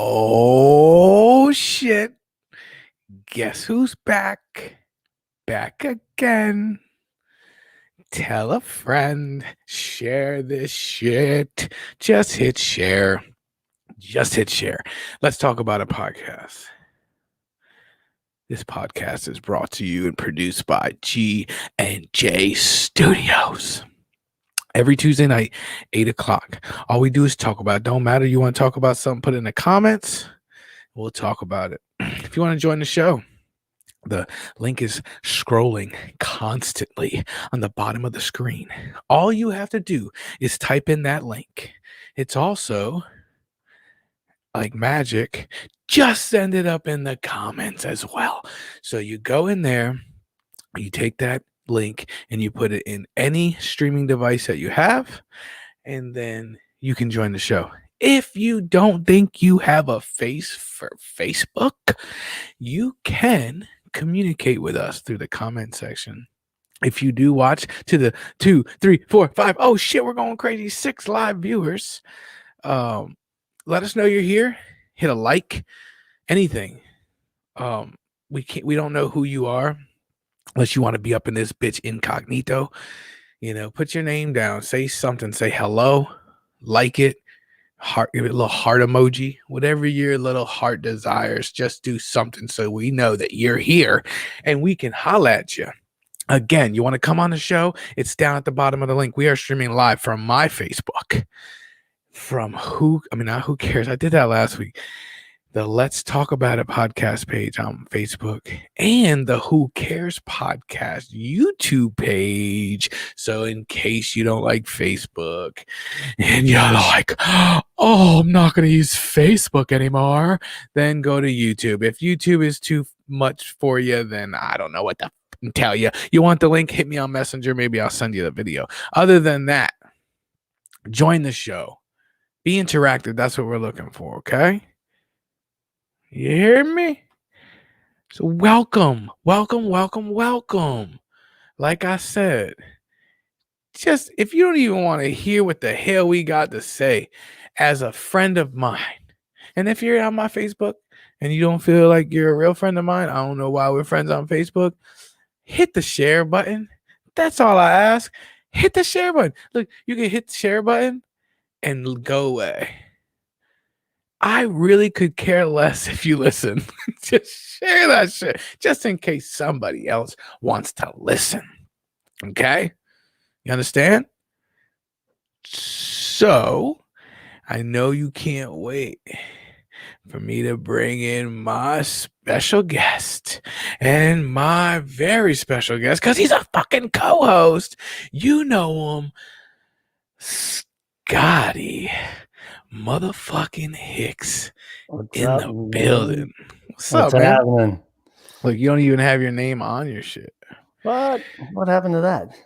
Oh shit. Guess who's back? Back again. Tell a friend. Share this shit. Just hit share. Just hit share. Let's talk about a podcast. This podcast is brought to you and produced by G&J Studios. Every Tuesday night, 8 o'clock. All we do is talk about it. Don't matter. You want to talk about something, put it in the comments. We'll talk about it. If you want to join the show, the link is scrolling constantly on the bottom of the screen. All you have to do is type in that link. It's also like magic. Just send it up in the comments as well. So you go in there, you take that link and you put it in any streaming device that you have, and then you can join the show. If you don't think you have a face for Facebook, you can communicate with us through the comment section. If you do watch to the 2, 3, 4, 5, oh shit, we're going crazy, 6 live viewers. Let us know you're here. Hit a like, anything. We don't know who you are unless you want to be up in this bitch incognito. Put your name down, say something, say hello, like it. Heart, give it a little heart emoji, whatever your little heart desires. Just do something so we know that you're here and we can holla at you. Again, you want to come on the show? It's down at the bottom of the link. We are streaming live from my Facebook. Not Who Cares? I did that last week. The Let's Talk About It podcast page on Facebook and the Who Cares podcast YouTube page. So in case you don't like Facebook and you're like, oh, I'm not going to use Facebook anymore, then go to YouTube. If YouTube is too much for you, then I don't know what to tell you. You want the link? Hit me on Messenger. Maybe I'll send you the video. Other than that, join the show. Be interactive. That's what we're looking for, okay? You hear me? So welcome. Like I said, just if you don't even want to hear what the hell we got to say, as a friend of mine, and if you're on my Facebook and you don't feel like you're a real friend of mine, I don't know why we're friends on Facebook, hit the share button. That's all I ask. Hit the share button. Look, you can hit the share button and go away. I really could care less if you listen. Just share that shit, just in case somebody else wants to listen. Okay? You understand? So, I know you can't wait for me to bring in my special guest, and my very special guest, because he's a fucking co-host. You know him, Scotty motherfucking Hicks. What's in up, the man? building. What's What's up, man? happening? Look, you don't even have your name on your shit. What? What happened to that?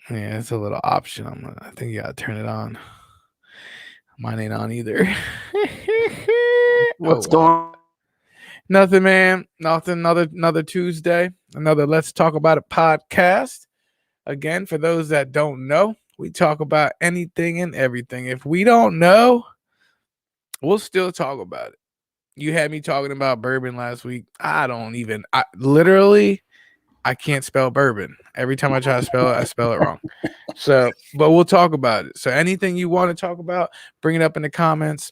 Yeah, it's a little option. I think you gotta turn it on. Mine ain't on either. What's going on? Nothing, man. Nothing. Another Tuesday. Another Let's Talk About It podcast. Again, for those that don't know, we talk about anything and everything. If we don't know, we'll still talk about it. You had me talking about bourbon last week. I can't spell bourbon. Every time I try to spell it, I spell it wrong. So, but we'll talk about it. So anything you want to talk about, bring it up in the comments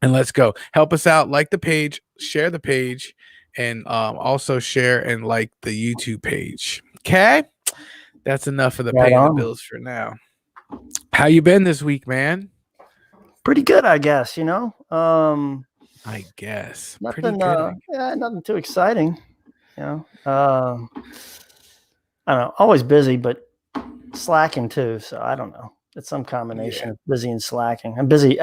and let's go. Help us out. Like the page, share the page, and also share and like the YouTube page. Okay? That's enough for the paying the bills for now. How you been this week, man? Pretty good, I guess, I guess. Nothing, pretty good. Nothing too exciting. I don't know, always busy, but slacking too. So I don't know. It's some combination of busy and slacking. I'm busy.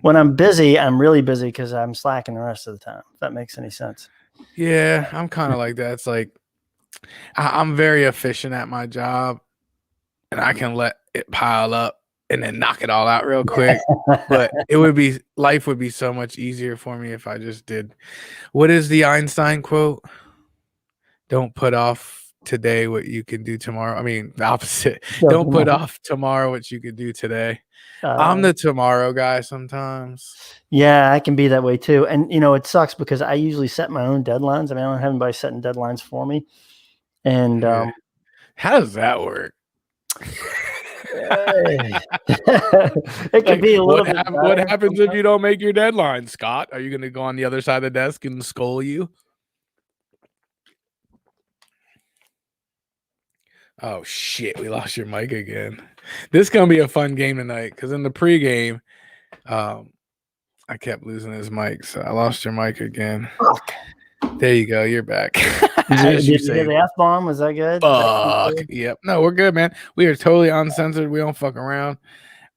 When I'm busy, I'm really busy because I'm slacking the rest of the time. If that makes any sense. Yeah, I'm kind of like that. It's like I'm very efficient at my job, and I can let it pile up and then knock it all out real quick. But life would be so much easier for me if I just did. What is the Einstein quote? Don't put off today what you can do tomorrow. I mean, the opposite. No, Don't put tomorrow. off tomorrow what you could do today. I'm Uh, the tomorrow guy sometimes. yeah, I can be that way too. And it sucks because I usually set my own deadlines. I mean, I don't have anybody setting deadlines for me. And Yeah. How does that work? it can be a little bit what better happens if sometimes. you don't make your deadline, Scott? Are you going to go on the other side of the desk and scold you? Oh shit, we lost your mic again. This is gonna be a fun game tonight because in the pregame, I kept losing his mic, so I lost your mic again. Fuck. There you go, you're back. Did you hear the F-bomb? Was that good? Fuck. Yep. No, we're good, man. We are totally uncensored. We don't fuck around.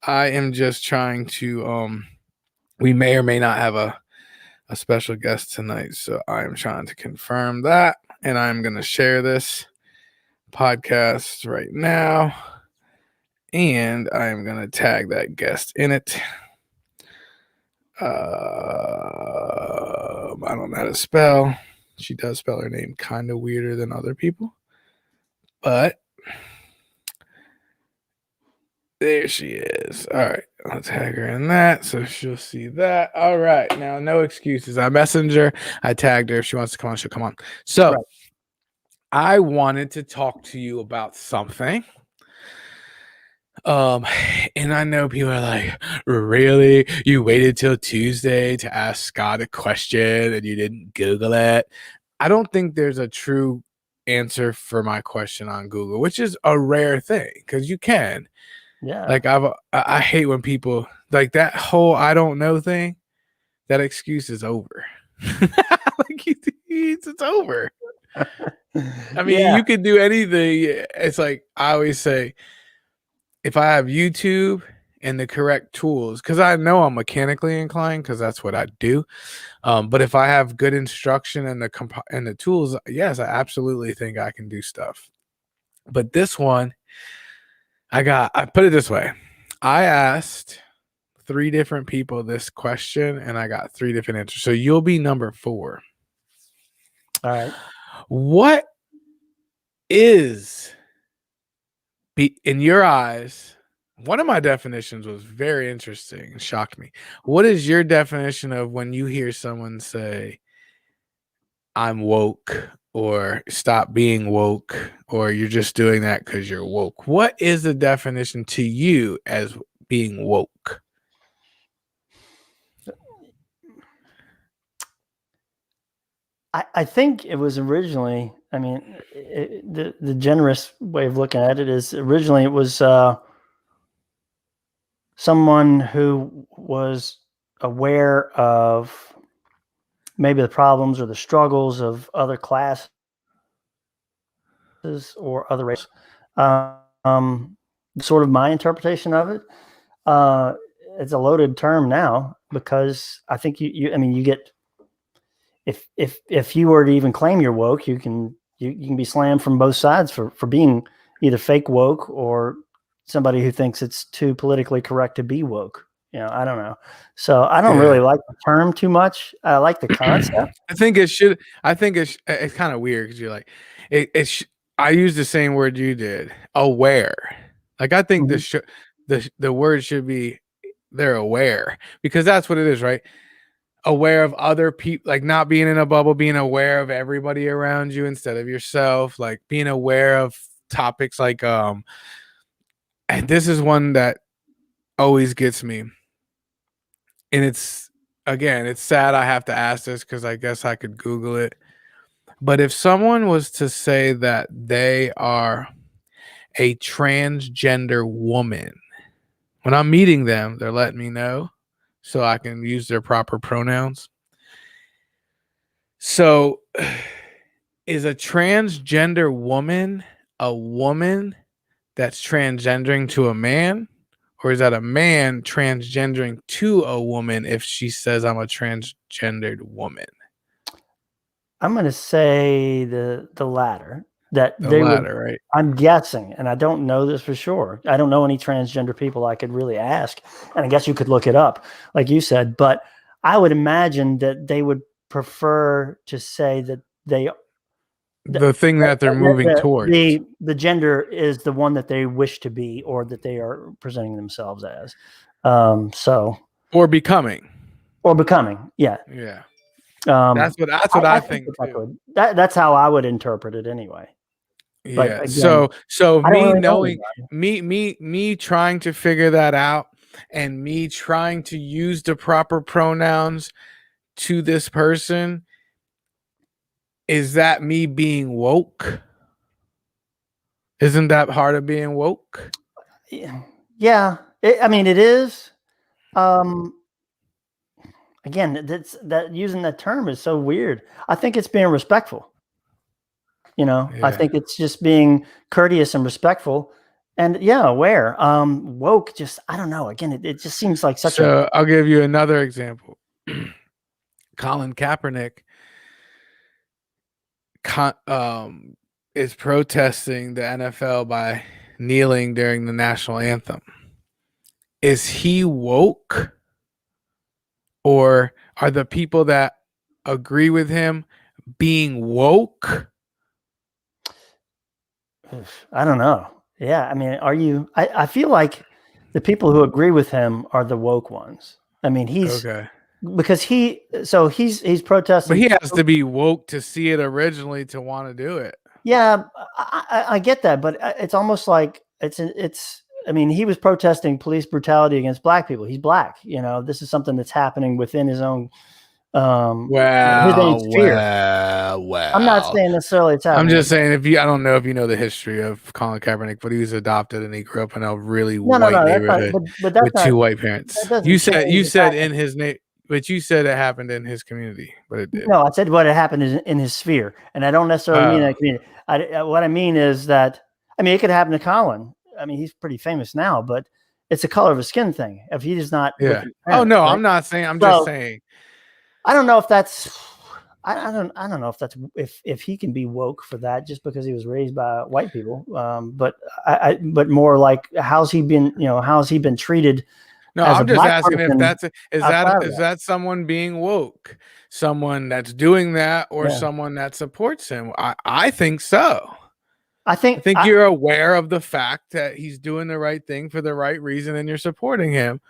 I am just trying to we may or may not have a special guest tonight, so I am trying to confirm that, and I'm gonna share this podcast right now, and I am gonna tag that guest in it. I don't know how to spell. She does spell her name kind of weirder than other people, but there she is. All right, I'll tag her in that so she'll see that. All right, now no excuses. I messaged her. I tagged her. If she wants to come on, she'll come on. So Right. I wanted to talk to you about something. And I know people are like, really? You waited till Tuesday to ask Scott a question and you didn't Google it? I don't think there's a true answer for my question on Google, which is a rare thing because you can. Yeah. Like I hate when people like that whole I don't know thing. That excuse is over. Like it's over. I mean, Yeah. you can do anything. It's like I always say, if I have YouTube and the correct tools, because I know I'm mechanically inclined, because that's what I do. But if I have good instruction and the tools, yes, I absolutely think I can do stuff. But this one, I put it this way. I asked 3 different people this question, and I got 3 different answers. So you'll be number 4. All right. What is, in your eyes, one of my definitions was very interesting and shocked me. What is your definition of when you hear someone say, I'm woke, or stop being woke, or you're just doing that because you're woke? What is the definition to you as being woke? I think it was originally, I mean, the generous way of looking at it is originally it was someone who was aware of maybe the problems or the struggles of other classes or other races. Sort of my interpretation of it. It's a loaded term now because I think you get, if you were to even claim you're woke, you can be slammed from both sides for being either fake woke or somebody who thinks it's too politically correct to be woke. I don't know. So I don't really like the term too much. I like the concept. I think it's kind of weird because you're like, I use the same word you did, aware. Like I think the word should be they're aware, because that's what it is, right? Aware of other people, like not being in a bubble, being aware of everybody around you instead of yourself, like being aware of topics like and this is one that always gets me. And it's sad I have to ask this because I guess I could Google it. But if someone was to say that they are a transgender woman, when I'm meeting them, they're letting me know so I can use their proper pronouns. So is a transgender woman a woman that's transgendering to a man? Or is that a man transgendering to a woman if she says I'm a transgendered woman? I'm going to say the latter. Right? I'm guessing, and I don't know this for sure. I don't know any transgender people I could really ask, and I guess you could look it up, like you said. But I would imagine that they would prefer to say that they the thing that they're moving towards. The gender is the one that they wish to be or that they are presenting themselves as. Or becoming. Or becoming, yeah. Yeah. That's what I think too. That's how I would interpret it anyway. But Yeah. again, so me really knowing me trying to figure that out and me trying to use the proper pronouns to this person, is that me being woke? Isn't that part of being woke? Yeah. I mean, it is. Again, that using that term is so weird. I think it's being respectful. I think it's just being courteous and respectful, and aware. Woke, just I don't know. Again, it just seems like such So I'll give you another example. Colin Kaepernick is protesting the NFL by kneeling during the national anthem. Is he woke? Or are the people that agree with him being woke? I don't know. Yeah, I mean, are you? I feel like the people who agree with him are the woke ones. I mean, he's okay because he's protesting. But he has to be woke to see it originally to want to do it. Yeah, I get that, but it's almost like it's. I mean, he was protesting police brutality against black people. He's black. This is something that's happening within his own. His own sphere. Well. I'm not saying necessarily it's happening. I'm just saying I don't know if you know the history of Colin Kaepernick, but he was adopted and he grew up in a really white neighborhood with two white parents. You said in his name, but you said it happened in his community, but it did. No, I said what happened is in his sphere, and I don't necessarily mean that community. What I mean is that it could happen to Colin. I mean, he's pretty famous now, but it's a color of his skin thing. If he does not, yeah. Oh no, right? I'm not saying. I'm just saying. I don't know if that's. I don't know if that's if he can be woke for that just because he was raised by white people. But more like how's he been treated? No, I'm just asking if is that someone being woke, someone that's doing that, or someone that supports him? I think so. I think you're aware of the fact that he's doing the right thing for the right reason, and you're supporting him.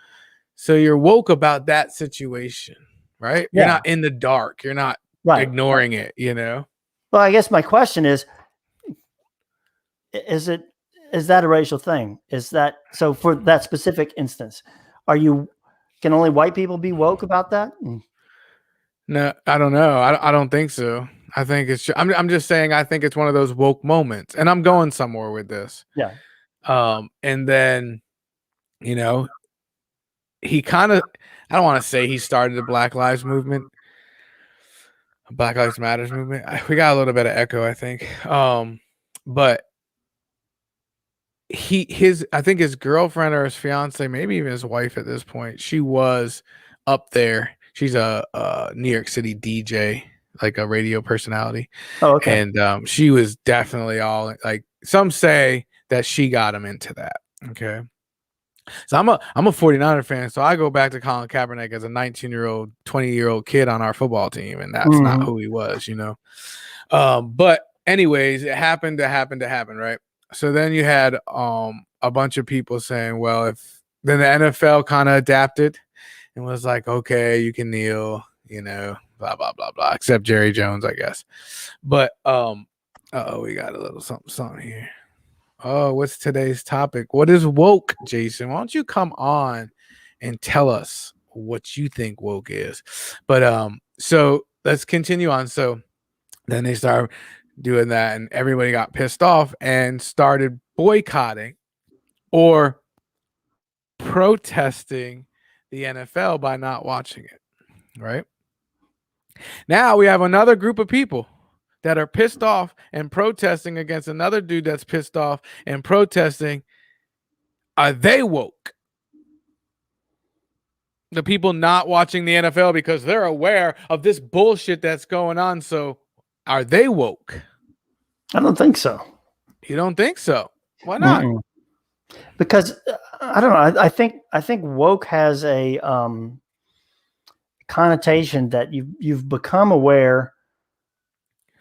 So you're woke about that situation, right? Yeah. You're not in the dark. You're not ignoring it. Well, I guess my question is that a racial thing? Is that so for that specific instance? Can only white people be woke about that? No, I don't know. I don't think so. I think it's. I'm just saying. I think it's one of those woke moments, and I'm going somewhere with this. Yeah. And then, he kind of. I don't want to say he started the Black Lives Matters movement. We got a little bit of echo, I think. But I think his girlfriend or his fiance, maybe even his wife at this point, she was up there. She's a New York City DJ, like a radio personality. Oh, okay. And she was definitely all like, some say that she got him into that. Okay. So I'm a 49er fan, so I go back to Colin Kaepernick as a 19-year-old, 20-year-old kid on our football team, and that's not who he was, But anyways, it happened to happen, right? So then you had a bunch of people saying, well, then the NFL kind of adapted and was like, okay, you can kneel, blah, blah, blah, blah, except Jerry Jones, I guess. But we got a little something here. Oh, what's today's topic? What is woke, Jason? Why don't you come on and tell us what you think woke is? But so let's continue on. So then they started doing that, and everybody got pissed off and started boycotting or protesting the NFL by not watching it. Right? Now we have another group of people that are pissed off and protesting against another dude that's pissed off and protesting. Are they woke? The people not watching the NFL because they're aware of this bullshit that's going on. So are they woke? I don't think so. You don't think so? Why not? Because I don't know. I think woke has a connotation that you've become aware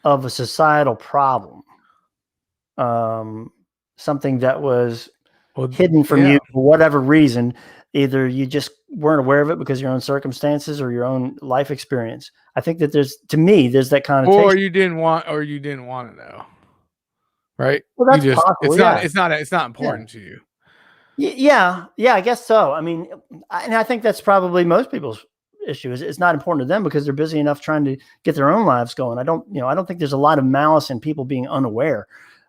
of a societal problem, something that was hidden from you for whatever reason. Either you just weren't aware of it because of your own circumstances or your own life experience. I think that there's that connotation. Or you didn't want to know. Right? Well, that's possible. It's not important to you. Yeah, I guess so. I mean, and I think that's probably most people's issue. Is it's not important to them because they're busy enough trying to get their own lives going. I don't think there's a lot of malice in people being unaware.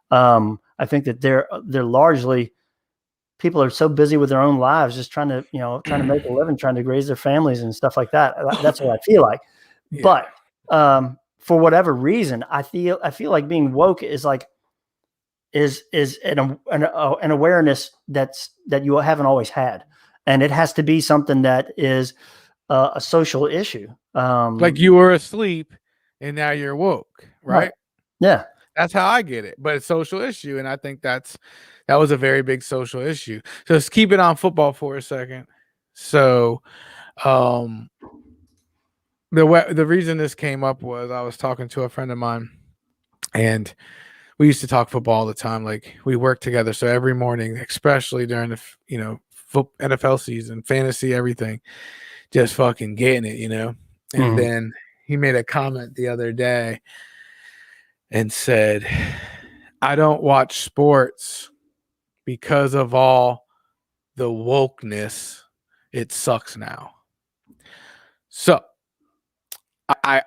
I think that they're largely, people are so busy with their own lives, just trying to make a living, trying to raise their families and stuff like that. That's what I feel like. Yeah. But for whatever reason, I feel like being woke is like is an awareness that you haven't always had, and it has to be something that is a social issue. Like you were asleep and now you're woke, right? Yeah, that's how I get it. But it's a social issue, and I think that was a very big social issue. So let's keep it on football for a second. So, the reason this came up was I was talking to a friend of mine, and we used to talk football all the time. Like we worked together. So every morning, especially during the, NFL season, fantasy, everything, just fucking getting it, And then he made a comment the other day and said, I don't watch sports because of all the wokeness. It sucks now. So I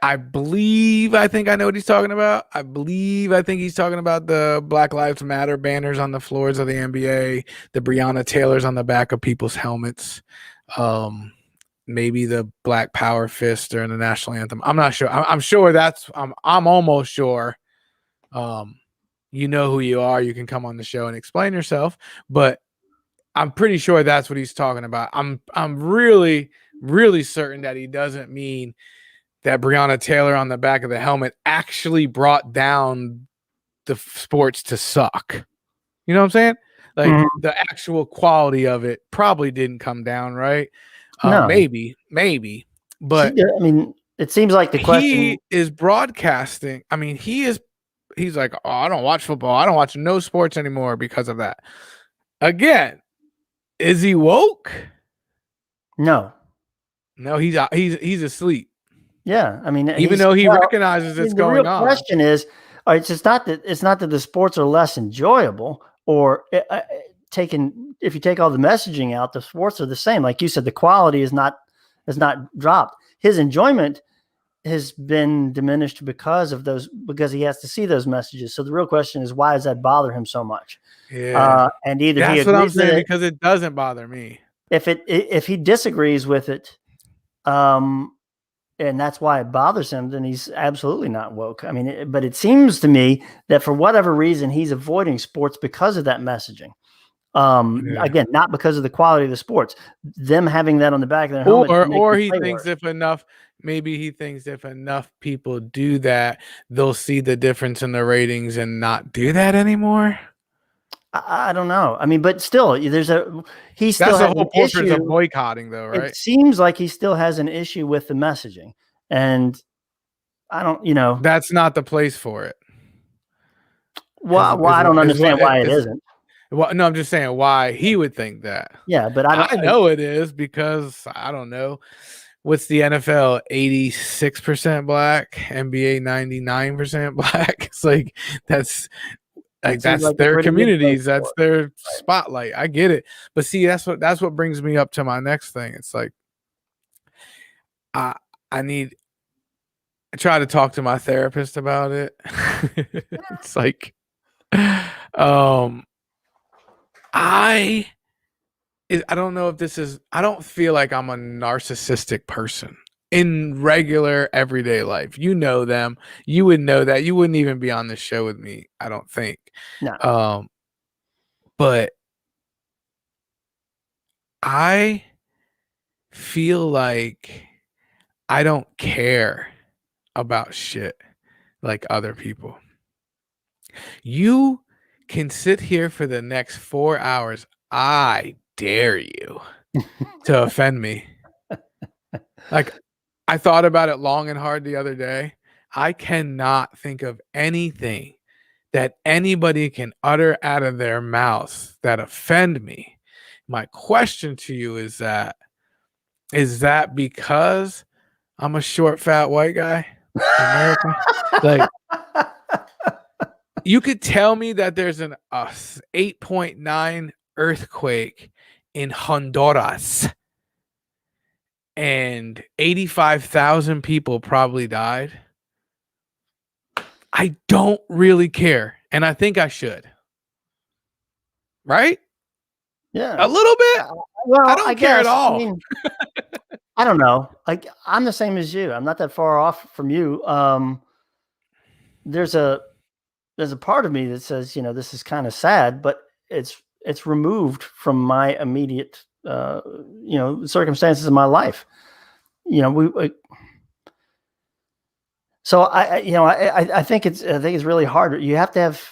think I know what he's talking about. I think he's talking about the Black Lives Matter banners on the floors of the NBA, the Breonna Taylors on the back of people's helmets, maybe the Black Power fist during the national anthem. I'm not sure. I'm sure I'm almost sure. You know who you are. You can come on the show and explain yourself, but I'm pretty sure that's what he's talking about. I'm really, really certain that he doesn't mean that Breonna Taylor on the back of the helmet actually brought down the sports to suck. You know what I'm saying? Like the actual quality of it probably didn't come down, right? No. Maybe. But I mean, it seems like the question, he is broadcasting. I mean, he's like, oh, I don't watch football. I don't watch no sports anymore because of that. Again, is he woke? No, he's asleep. Yeah, I mean, even though he recognizes it's going on. The real question is, it's not that the sports are less enjoyable, or if you take all the messaging out, the sports are the same. Like you said, the quality is not dropped. His enjoyment has been diminished because he has to see those messages. So the real question is, why does that bother him so much? Yeah, and either that's what I'm saying, because it doesn't bother me. If he disagrees with it, and that's why it bothers him, then he's absolutely not woke. I mean, but it seems to me that for whatever reason, he's avoiding sports because of that messaging. Again, not because of the quality of the sports, them having that on the back of their helmet. Or he thinks maybe he thinks if enough people do that, they'll see the difference in the ratings and not do that anymore. I don't know. I mean, but still, that's the whole purpose of boycotting, though, right? It seems like he still has an issue with the messaging, and I don't, that's not the place for it. Well, I don't understand why it isn't. Well, no, I'm just saying why he would think that. Yeah, but I know it is, because I don't know. What's the NFL? 86% black, NBA 99% black. It's like that's their communities. That's their spotlight. I get it. But see, that's what brings me up to my next thing. It's like I try to talk to my therapist about it. It's like I don't know if this is, I don't feel like I'm a narcissistic person in regular everyday life. You know them. You would know that. You wouldn't even be on this show with me, I don't think. No. But I feel like I don't care about shit like other people. You can sit here for the next 4 hours. I dare you to offend me. Like, I thought about it long and hard the other day. I cannot think of anything that anybody can utter out of their mouths that offend me. My question to you is that because I'm a short, fat white guy in America? Like, you could tell me that there's an 8.9 earthquake in Honduras and 85,000 people probably died. I don't really care, and I think I should. Right? Yeah. A little bit. Well, I don't care at all. I mean, I don't know. Like, I'm the same as you. I'm not that far off from you. There's a part of me that says, this is kind of sad, but it's removed from my immediate, circumstances of my life. So I think it's really hard. We have to have.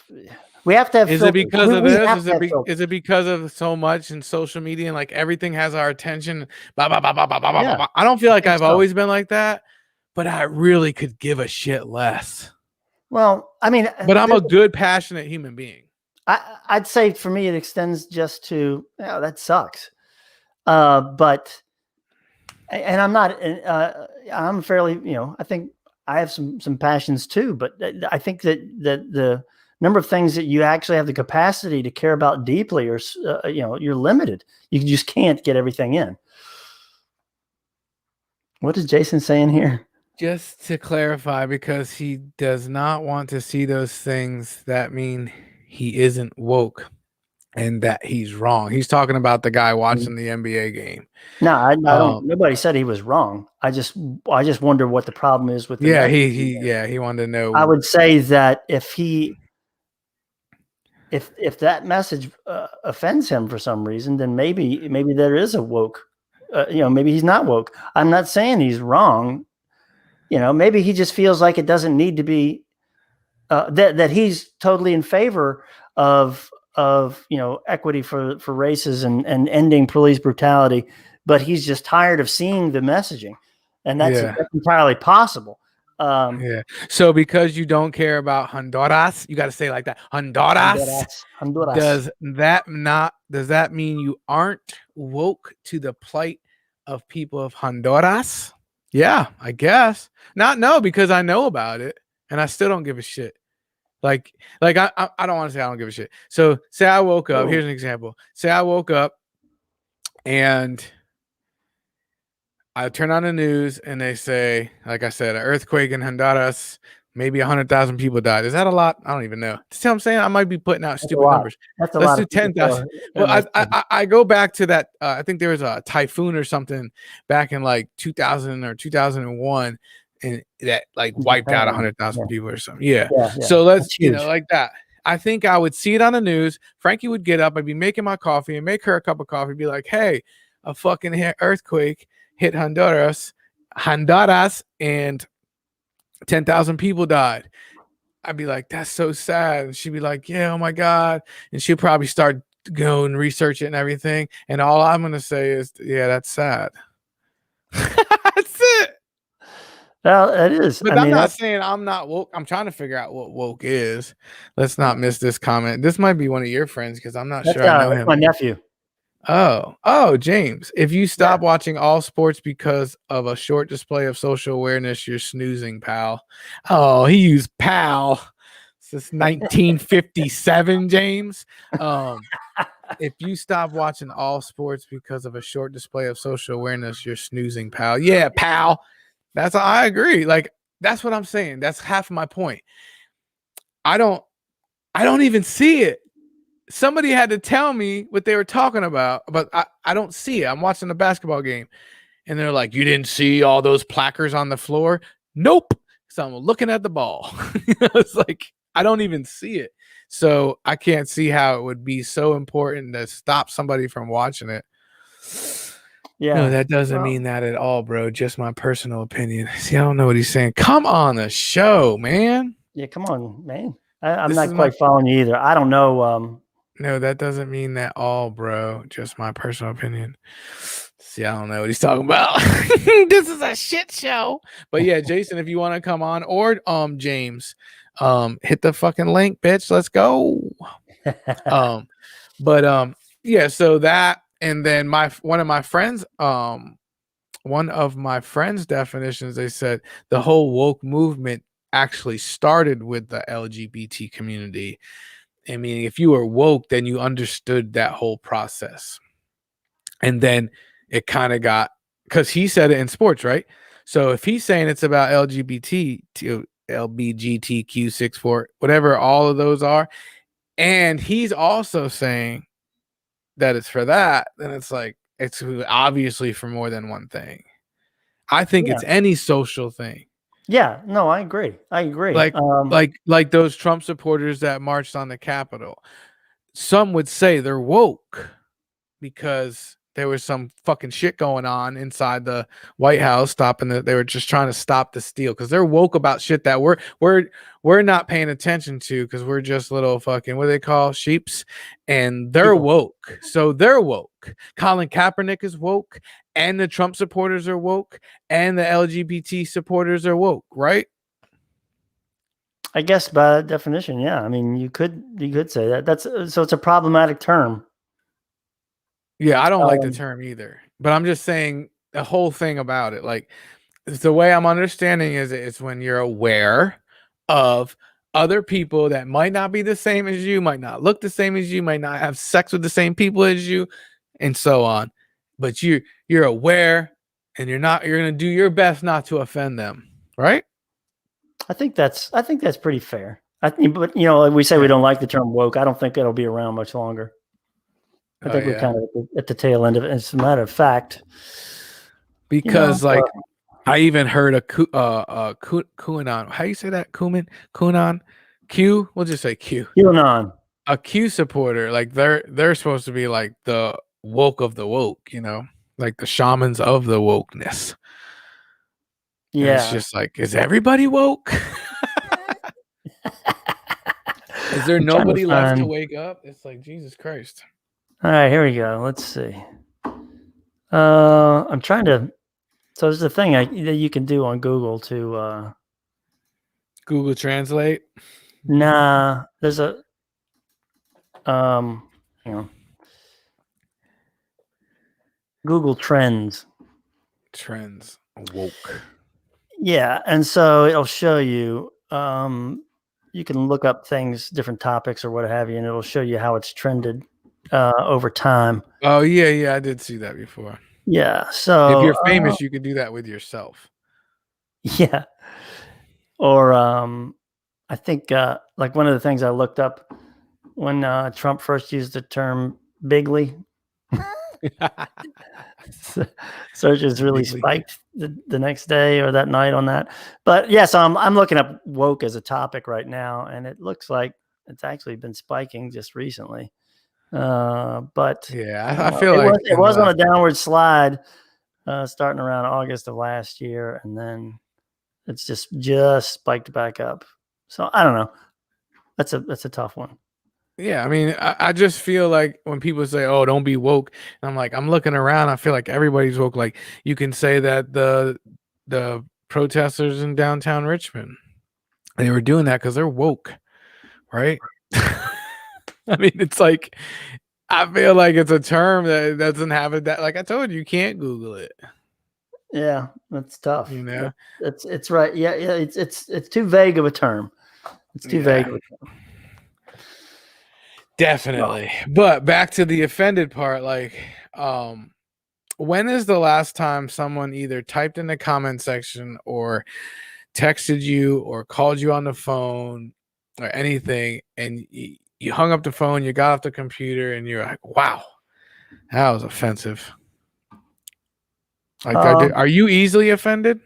Is it because of this? Is it because of so much in social media and like everything has our attention? Blah, blah, blah, blah, blah, blah, Yeah, blah. I don't feel like I've always been like that, but I really could give a shit less. Well, I mean, but I'm a good, passionate human being. I'd say for me, it extends just to, that sucks. But, and I'm not, I'm fairly, I think I have some passions too, but I think that the number of things that you actually have the capacity to care about deeply, or, you're limited. You just can't get everything in. What is Jason saying here? Just to clarify, because he does not want to see those things that mean he isn't woke and that he's wrong. He's talking about the guy watching the NBA game. No, I don't. Nobody said he was wrong. I just wonder what the problem is with. He wanted to know. I would say that if that message offends him for some reason, then maybe there is a woke. Maybe he's not woke. I'm not saying he's wrong. Maybe he just feels like it doesn't need to be that he's totally in favor of equity for races and ending police brutality, but he's just tired of seeing the messaging, and that's entirely possible. So because you don't care about Honduras, you got to say it like that. Honduras. Does that mean you aren't woke to the plight of people of Honduras? Yeah, I guess. No, because I know about it and I still don't give a shit. Like I don't want to say I don't give a shit. So say I woke up. Here's an example. Say I woke up and I turn on the news and they say, like I said, an earthquake in Honduras, maybe 100,000 people died. Is that a lot? I don't even know. See what I'm saying? I might be putting out stupid numbers. Let's do 10,000. Well, I go back to that. I think there was a typhoon or something back in like 2000 or 2001, and that like wiped out 100,000 people or something. Yeah. So let's, like that. I think I would see it on the news. Frankie would get up. I'd be making my coffee and make her a cup of coffee. Be like, hey, a fucking earthquake hit Honduras, and 10,000 people died. I'd be like, that's so sad. And she'd be like, yeah, oh my God. And she'll probably start going and research it and everything. And all I'm going to say is, yeah, that's sad. That's it. Well, it is. But I'm not saying I'm not woke. I'm trying to figure out what woke is. Let's not miss this comment. This might be one of your friends because I'm not sure I know him. My nephew. Oh, James, if you stop watching all sports because of a short display of social awareness, you're snoozing, pal. Oh, he used pal since 1957, James. If you stop watching all sports because of a short display of social awareness, you're snoozing, pal. Yeah, pal. I agree. Like, that's what I'm saying. That's half of my point. I don't even see it. Somebody had to tell me what they were talking about, but I don't see it. I'm watching a basketball game and they're like, you didn't see all those placards on the floor? Nope. So I'm looking at the ball. It's like, I don't even see it. So I can't see how it would be so important to stop somebody from watching it. Yeah. No, that doesn't mean that at all, bro. Just my personal opinion. See, I don't know what he's saying. Come on the show, man. Yeah, come on, man. I'm not quite following you either. I don't know. No, that doesn't mean that all, bro. Just my personal opinion. See, I don't know what he's talking about. This is a shit show. But yeah, Jason, if you want to come on, or James, hit the fucking link, bitch. Let's go. But yeah, so that, and then one of my friends definitions, they said the whole woke movement actually started with the LGBT community. I mean, if you were woke, then you understood that whole process. And then it kind of got, because he said it in sports, right? So if he's saying it's about LGBT to LBGTQ64, whatever all of those are, and he's also saying that it's for that, then it's like, it's obviously for more than one thing. I think it's any social thing. Yeah, no, I agree. Like those Trump supporters that marched on the Capitol. Some would say they're woke because there was some fucking shit going on inside the White House, they were just trying to stop the steal, because they're woke about shit that we're not paying attention to, because we're just little fucking, what do they call, sheeps, and they're woke. So they're woke. Colin Kaepernick is woke, and the Trump supporters are woke, and the LGBT supporters are woke, right? I guess by definition, yeah. I mean, you could say that. So it's a problematic term. Yeah, I don't like the term either, but I'm just saying the whole thing about it. Like, the way I'm understanding is it's when you're aware of other people that might not be the same as you, might not look the same as you, might not have sex with the same people as you, and so on. But you're aware, and you're going to do your best not to offend them, right? I think that's pretty fair. But we say we don't like the term woke. I don't think it'll be around much longer. I think we're kind of at the tail end of it. As a matter of fact, because I even heard a QAnon. How you say that? QAnon? Q? We'll just say Q. QAnon. A Q supporter. Like they're supposed to be like the woke of the woke, like the shamans of the wokeness. Yeah. And it's just like, is everybody woke? Is there nobody left to wake up? It's like, Jesus Christ. All right, here we go. Let's see. I'm trying to. So there's a thing that you can do on Google to Google Translate. Nah, there's a Google Trends. Trends woke. Yeah, and so it'll show you. You can look up things, different topics or what have you, and it'll show you how it's trended over time. Oh yeah, I did see that before. Yeah, so if you're famous, you can do that with yourself. Yeah, or I think like one of the things I looked up when Trump first used the term "bigly," searches really spiked the next day or that night on that. But yeah, so I'm looking up woke as a topic right now, and it looks like it's actually been spiking just recently. But yeah, I feel like it was on a downward slide starting around August of last year, and then it's just spiked back up. So I don't know. That's a tough one. Yeah, I mean, I just feel like when people say, "Oh, don't be woke," and I'm like, I'm looking around, I feel like everybody's woke. Like, you can say that the protesters in downtown Richmond, they were doing that because they're woke, right? I mean, it's like, I feel like it's a term that doesn't have it. That, like I told you, you can't Google it. Yeah, that's tough. It's right. Yeah, it's too vague of a term. It's too vague of a term. Definitely. But back to the offended part, like, when is the last time someone either typed in the comment section or texted you or called you on the phone or anything, and you hung up the phone, you got off the computer, and you're like, wow, that was offensive? Like, are you easily offended?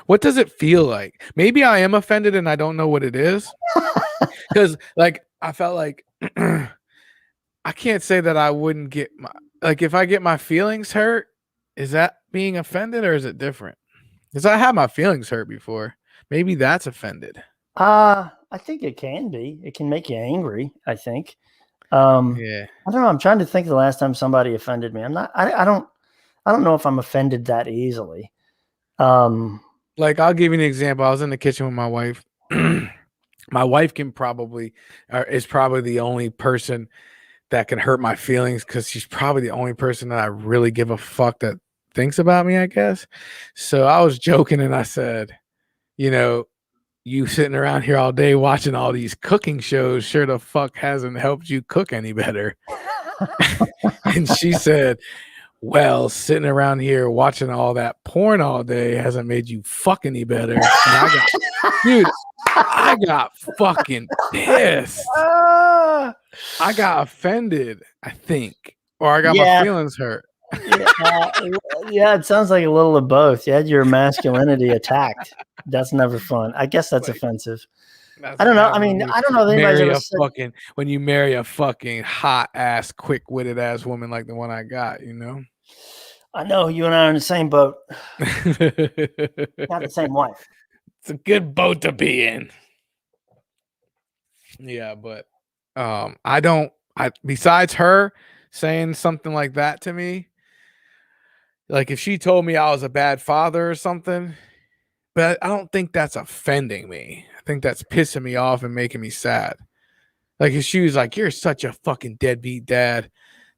What does it feel like? Maybe I am offended and I don't know what it is. Because, like, I felt like I can't say that I wouldn't get if I get my feelings hurt, is that being offended or is it different? Because I had my feelings hurt before. Maybe that's offended. I think it can be. It can make you angry, I think. Yeah. I don't know. I'm trying to think of the last time somebody offended me. I don't I don't know if I'm offended that easily. Um, Like, I'll give you an example. I was in the kitchen with my wife. My wife is probably the only person that can hurt my feelings because she's probably the only person that I really give a fuck that thinks about me, I guess. So I was joking and I said, you know, you sitting around here all day watching all these cooking shows sure the fuck hasn't helped you cook any better. And she said, well, sitting around here watching all that porn all day hasn't made you fuck any better. And dude, I got fucking pissed. I got offended, I think, or I got my feelings hurt. Yeah, it sounds like a little of both. You had your masculinity attacked. That's never fun. I guess that's offensive. I don't know. I mean, I don't know if anybody's ever said, when you marry a fucking hot ass, quick witted ass woman like the one I got, you know. I know you and I are in the same boat. Not the same wife. It's a good boat to be in. Yeah, but besides her saying something like that to me, like if she told me I was a bad father or something, but I don't think that's offending me. I think that's pissing me off and making me sad. Like if she was like, you're such a fucking deadbeat dad,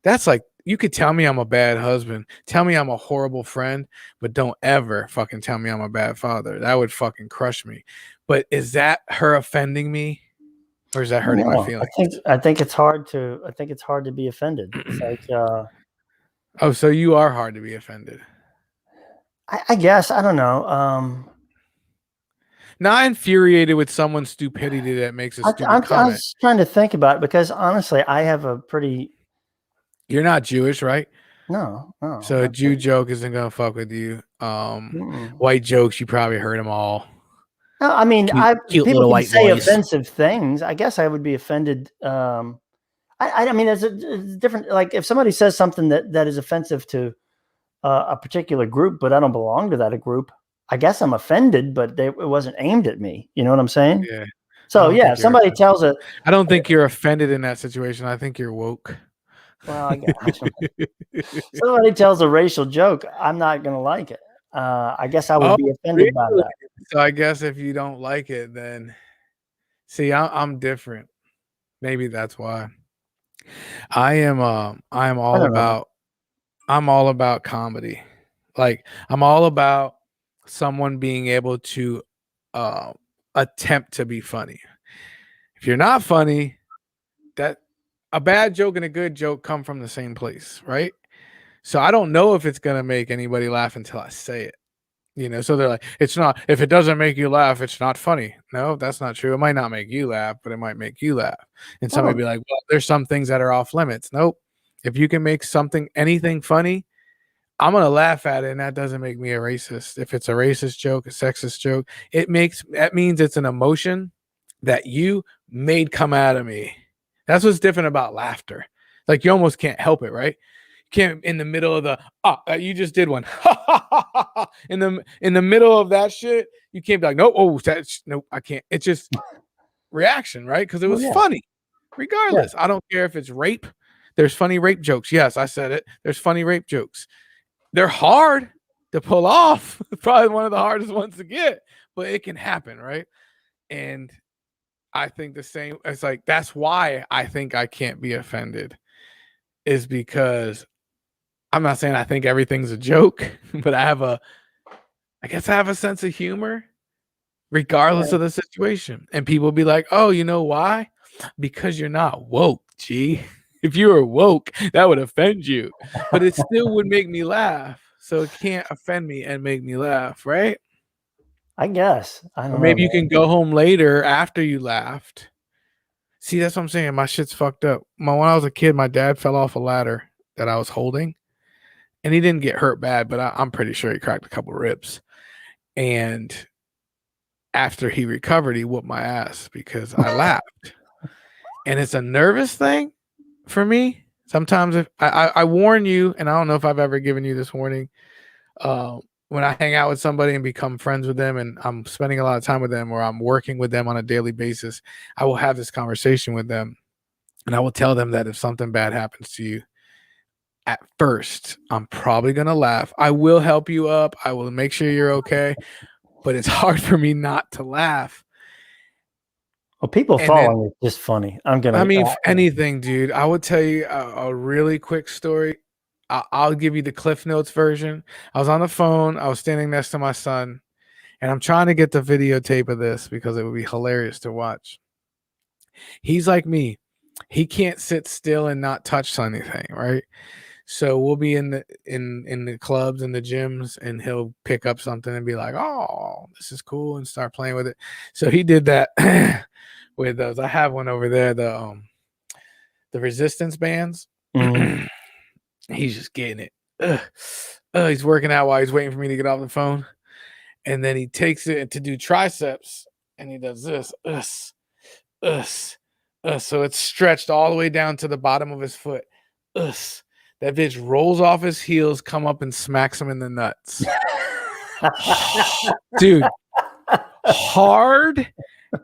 that's like, you could tell me I'm a bad husband, tell me I'm a horrible friend, but don't ever fucking tell me I'm a bad father. That would fucking crush me. But is that her offending me? Or is that hurting my feelings? I think it's hard to be offended. It's like oh, so you are hard to be offended. I guess. I don't know. Not infuriated with someone's stupidity that makes a stupid comment. I was trying to think about it because honestly, I have a pretty. You're not Jewish, right? No. So a Jew joke isn't gonna fuck with you. White jokes, you probably heard them all. No, I mean, people can say offensive things. I guess I would be offended. I mean, it's different. Like if somebody says something that is offensive to a particular group, but I don't belong to that group, I guess I'm offended. But it wasn't aimed at me. You know what I'm saying? Yeah. So yeah, if somebody tells it, I don't think you're offended in that situation. I think you're woke. Well, I guess somebody tells a racial joke, I'm not gonna like it. I guess I would be offended by that. So I guess if you don't like it, then see, I'm different. Maybe that's why. I'm all about comedy. Like I'm all about someone being able to attempt to be funny. If you're not funny, that a bad joke and a good joke come from the same place, right? So I don't know if it's gonna make anybody laugh until I say it. You know, so they're like, it's not, if it doesn't make you laugh, it's not funny. No, that's not true. It might not make you laugh, but it might make you laugh. And somebody be like, well, there's some things that are off limits. Nope. If you can make anything funny, I'm gonna laugh at it, and that doesn't make me a racist. If it's a racist joke, a sexist joke, that means it's an emotion that you made come out of me. That's what's different about laughter. Like you almost can't help it, right? Can't in the middle of the you just did one in the middle of that shit, you can't be like, nope, I can't. It's just reaction, right? Because it was funny regardless. I don't care if it's rape. There's funny rape jokes. Yes, I said it. There's funny rape jokes. They're hard to pull off. Probably one of the hardest ones to get, but it can happen, right? And I think the same. It's like that's why I think I can't be offended, is because I'm not saying I think everything's a joke, but I guess I have a sense of humor regardless of the situation. And people be like, oh, you know why? Because you're not woke, G. If you were woke, that would offend you, but it still would make me laugh. So it can't offend me and make me laugh, right? I guess. I don't know. Maybe you can go home later after you laughed. See, that's what I'm saying. My shit's fucked up. When I was a kid, my dad fell off a ladder that I was holding. And he didn't get hurt bad, but I'm pretty sure he cracked a couple ribs. And after he recovered, he whooped my ass because I laughed. And it's a nervous thing for me. Sometimes if I warn you, and I don't know if I've ever given you this warning, when I hang out with somebody and become friends with them and I'm spending a lot of time with them or I'm working with them on a daily basis, I will have this conversation with them and I will tell them that if something bad happens to you, at first, I'm probably going to laugh. I will help you up. I will make sure you're okay. But it's hard for me not to laugh. Well, people And then, falling is just funny. I'm gonna. I mean, if anything, dude, I would tell you a really quick story. I'll give you the Cliff Notes version. I was on the phone. I was standing next to my son, and I'm trying to get the videotape of this because it would be hilarious to watch. He's like me. He can't sit still and not touch anything, right? So we'll be in the clubs and the gyms, and he'll pick up something and be like, "Oh, this is cool," and start playing with it. So he did that with those. I have one over there, the resistance bands. Mhm. He's just getting it. He's working out while he's waiting for me to get off the phone, and then he takes it to do triceps, and he does this, so it's stretched all the way down to the bottom of his foot. That bitch rolls off his heels, come up and smacks him in the nuts. Dude, hard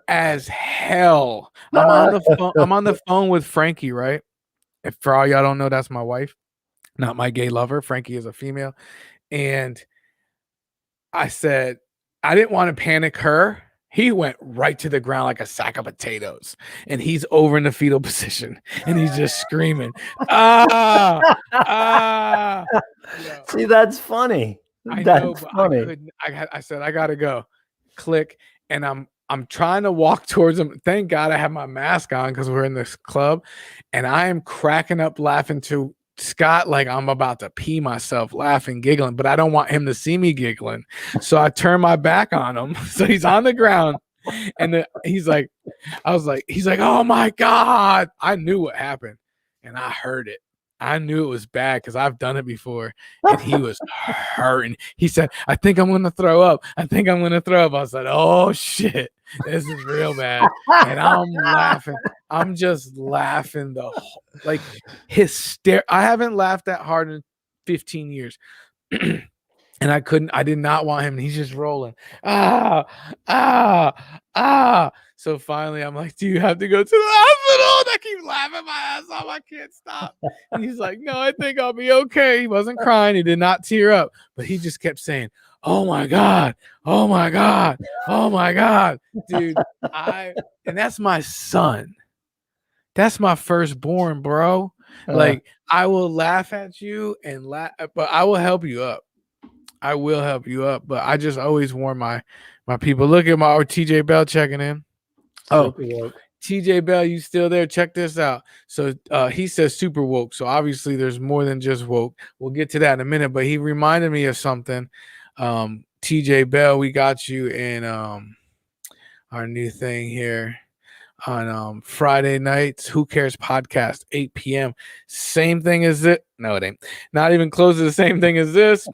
as hell. I'm on the phone with Frankie, right? If for all y'all don't know, that's my wife, not my gay lover. Frankie is a female. And I said, I didn't want to panic her. He went right to the ground like a sack of potatoes, and he's over in the fetal position, and he's just screaming, "Ah, ah!" See, that's funny. That's funny. I said, I gotta go. Click, and I'm trying to walk towards him. Thank God I have my mask on because we're in this club, and I am cracking up laughing to Scott like I'm about to pee myself, laughing, giggling, but I don't want him to see me giggling. So I turn my back on him. So he's on the ground, and he's like, "Oh my God." I knew what happened, and I heard it. I knew it was bad because I've done it before, and he was hurting. He said, "I think I'm going to throw up. I think I'm going to throw up." I said, "Oh shit, this is real bad." And I'm laughing. I'm just laughing like hysterical. I haven't laughed that hard in 15 years. And I did not want him. He's just rolling. Ah. So finally I'm like, "Do you have to go to the hospital?" And I keep laughing my ass off. I can't stop. And he's like, "No, I think I'll be okay." He wasn't crying. He did not tear up, but he just kept saying, "Oh my God. Oh my God. Oh my God." Dude, and that's my son. That's my firstborn, bro. Like, I will laugh at you and but I will help you up. I will help you up, but I just always warn my people. Look at my TJ Bell checking in. Oh, TJ Bell, you still there? Check this out. So he says super woke. So obviously there's more than just woke. We'll get to that in a minute, but he reminded me of something. TJ Bell, we got you in our new thing here on Friday nights. Who Cares podcast, 8 p.m. Same thing as it. No, it ain't. Not even close to the same thing as this.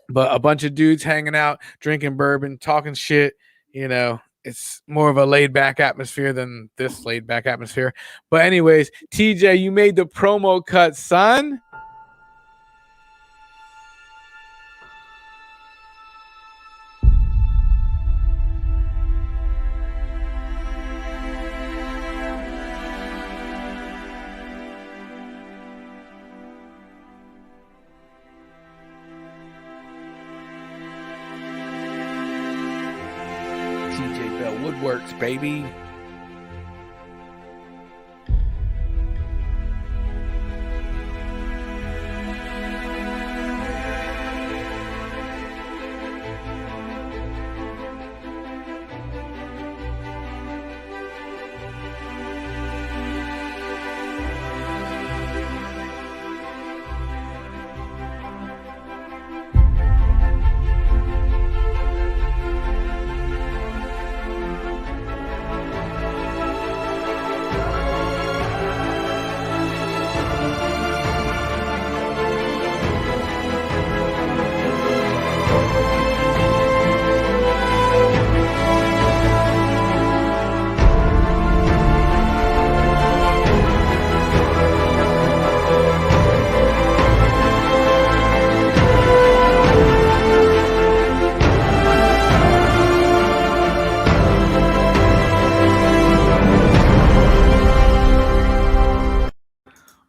But a bunch of dudes hanging out, drinking bourbon, talking shit. You know, it's more of a laid back atmosphere than this laid back atmosphere. But anyways, TJ, you made the promo cut, son. TJ Bell Woodworks, baby.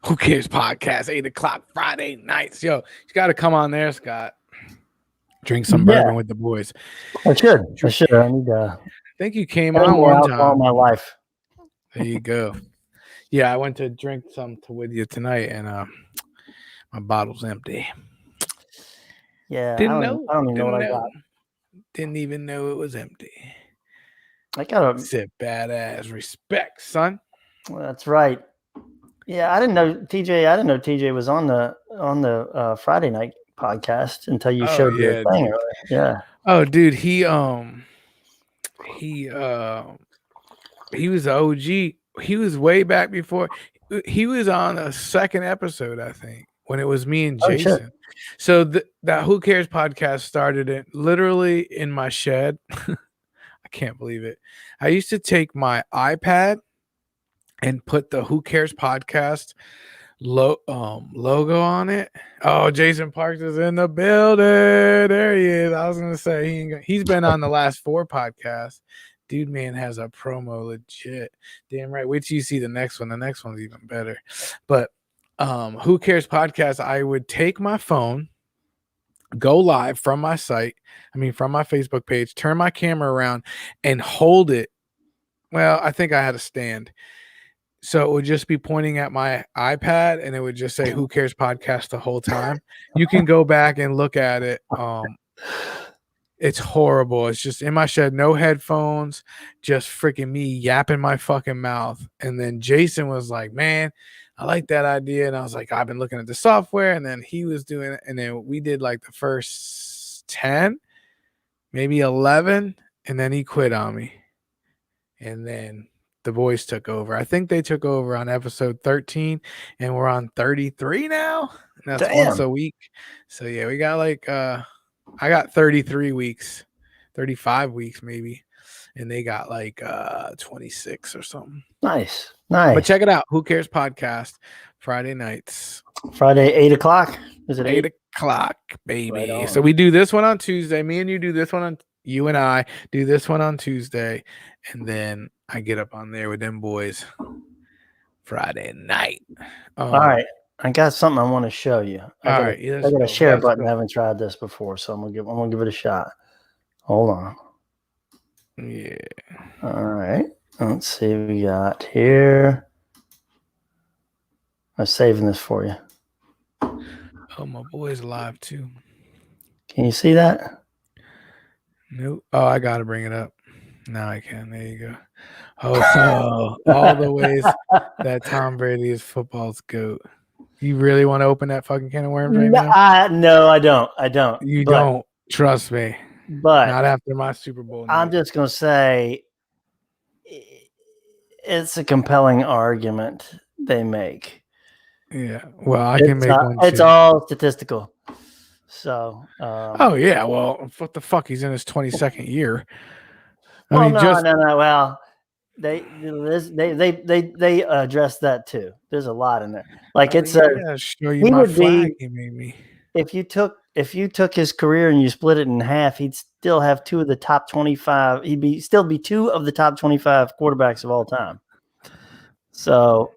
Who Cares podcast, 8 o'clock Friday nights. Yo, you got to come on there, Scott. Drink some bourbon with the boys. I should. I need I think you came on one alcohol time. in my life. There you go. Yeah, I went to drink some with you tonight, and my bottle's empty. Yeah, I don't even know what I got. Didn't even know it was empty. I got Sit badass. Respect, son. That's right. Yeah, I didn't know TJ was on the Friday night podcast until you showed your thing earlier. Yeah. Oh, dude, he was the OG. He was way back before. He was on a second episode, I think, when it was me and Jason. Sure. So that Who Cares podcast started it literally in my shed. I can't believe it. I used to take my iPad and put the Who Cares podcast logo on it. Oh, Jason Parks is in the building. There he is. I was gonna say he's been on the last 4 podcasts. Dude, man, has a promo legit. Damn right. Wait till you see the next one. The next one's even better. But Who Cares podcast, I would take my phone, go live from my site, from my Facebook page, turn my camera around and hold it. Well, I think I had a stand. So it would just be pointing at my iPad and it would just say Who Cares podcast the whole time. You can go back and look at it. It's horrible. It's just in my shed, no headphones, just freaking me yapping my fucking mouth. And then Jason was like, man, I like that idea. And I was like, I've been looking at the software. And then he was doing it. And then we did like the first 10, maybe 11. And then he quit on me. And then the boys took over. I think they took over on episode 13. And we're on 33 now. And that's once a week. So yeah, we got like I got 33 weeks, 35 weeks maybe, and they got like 26 or something. Nice. But check it out, Who Cares podcast, Friday nights. Friday, 8 o'clock. Is it 8 o'clock, baby? Right, so we do this one on Tuesday. Me and you do this one on. You and I do this one on Tuesday, and then I get up on there with them boys Friday night. All right. I got something I want to show you. I got a share button. I haven't tried this before, so I'm gonna give it a shot. Hold on. Yeah. All right. Let's see what we got here. I'm saving this for you. Oh, my boy's live too. Can you see that? Nope. Oh, I gotta bring it up. Now I can. There you go. Oh, all the ways that Tom Brady is football's GOAT. You really want to open that fucking can of worms right now? No, I don't. You don't. Trust me. But not after my Super Bowl night. I'm just going to say it's a compelling argument they make. Yeah. Well, I can make one too. It's all statistical. So. Oh, yeah. Well, what the fuck? He's in his 22nd year. No. Well, they address that too. There's a lot in there. Like show you my flag he made me. If you took his career and you split it in half, he'd still have 2 of the top 25. Still be 2 of the top 25 quarterbacks of all time. So,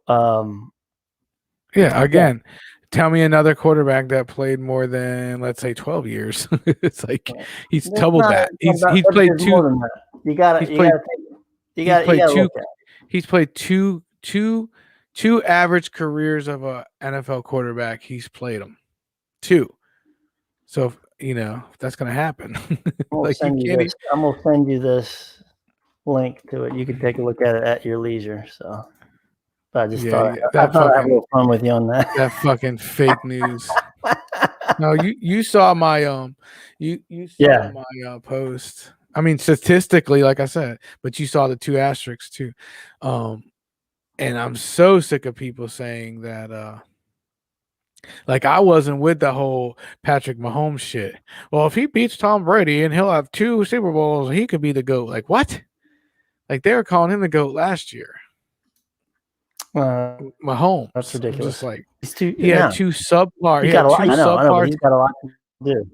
yeah. Again, tell me another quarterback that played more than, let's say, 12 years. It's like he's doubled that. He's played 2. More than that. You got to. He's played two average careers of a NFL quarterback. He's played them 2. So if that's gonna happen. I'm gonna send you this link to it. You can take a look at it at your leisure. So, but I just thought I'd have a little fun with you on that. That fucking fake news. No, you saw my you saw my post. Statistically, like I said, but you saw the 2 asterisks too. And I'm so sick of people saying that, like I wasn't with the whole Patrick Mahomes shit. Well, if he beats Tom Brady and he'll have 2 Super Bowls, he could be the GOAT. Like what? Like they were calling him the GOAT last year. Mahomes. That's ridiculous. Just like he had 2 subpar. He got a lot. I know, but he's got a lot to do.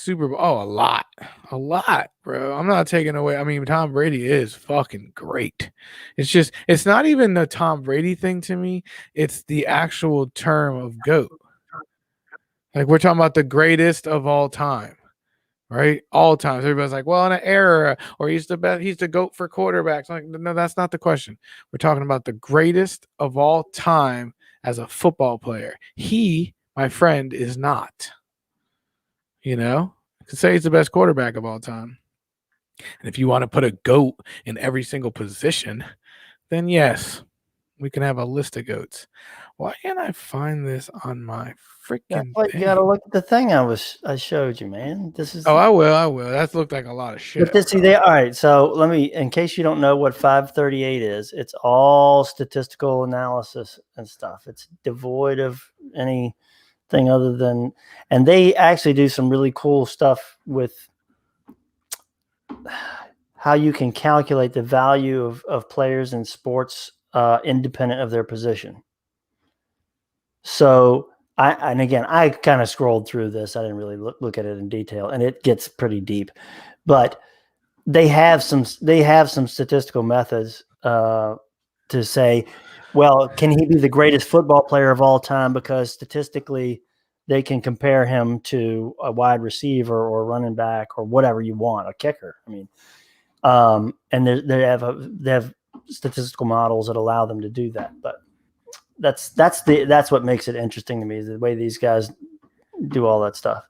Super Bowl. Oh, a lot, bro. I'm not taking away. I mean, Tom Brady is fucking great. It's not even the Tom Brady thing to me. It's the actual term of GOAT. Like we're talking about the greatest of all time, right? All times. Everybody's like, well, in an era, or he's the best, he's the GOAT for quarterbacks. Like, no, that's not the question. We're talking about the greatest of all time as a football player. He, my friend, is not. You know, I could say he's the best quarterback of all time. And if you want to put a GOAT in every single position, then yes, we can have a list of GOATs. Why can't I find this on my freaking You thing? gotta look at the thing I showed you, man. This is. Oh, I will. That looked like a lot of shit. But this, see, all right. So let me, in case you don't know what 538 is, it's all statistical analysis and stuff. It's devoid of anything other than, and they actually do some really cool stuff with how you can calculate the value of players in sports independent of their position. So and again, I kind of scrolled through this. I didn't really look at it in detail, and it gets pretty deep. But they have some statistical methods to say, well, can he be the greatest football player of all time? Because statistically, they can compare him to a wide receiver or running back or whatever you want, a kicker. I mean, and they have statistical models that allow them to do that. But that's what makes it interesting to me, is the way these guys do all that stuff.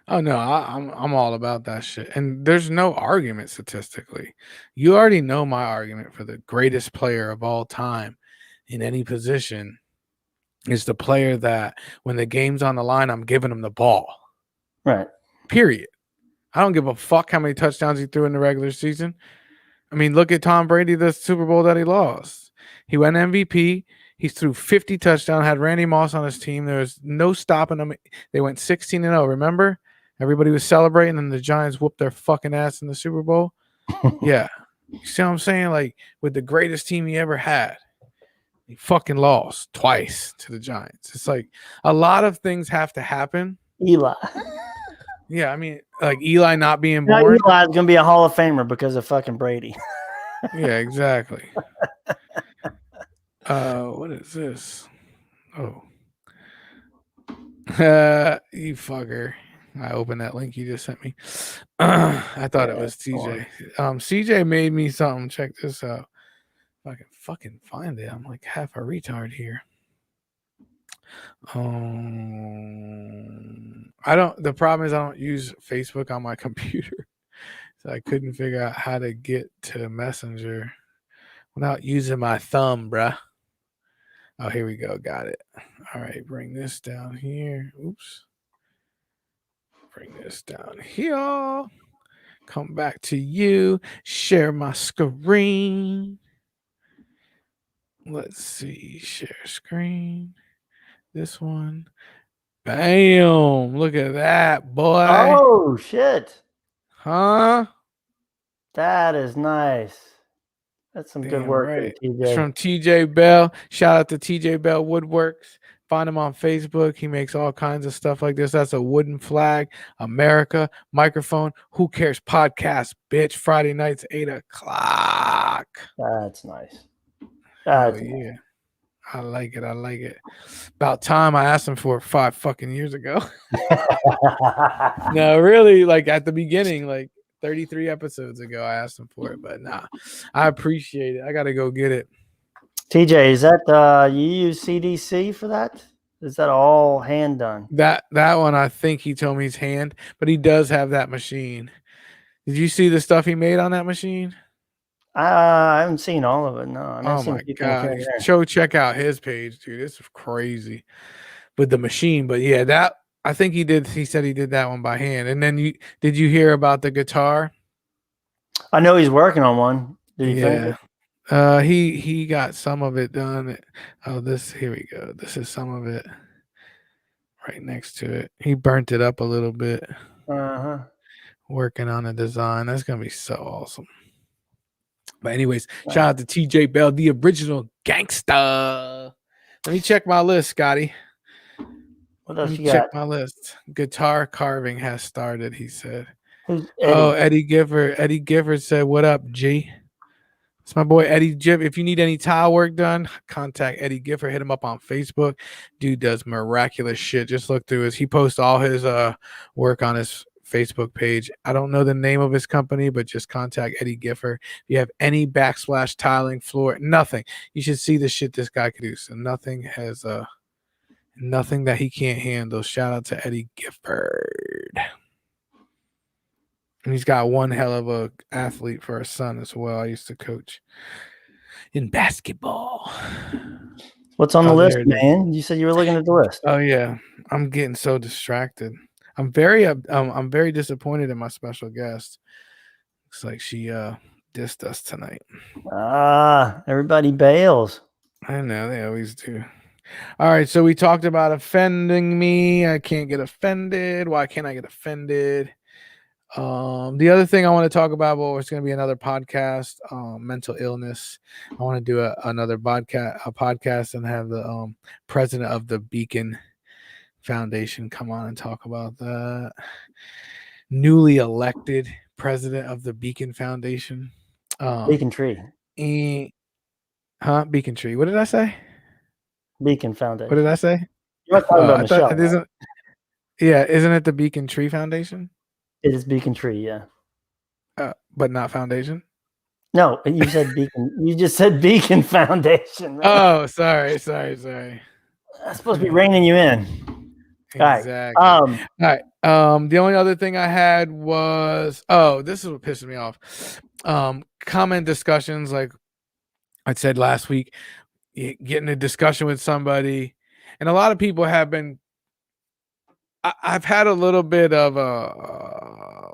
Oh no, I'm all about that shit. And there's no argument statistically. You already know my argument for the greatest player of all time in any position is the player that when the game's on the line, I'm giving him the ball. Right. Period. I don't give a fuck how many touchdowns he threw in the regular season. I mean, look at Tom Brady, the Super Bowl that he lost. He went MVP. He threw 50 touchdowns, had Randy Moss on his team. There was no stopping him. They went 16-0, remember? Everybody was celebrating, and the Giants whooped their fucking ass in the Super Bowl. Yeah. You see what I'm saying? Like, with the greatest team he ever had, he fucking lost twice to the Giants. It's like a lot of things have to happen. Eli. Yeah, I mean, like Eli not being Now born. Eli's going to be a Hall of Famer because of fucking Brady. Yeah, exactly. What is this? Oh. You fucker. I opened that link you just sent me. I thought it was TJ. CJ made me something. Check this out. If I can fucking find it, I'm like half a retard here. The problem is I don't use Facebook on my computer. So I couldn't figure out how to get to Messenger without using my thumb, bruh. Oh, here we go. Got it. All right, bring this down here. Oops. Bring this down here. Come back to you. Share my screen. Let's see. Share screen. This one. Bam. Look at that, boy. Oh, shit. Huh? That is nice. That's some good work, right. TJ. It's from TJ Bell. Shout out to TJ Bell Woodworks. Find him on Facebook. He makes all kinds of stuff like this. That's a wooden flag, America, microphone. Who cares? Podcast, bitch. Friday nights, 8:00. That's nice. That's yeah. I like it. About time. I asked him for it 5 fucking years ago. No, really, like at the beginning, like 33 episodes ago, I asked him for it, but nah, I appreciate it. I got to go get it. TJ, is that you use CDC for that? Is that all hand done? That one, I think he told me it's hand, but he does have that machine. Did you see the stuff he made on that machine? I haven't seen all of it. No, I mean, oh my god! Check out his page, dude. It's crazy with the machine. But yeah, that I think he did. He said he did that one by hand. And then did you hear about the guitar? I know he's working on one. Did he finish it? He got some of it done. Oh, here we go. This is some of it right next to it. He burnt it up a little bit. Working on a design. That's gonna be so awesome. But anyways, shout out to TJ Bell, the original gangsta. Let me check my list, Scotty. What Let else me you check got? my list. Guitar carving has started, he said. Who's Oh, Eddie? Eddie Gifford. Eddie Gifford said, "What up, G?" It's my boy Eddie Gifford. If you need any tile work done, contact Eddie Gifford. Hit him up on Facebook. Dude does miraculous shit. Just look through his. He posts all his work on his Facebook page. I don't know the name of his company, but just contact Eddie Gifford. If you have any backsplash tiling, floor, nothing, you should see the shit this guy could do. So nothing has nothing that he can't handle. Shout out to Eddie Gifford. And he's got one hell of a athlete for a son as well. I used to coach in basketball. What's on the Oh, list, there it is. man? You said you were looking at the list. Oh yeah, I'm getting so distracted. I'm very disappointed in my special guest. Looks like she dissed us tonight. Everybody bails. I know they always do. All right, so we talked about offending me. I can't get offended. Why can't I get offended? The other thing I want to talk about, well, it's going to be another podcast, mental illness. I want to do another podcast and have the president of the Beacon Foundation come on and talk about that. Newly elected president of the Beacon Foundation. Beacon Tree. Beacon Tree. What did I say? Beacon Foundation. What did I say? You're not talking about Michelle. It isn't. Yeah, isn't it the Beacon Tree Foundation? It is Beacon Tree, yeah. But not foundation. No, you said Beacon. You just said Beacon Foundation. Right? Oh, sorry. That's supposed to be reining you in. Exactly. All right. The only other thing I had was, this is what pisses me off. Comment discussions, like I said last week, getting a discussion with somebody, and a lot of people have been. I've had a little bit of a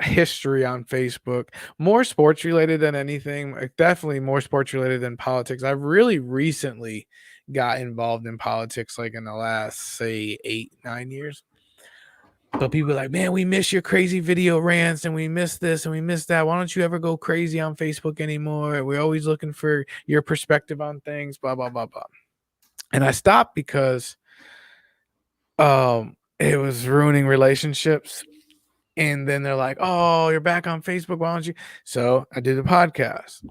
history on Facebook, more sports related than anything. Definitely more sports related than politics. I've really recently got involved in politics, like in the last, say, 8-9 years. But people are like, man, we miss your crazy video rants and we miss this and we miss that. Why don't you ever go crazy on Facebook anymore? We're always looking for your perspective on things, blah, blah, blah, blah. And I stopped because it was ruining relationships. And then they're like, oh, you're back on Facebook. Why don't you? So I did a podcast.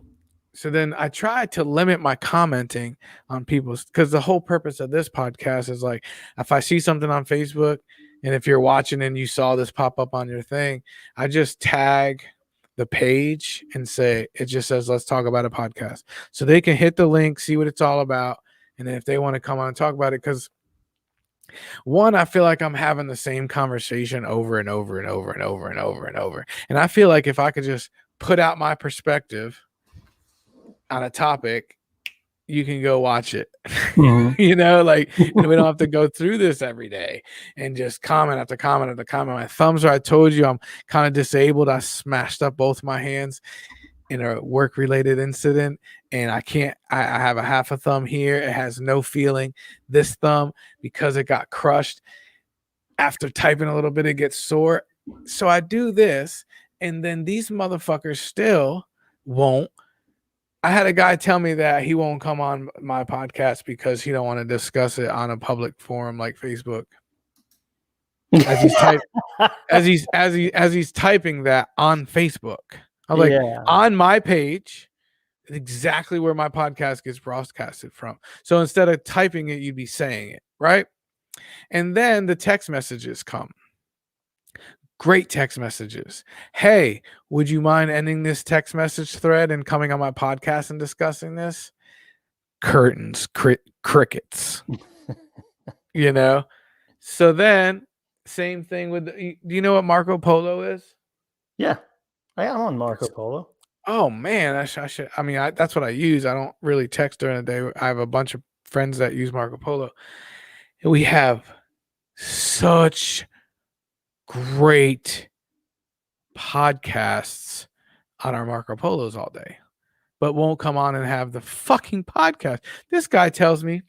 So then I tried to limit my commenting on people's, because the whole purpose of this podcast is like, if I see something on Facebook and if you're watching and you saw this pop up on your thing, I just tag the page and say, it just says, let's talk about a podcast. So they can hit the link, see what it's all about. And then if they want to come on and talk about it, because one, I feel like I'm having the same conversation over and over and over and over and over and over. And I feel like if I could just put out my perspective on a topic, you can go watch it. Mm-hmm. Like, and we don't have to go through this every day and just comment after comment after comment. My thumbs are, I told you I'm kind of disabled. I smashed up both my hands in a work-related incident, and I have a half a thumb here. It has no feeling. This thumb, because it got crushed after typing a little bit, it gets sore. So I do this, and then these motherfuckers still won't. I had a guy tell me that he won't come on my podcast because he don't want to discuss it on a public forum like Facebook. As he's typing that on Facebook. I was like, on my page, exactly where my podcast gets broadcasted from. So instead of typing it, you'd be saying it, right? And then the text messages come. Great text messages. Hey, would you mind ending this text message thread and coming on my podcast and discussing this? Curtains, crickets. So then, same thing with, do you know what Marco Polo is? Yeah. I'm on Marco Polo. Oh man, I should. I mean, that's what I use. I don't really text during the day. I have a bunch of friends that use Marco Polo, and we have such great podcasts on our Marco Polos all day, but won't come on and have the fucking podcast. This guy tells me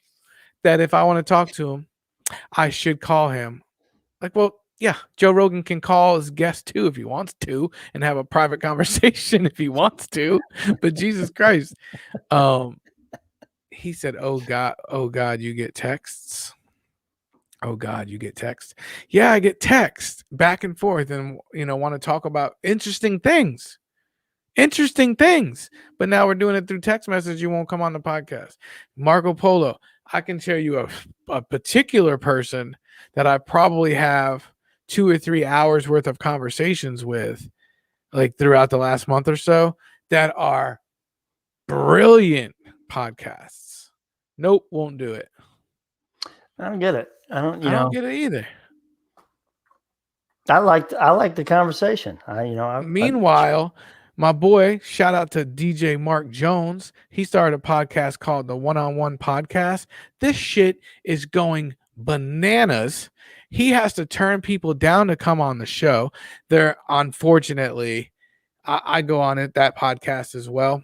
that if I want to talk to him, I should call him. Like, well, yeah, Joe Rogan can call as guest too if he wants to and have a private conversation if he wants to. But Jesus Christ. He said, oh God, you get texts. Oh God, you get text? Yeah, I get text back and forth, and want to talk about interesting things. But now we're doing it through text message. You won't come on the podcast. Marco Polo, I can tell you a particular person that I probably have 2 or 3 hours worth of conversations with, like throughout the last month or so, that are brilliant podcasts. Nope, won't do it. I don't get it. I don't get it either. I like the conversation. Meanwhile, my boy, shout out to DJ Mark Jones. He started a podcast called the One-on-One Podcast. This shit is going bananas. He has to turn people down to come on the show. They're unfortunately, I go on that podcast as well.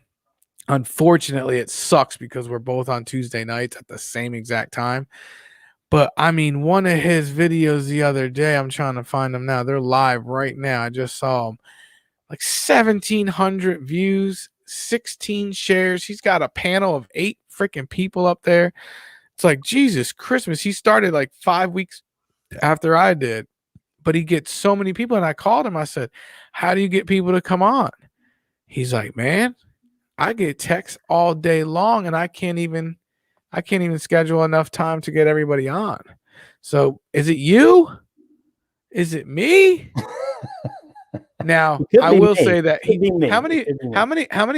Unfortunately, it sucks because we're both on Tuesday nights at the same exact time. But I mean, one of his videos the other day, I'm trying to find them now. They're live right now. I just saw them. Like 1,700 views, 16 shares. He's got a panel of 8 freaking people up there. It's like, Jesus Christmas. He started like 5 weeks after I did, but he gets so many people. And I called him. I said, how do you get people to come on? He's like, man, I get texts all day long and I can't even schedule enough time to get everybody on. So is it you? Is it me? Now I will say that how many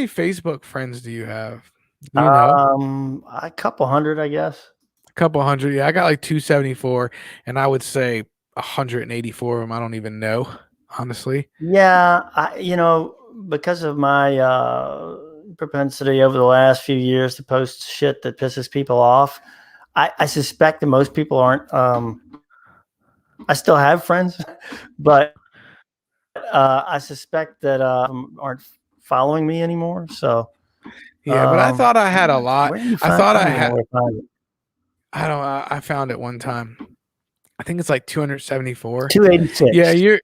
Facebook friends do you have? Do you know? A couple hundred, I guess. A couple hundred. Yeah, I got like 274, and I would say 184 of them I don't even know, honestly. Yeah, because of my propensity over the last few years to post shit that pisses people off, I suspect that most people aren't. I still have friends, but I suspect that aren't following me anymore. So yeah, but I thought I had a lot. I thought I had. I found it one time. I think it's like 274. 286. Yeah, you're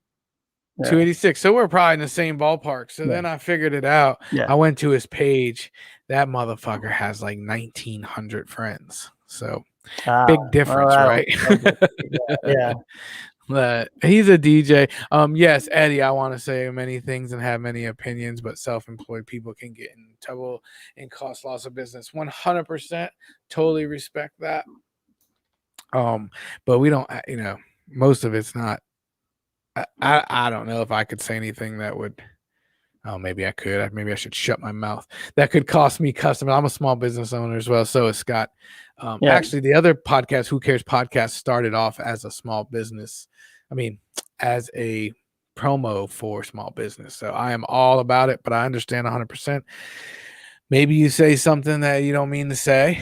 286. So we're probably in the same ballpark. So then I figured it out. I went to his page. That motherfucker has like 1,900 friends. So big difference, right? Yeah. He's a DJ. Yes, Eddie, I want to say many things and have many opinions, but self-employed people can get in trouble and cost loss of business. 100%. Totally respect that. But we don't, most of it's not. I don't know if I could say anything that would. Oh, maybe I could. Maybe I should shut my mouth. That could cost me customers. I'm a small business owner as well. So is Scott. Actually, the other podcast, Who Cares Podcast, started off as a small business. I mean, as a promo for small business. So I am all about it, but I understand 100%. Maybe you say something that you don't mean to say.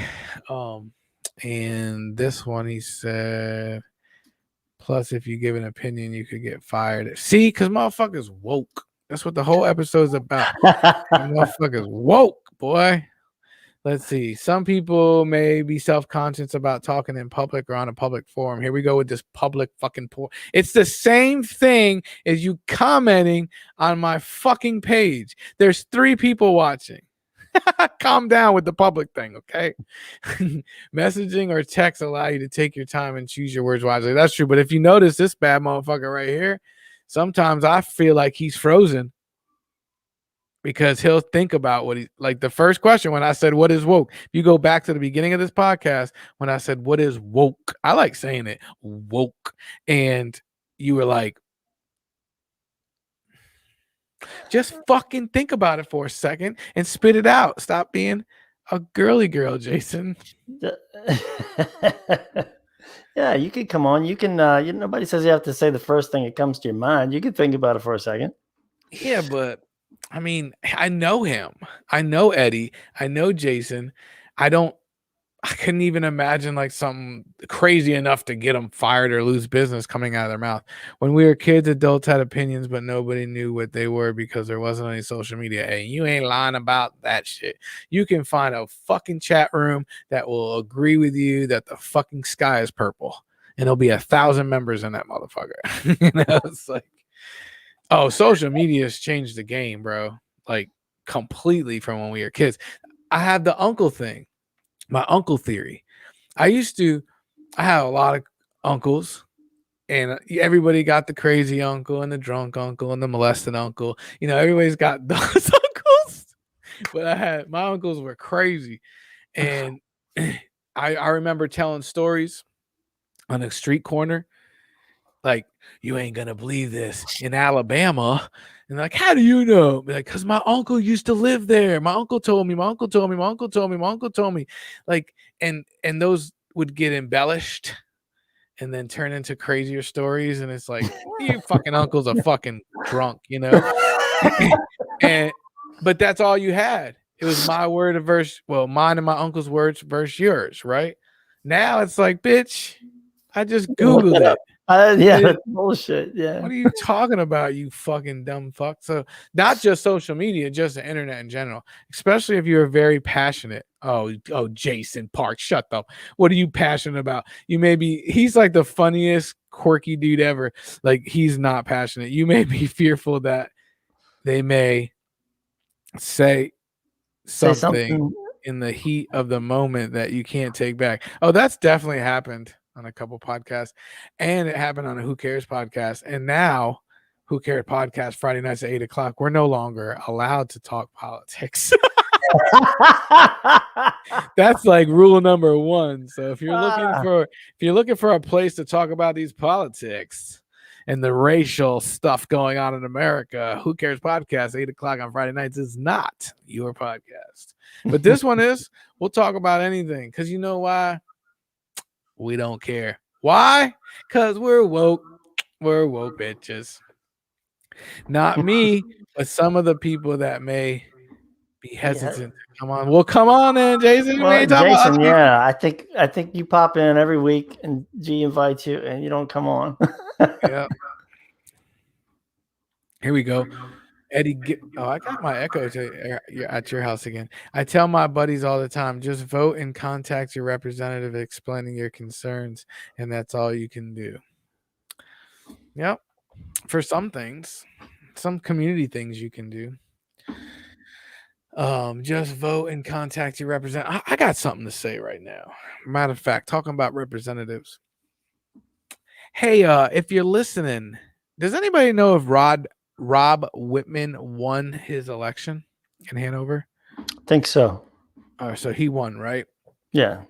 And this one, he said, plus, if you give an opinion, you could get fired. See, because motherfuckers woke. That's what the whole episode is about. Motherfuckers woke, boy. Let's see. Some people may be self-conscious about talking in public or on a public forum. Here we go with this public fucking porn. It's the same thing as you commenting on my fucking page. There's 3 people watching. Calm down with the public thing, okay? Messaging or text allow you to take your time and choose your words wisely. That's true. But if you notice this bad motherfucker right here, sometimes I feel like he's frozen because he'll think about what like the first question when I said, what is woke? If you go back to the beginning of this podcast, when I said, what is woke? I like saying it, woke. And you were like, just fucking think about it for a second and spit it out. Stop being a girly girl, Jason. Yeah, you could come on. You can, nobody says you have to say the first thing that comes to your mind. You could think about it for a second. Yeah, but I mean, I know him. I know Eddie. I know Jason. I couldn't even imagine like something crazy enough to get them fired or lose business coming out of their mouth. When we were kids, adults had opinions, but nobody knew what they were because there wasn't any social media. Hey, you ain't lying about that shit. You can find a fucking chat room that will agree with you that the fucking sky is purple, and there'll be 1,000 members in that motherfucker. It's like, oh, social media has changed the game, bro. Like completely from when we were kids. I had the uncle thing. My uncle theory. I had a lot uncles. And everybody got the crazy uncle and the drunk uncle and the molested uncle. You know, everybody's got those uncles. But my uncles were crazy. And I remember telling stories on a street corner, like, you ain't gonna believe this, in Alabama. And like, how do you know? Be like, because my uncle used to live there. My uncle told me, my uncle told me, my uncle told me, my uncle told me. Like, and those would get embellished and then turn into crazier stories. And it's like, your fucking uncle's a fucking drunk, you know? But that's all you had. It was my word versus, well, mine and my uncle's words versus yours, right? Now it's like, bitch, I just Googled it. Yeah, that's bullshit. Yeah. What are you talking about, you fucking dumb fuck? So not just social media, just the internet in general, especially if you're very passionate. Oh, Jason Park, shut up. What are you passionate about? He's like the funniest, quirky dude ever. Like, he's not passionate. You may be fearful that they may say something in the heat of the moment that you can't take back. Oh, that's definitely happened on a couple podcasts, and it happened on a Who Cares podcast. And now Who Cares podcast Friday nights at 8:00, we're no longer allowed to talk politics. That's like rule number 1. So if you're looking for a place to talk about these politics and the racial stuff going on in America, Who Cares podcast 8:00 on Friday nights is not your podcast. But this one is. We'll talk about anything, because you know why? We don't care. Why? Because we're woke. We're woke bitches. Not me, but some of the people that may be hesitant to come on. Well, come on in, Jason. Well, Jason, yeah, I think you pop in every week and G invites you and you don't come on. Yeah. Here we go. Eddie, I got my echo at your house again. I tell my buddies all the time, just vote and contact your representative explaining your concerns, and that's all you can do. Yep. For some things, some community things you can do. Just vote and contact your representative. I got something to say right now. Matter of fact, talking about representatives. Hey, if you're listening, does anybody know if Rob Whitman won his election in Hanover? I think so. So he won, right? Yeah.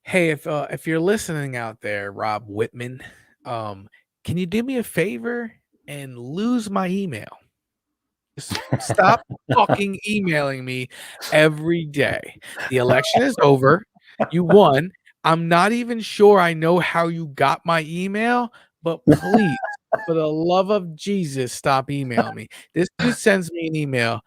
Hey, if you're listening out there, Rob Whitman, can you do me a favor and lose my email? Just stop fucking emailing me every day. The election is over. You won. I'm not even sure I know how you got my email, but please, for the love of Jesus, stop emailing me. This dude sends me an email,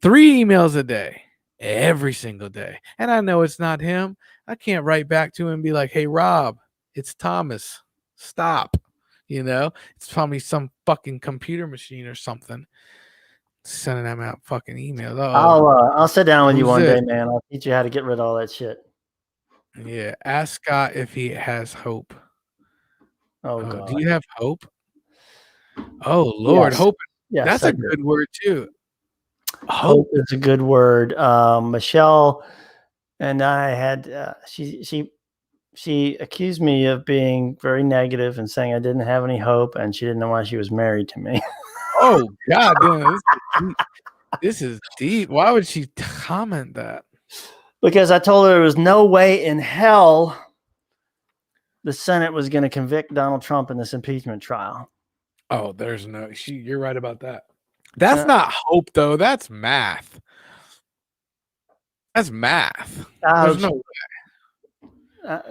3 emails a day, every single day. And I know it's not him. I can't write back to him and be like, hey, Rob, it's Thomas. Stop. You know, it's probably some fucking computer machine or something sending them out fucking emails. I'll sit down with you one day, man. I'll teach you how to get rid of all that shit. Yeah. Ask Scott if he has hope. Oh God. Do you have hope? Oh Lord, yes. hope. Yes, that's a good word too. Hope is a good word. Michelle and I had she accused me of being very negative and saying I didn't have any hope, and she didn't know why she was married to me. Oh God, this is deep. Why would she comment that? Because I told her there was no way in hell the Senate was going to convict Donald Trump in this impeachment trial. Oh, there's no. You're right about that. That's not hope, though. That's math. That's math. There's no way.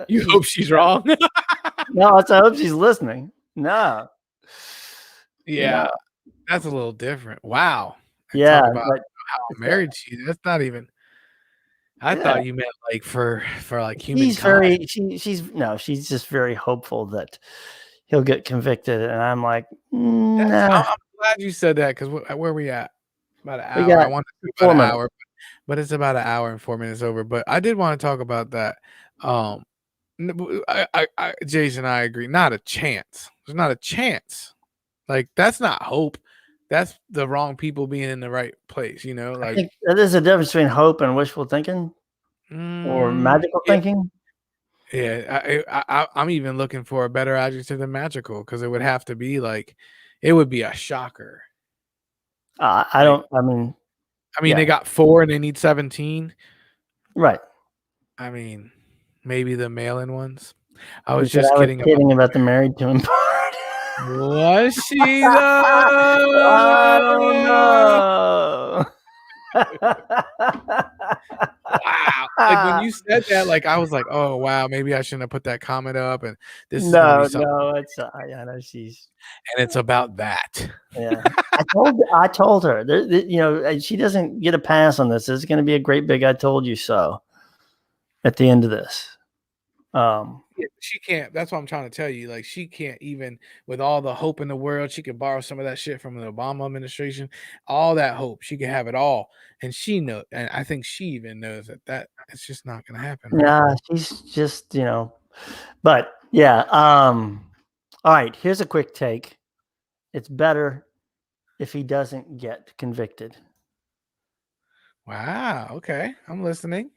You hope she's wrong. No, I hope she's listening. No. Yeah, no. That's a little different. Wow. Yeah, talk about how married she is. That's not even. I thought you meant like for like human. She's just very hopeful that he'll get convicted, and I'm like, nah. I'm glad you said that, because where are we at? About an hour. I want to do about an hour, but it's about an hour and 4 minutes over. But I did want to talk about that. Jason, I agree. Not a chance. There's not a chance. Like, that's not hope. That's the wrong people being in the right place. You know, like, I think there's a difference between hope and wishful thinking, or magical thinking. Yeah, I'm even looking for a better adjective than magical because it would have to be like, it would be a shocker. I Like, don't. I mean, they yeah, got 4 and they need 17. right. I mean, maybe the mail-in ones. I You was said just I was kidding about. kidding about the married to him part. Was she Oh though? no! Wow. Like when you said that, like I was like, oh wow, maybe I shouldn't have put that comment up, and this is gonna be No, something, no, it's I know she's and it's about that. yeah. I told her, you know, she doesn't get a pass on this. This is going to be a great big "I told you so" at the end of this. Yeah, she can't. That's what I'm trying to tell you. Like she can't even, with all the hope in the world, she could borrow some of that shit from the Obama administration. All that hope, she could have it all, and she know. And I think she even knows that it's just not gonna happen, right? Yeah, she's just, you know, but yeah. All right, here's a quick take. It's better if he doesn't get convicted. Wow. Okay, I'm listening.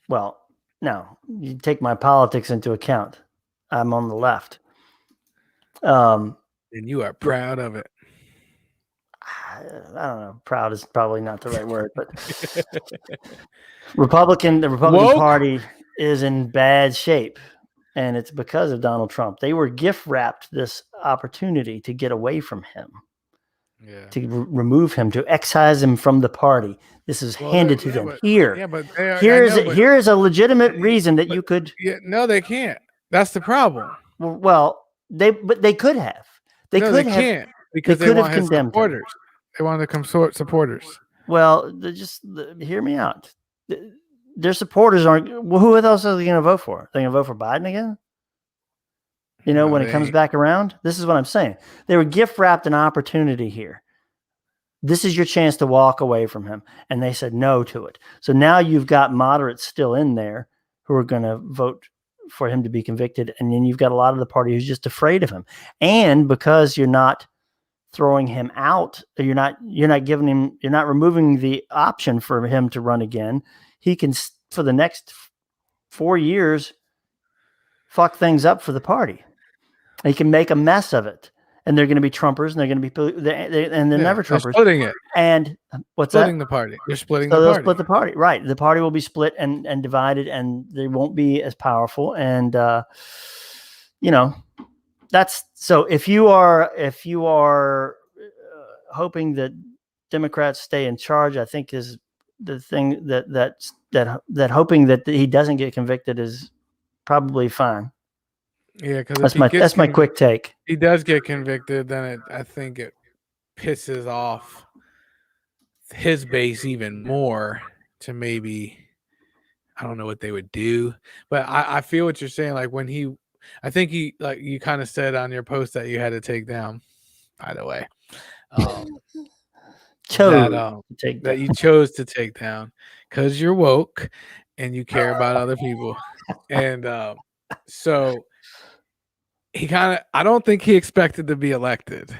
Well, now you take my politics into account. I'm on the left. And you are proud of it. I don't know. Proud is probably not the right word, but the Republican Woke? Party is in bad shape, and it's because of Donald Trump. They were gift wrapped this opportunity to get away from him, Yeah. to remove him, to excise him from the party. This is handed to them. But Here is a legitimate reason that you could. Yeah, no, they can't. That's the problem. Well, they could have. They can't because they want his supporters. Him. They want to come supporters. Well, hear me out. Their supporters aren't. Well, who else are they going to vote for? They're going to vote for Biden again? You know, when it comes back around, this is what I'm saying. They were gift wrapped an opportunity here. This is your chance to walk away from him. And they said no to it. So now you've got moderates still in there who are going to vote for him to be convicted. And then you've got a lot of the party who's just afraid of him. And because you're not throwing him out, you're not removing the option for him to run again. He can, for the next 4 years, fuck things up for the party. He can make a mess of it, and they're going to be Trumpers, and they're going to be and they're never Trumpers. They're splitting it. And what's splitting that? The party. They're splitting so the they'll party. Split the party, right? The party will be split and divided, and they won't be as powerful. And you know, that's so. If you are hoping that Democrats stay in charge, I think is the thing that hoping that he doesn't get convicted is probably fine. Yeah, because that's my quick take. He does get convicted, then I think it pisses off his base even more to maybe, I don't know what they would do, but I feel what you're saying. Like when I think he, like you kind of said on your post that you had to take down, by the way, that you chose to take down because you're woke and you care about other people. And so he I don't think he expected to be elected.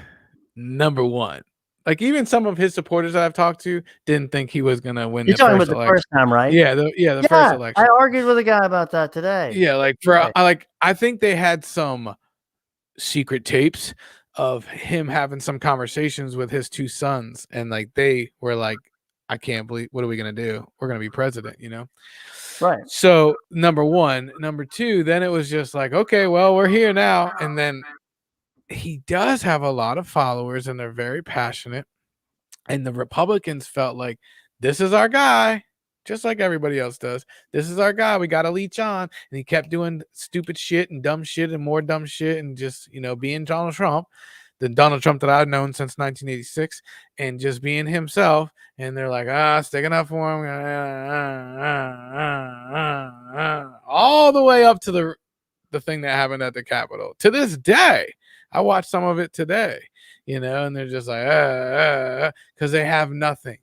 Number one, like even some of his supporters that I've talked to didn't think he was gonna win. You're talking about the first time, right? Yeah, the first election. I argued with a guy about that today. Yeah, like I think they had some secret tapes of him having some conversations with his 2 sons, and like they were like, I can't believe, what are we gonna do? We're gonna be president, you know? Right. So number one. Number two, then it was just like, okay, well, we're here now. And then he does have a lot of followers and they're very passionate. And the Republicans felt like, this is our guy, just like everybody else does. This is our guy. We got to leech on. And he kept doing stupid shit and dumb shit and more dumb shit and just, being Donald Trump, the Donald Trump that I've known since 1986, and just being himself. And they're like, sticking up for him. All the way up to the thing that happened at the Capitol. To this day, I watched some of it today, and they're just like, because they have nothing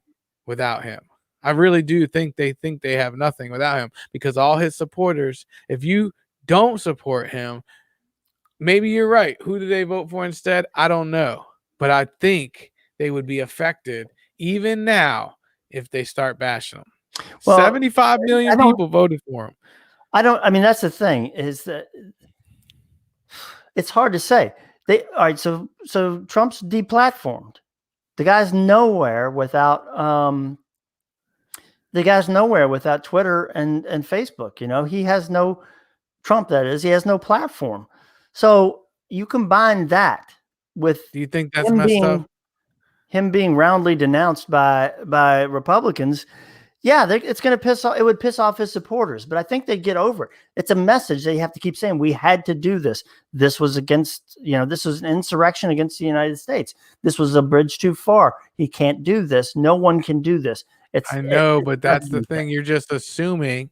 without him. I really do think they have nothing without him, because all his supporters, if you don't support him, maybe you're right. Who do they vote for instead? I don't know. But I think they would be affected even now if they start bashing him. Well, 75 million people voted for him. I mean, that's the thing is that it's hard to say. All right. So Trump's deplatformed. The guy's nowhere without Twitter and Facebook. You know, he has no Trump. That is, he has no platform. So you combine that with Do you think that's him messed up? being roundly denounced by Republicans. Yeah, it's going to piss off. It would piss off his supporters, but I think they get over it. It's a message they have to keep saying. We had to do this. This was against, this was an insurrection against the United States. This was a bridge too far. He can't do this. No one can do this. I know, but that's the thing. You're just assuming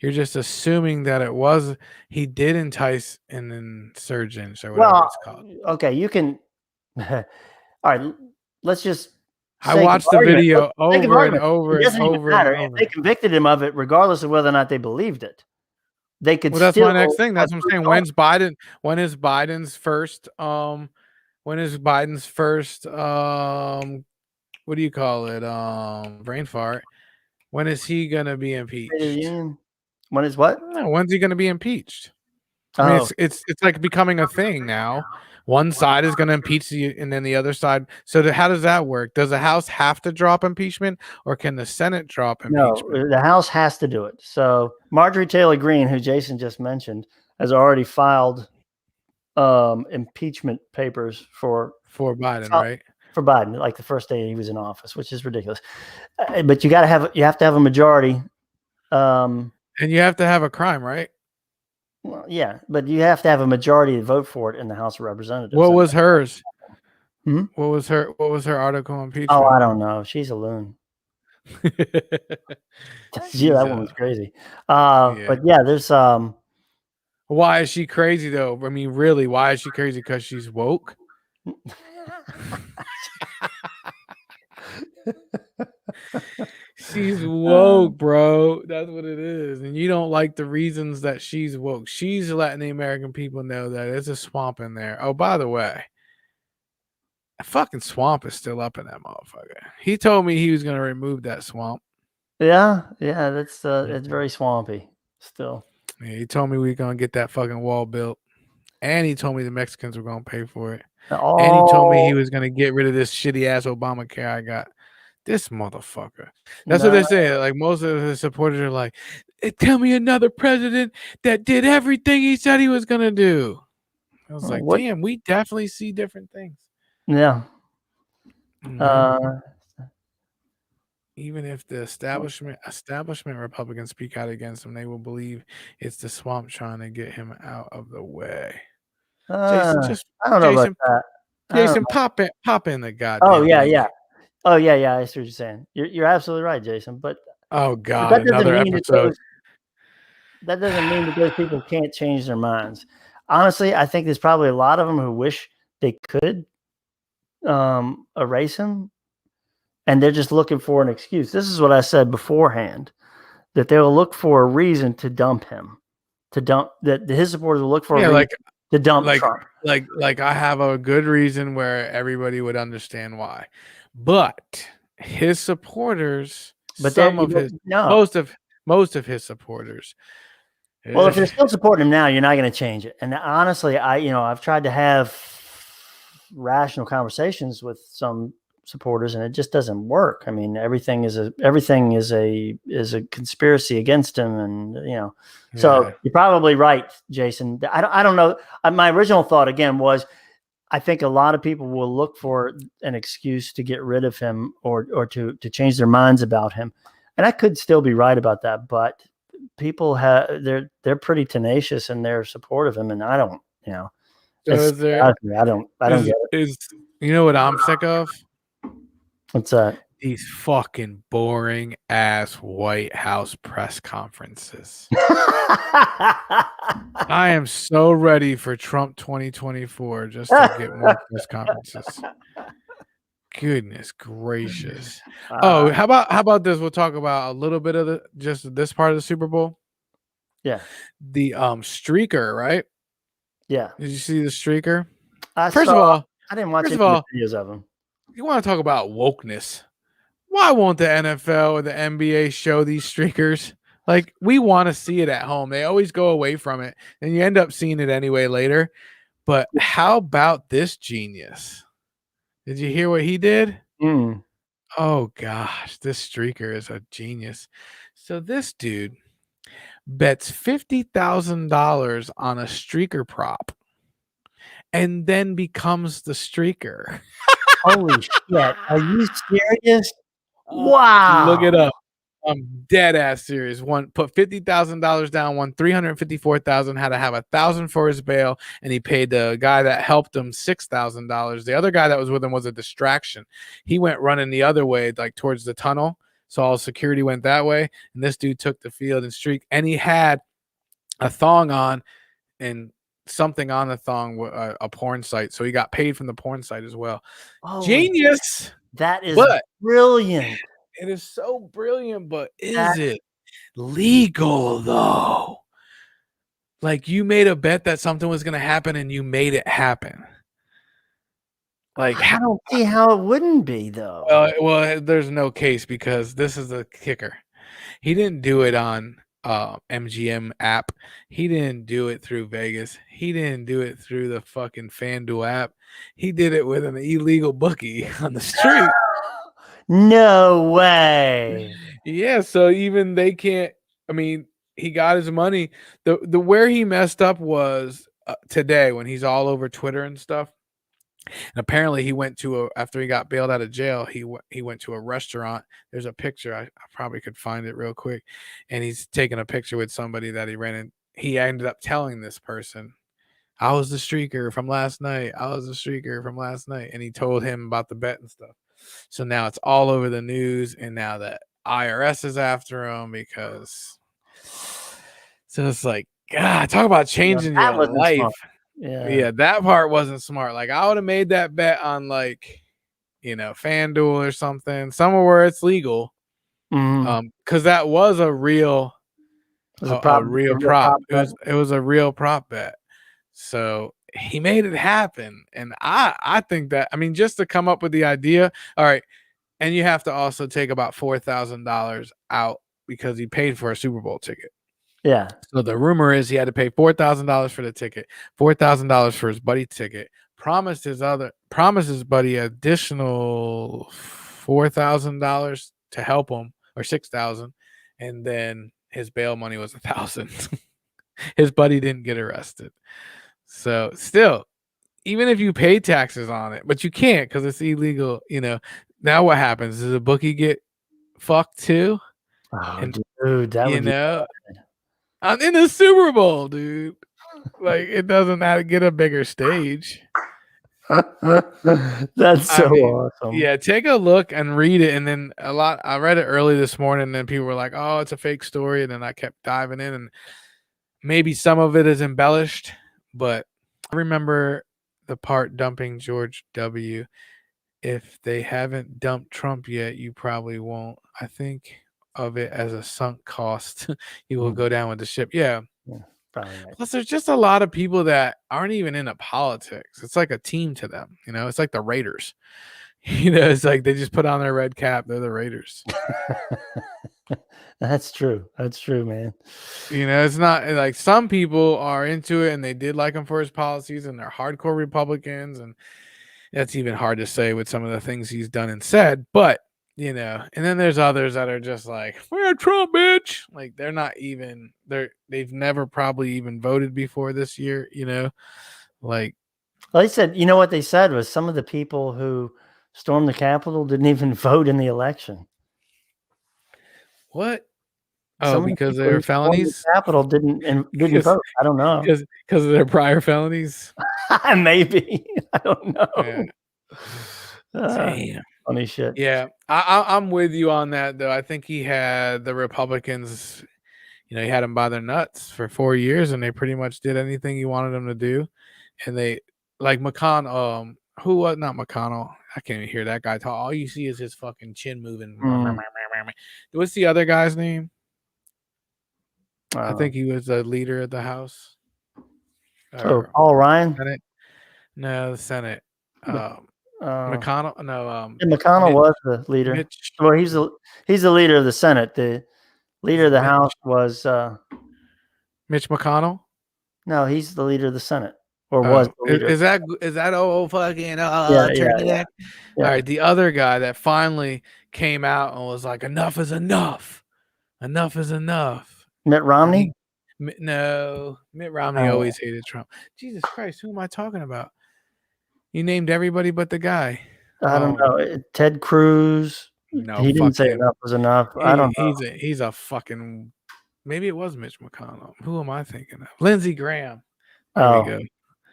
that he did entice an insurgent or whatever it's called. Okay, you can. All right, let's just. I watched the video over and over and over and over. If they convicted him of it, regardless of whether or not they believed it, they could. Well, that's my next thing. That's what I'm saying. When is Biden's first? What do you call it? Brain fart. When is he gonna be impeached? When is what? When's he gonna be impeached? I mean, it's like becoming a thing now. One side is going to impeach you, and then the other side. So how does that work? Does the House have to drop impeachment, or can the Senate drop impeachment? No, the House has to do it. So Marjorie Taylor Greene, who Jason just mentioned, has already filed impeachment papers for Biden, right? For Biden, like the first day he was in office, which is ridiculous. But you have to have a majority. And you have to have a crime, right? Well, yeah, but you have to have a majority to vote for it in the House of Representatives. What was hers? Hmm? What was her article on impeachment? Oh, I don't know. She's a loon. Yeah, that one was crazy. But yeah, there's Why is she crazy though? I mean, really, why is she crazy? Because she's woke. She's woke, bro. That's what it is. And you don't like the reasons that she's woke. She's letting the American people know that there's a swamp in there. Oh, by the way, a fucking swamp is still up in that motherfucker. He told me he was going to remove that swamp. Yeah, that's it's very swampy still. Yeah, he told me we were going to get that fucking wall built. And he told me the Mexicans were going to pay for it. Oh. And he told me he was going to get rid of this shitty ass Obamacare I got. This motherfucker. That's what they say. Like most of his supporters are like, tell me another president that did everything he said he was going to do. I was like, damn, we definitely see different things. Yeah. Even if the establishment Republicans speak out against him, they will believe it's the swamp trying to get him out of the way. Jason, I don't know about that. Jason, pop in the goddamn. Oh yeah, yeah. Oh yeah. I see what you're saying. You're absolutely right, Jason. But oh god, another episode. That doesn't mean that those people can't change their minds. Honestly, I think there's probably a lot of them who wish they could erase him, and they're just looking for an excuse. This is what I said beforehand, that they will look for a reason to dump him, that his supporters will look for a reason to dump Trump. Like I have a good reason where everybody would understand why. But his supporters, most of his supporters. Well, if they're still supporting him now, you're not going to change it. And honestly, I've tried to have rational conversations with some supporters, and it just doesn't work. I mean, everything is a conspiracy against him, and So you're probably right, Jason. I don't know. My original thought again was, I think a lot of people will look for an excuse to get rid of him or to change their minds about him. And I could still be right about that, but people they're pretty tenacious in their support of him. And I don't, I don't get it. You know what I'm sick of? What's that? These fucking boring ass White House press conferences. I am so ready for Trump 2024 just to get more press conferences. Goodness gracious. Oh, how about this? We'll talk about a little bit of this part of the Super Bowl. Yeah. The streaker, right? Yeah. Did you see the streaker? First of all, I didn't watch any videos of him. You want to talk about wokeness? Why won't the NFL or the NBA show these streakers? Like, we want to see it at home. They always go away from it, and you end up seeing it anyway later. But how about this genius? Did you hear what he did? Mm. Oh gosh, this streaker is a genius. So this dude bets $50,000 on a streaker prop and then becomes the streaker. Holy shit! Are you serious? Look it Wow. up. I'm dead ass serious. One put $50,000 down, won 354,000, had to have 1,000 for his bail, and he paid the guy that helped him $6,000. The other guy that was with him was a distraction. He went running the other way, like towards the tunnel. So all security went that way, and this dude took the field and streaked, and he had a thong on and something on the thong, a porn site. So he got paid from the porn site as well. Holy, Genius. that is But brilliant. it is so brilliant, but That- is it legal though? Like, you made a bet that something was going to happen and you made it happen. Like, I don't see how it wouldn't be though. well, there's no case, because this is the kicker. He didn't do it on MGM app. He didn't do it through Vegas. He didn't do it through the fucking FanDuel app. He did it with an illegal bookie on the street. No way. Yeah, so even they can't. I mean, he got his money. The where he messed up was today when he's all over Twitter and stuff. And apparently he went to after he got bailed out of jail, he went to a restaurant. There's a picture. I probably could find it real quick. And he's taking a picture with somebody that he ran in. He ended up telling this person, I was the streaker from last night. I was the streaker from last night. And he told him about the bet and stuff. So now it's all over the news. And now the IRS is after him because. So it's like, God, talk about changing your life. Smart. Yeah, that part wasn't smart. Like, I would have made that bet on, like, FanDuel or somewhere where it's legal. Because that was a real prop. It was a real prop bet. So he made it happen. And I think that, I mean, just to come up with the idea, all right, and you have to also take about $4,000 out because he paid for a Super Bowl ticket. Yeah. So the rumor is he had to pay $4,000 for the ticket, $4,000 for his buddy ticket, promised his buddy additional $4,000 to help him, or $6,000, and then his bail money was $1,000. His buddy didn't get arrested. So still, even if you pay taxes on it, but you can't because it's illegal, now what happens? Does the bookie get fucked too? Oh, dude, that would be I'm in the Super Bowl, dude. Like, it doesn't have to get a bigger stage. That's so awesome. Yeah, take a look and read it. And then I read it early this morning, and then people were like, oh, it's a fake story. And then I kept diving in, and maybe some of it is embellished, but I remember the part dumping George W. If they haven't dumped Trump yet, you probably won't. I think of it as a sunk cost. You will go down with the ship. Yeah. Probably right. Plus, there's just a lot of people that aren't even into politics. It's like a team to them. It's like the Raiders. It's like they just put on their red cap. They're the Raiders. That's true. That's true, man. It's not like some people are into it and they did like him for his policies and they're hardcore Republicans. And that's even hard to say with some of the things he's done and said. But and then there's others that are just like, we're Trump, bitch. Like, they're not even, they've never probably even voted before this year, like. Well, they said, what they said was some of the people who stormed the Capitol didn't even vote in the election. What? Oh, because they were felonies? The Capitol didn't vote. I don't know. Because of their prior felonies? Maybe. I don't know. Yeah. Damn. Funny shit. Yeah, I'm with you on that, though. I think he had the Republicans, he had them by their nuts for 4 years, and they pretty much did anything he wanted them to do. And they, like McConnell, who was not McConnell? I can't even hear that guy talk. All you see is his fucking chin moving. What's the other guy's name? I think he was the leader of the House. Paul Ryan? Senate? No, the Senate. McConnell? No. McConnell was the leader. Well, he's the leader of the Senate. The Leader of the House was Mitch McConnell. no, he's the leader of the Senate, or was Oh, the leader. is that old fucking Yeah. turkey? Yeah. All right, the other guy that finally came out and was like, "Enough is enough. Enough is enough." Mitt Romney? No, Mitt Romney always hated Trump. Jesus Christ, who am I talking about? You named everybody but the guy. I don't know. Ted Cruz. No, He didn't say enough was enough. I don't know. He's a fucking. Maybe it was Mitch McConnell. Who am I thinking of? Lindsey Graham. There we go.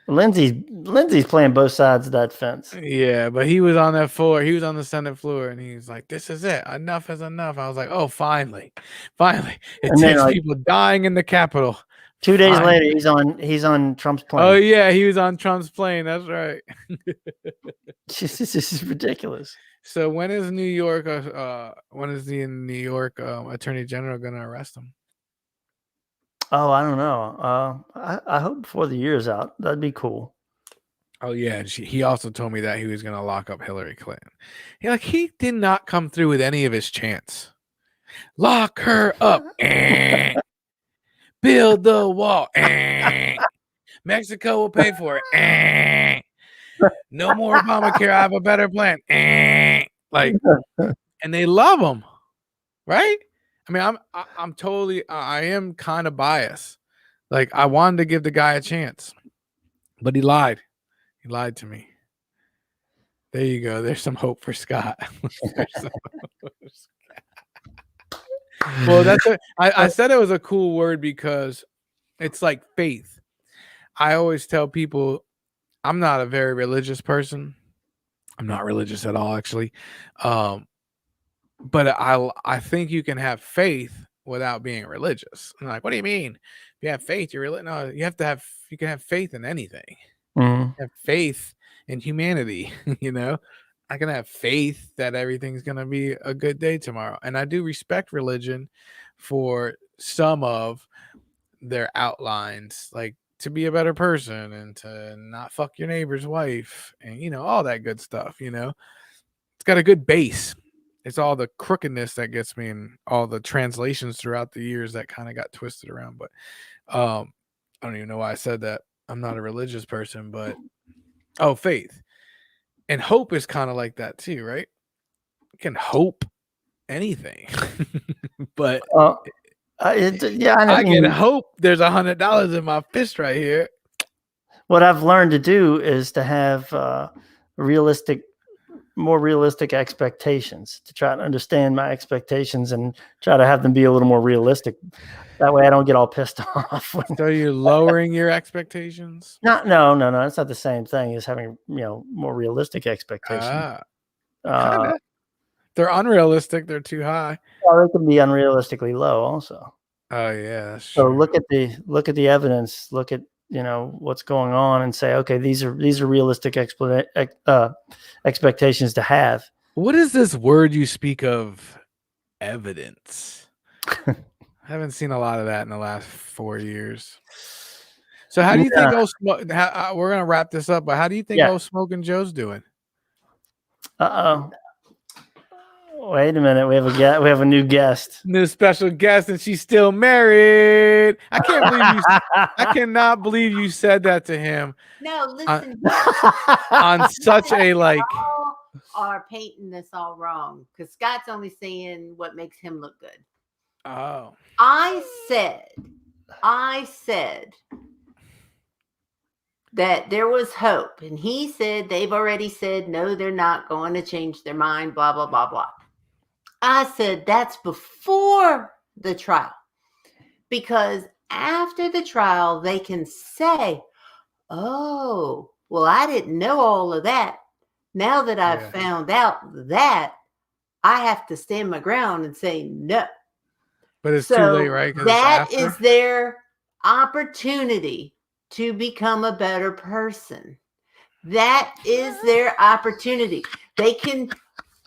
Lindsey's playing both sides of that fence. Yeah, but he was on that floor. He was on the Senate floor, and he's like, "This is it. Enough is enough." I was like, "Oh, finally!" It takes people dying in the Capitol. 2 days later, he's on Trump's plane. Oh yeah, he was on Trump's plane. That's right. This is ridiculous. So when is New York? When is the New York Attorney General going to arrest him? Oh, I don't know. I hope before the year's out. That'd be cool. Oh yeah, he also told me that he was going to lock up Hillary Clinton. He did not come through with any of his chants. Lock her up. Build the wall. Mexico will pay for it. No more Obamacare. I have a better plan. And they love him, right? I mean, I am kind of biased. Like, I wanted to give the guy a chance, but he lied. He lied to me. There you go. There's some hope for Scott. Well, I said it was a cool word because it's like faith. I always tell people I'm not a very religious person. I'm not religious at all, actually. But I think you can have faith without being religious. I'm like, what do you mean? If you have faith, you're religious. No, you can have faith in anything. Mm-hmm. Have faith in humanity, I can have faith that everything's going to be a good day tomorrow. And I do respect religion for some of their outlines, like to be a better person and to not fuck your neighbor's wife and, all that good stuff, It's got a good base. It's all the crookedness that gets me and all the translations throughout the years that kind of got twisted around. But I don't even know why I said that. I'm not a religious person, but faith. And hope is kind of like that too, right? You can hope anything, but I can hope there's $100 in my fist right here. What I've learned to do is to have more realistic expectations, to try to understand my expectations and try to have them be a little more realistic. That way I don't get all pissed off. So you're lowering your expectations? No. It's not the same thing as having, more realistic expectations. They're unrealistic. They're too high. Well, they can be unrealistically low also. Oh yeah. That's so true. look at the evidence, look at, what's going on and say, okay, these are realistic expectations to have. What is this word you speak of? Evidence. I haven't seen a lot of that in the last 4 years. So how do you think we're going to wrap this up, but how do you think old Smoking Joe's doing? Wait a minute. We have a new guest. New special guest, and she's still married. I cannot believe you said that to him. No, listen. On such a like. Are painting this all wrong because Scott's only saying what makes him look good. Oh. I said that there was hope, and he said they've already said no, they're not going to change their mind, blah blah blah blah. I said that's before the trial, because after the trial they can say, oh well, I didn't know all of that. Now that I've found out that, I have to stand my ground and say no. But it's too late, right? That is their opportunity to become a better person. That is their opportunity. They can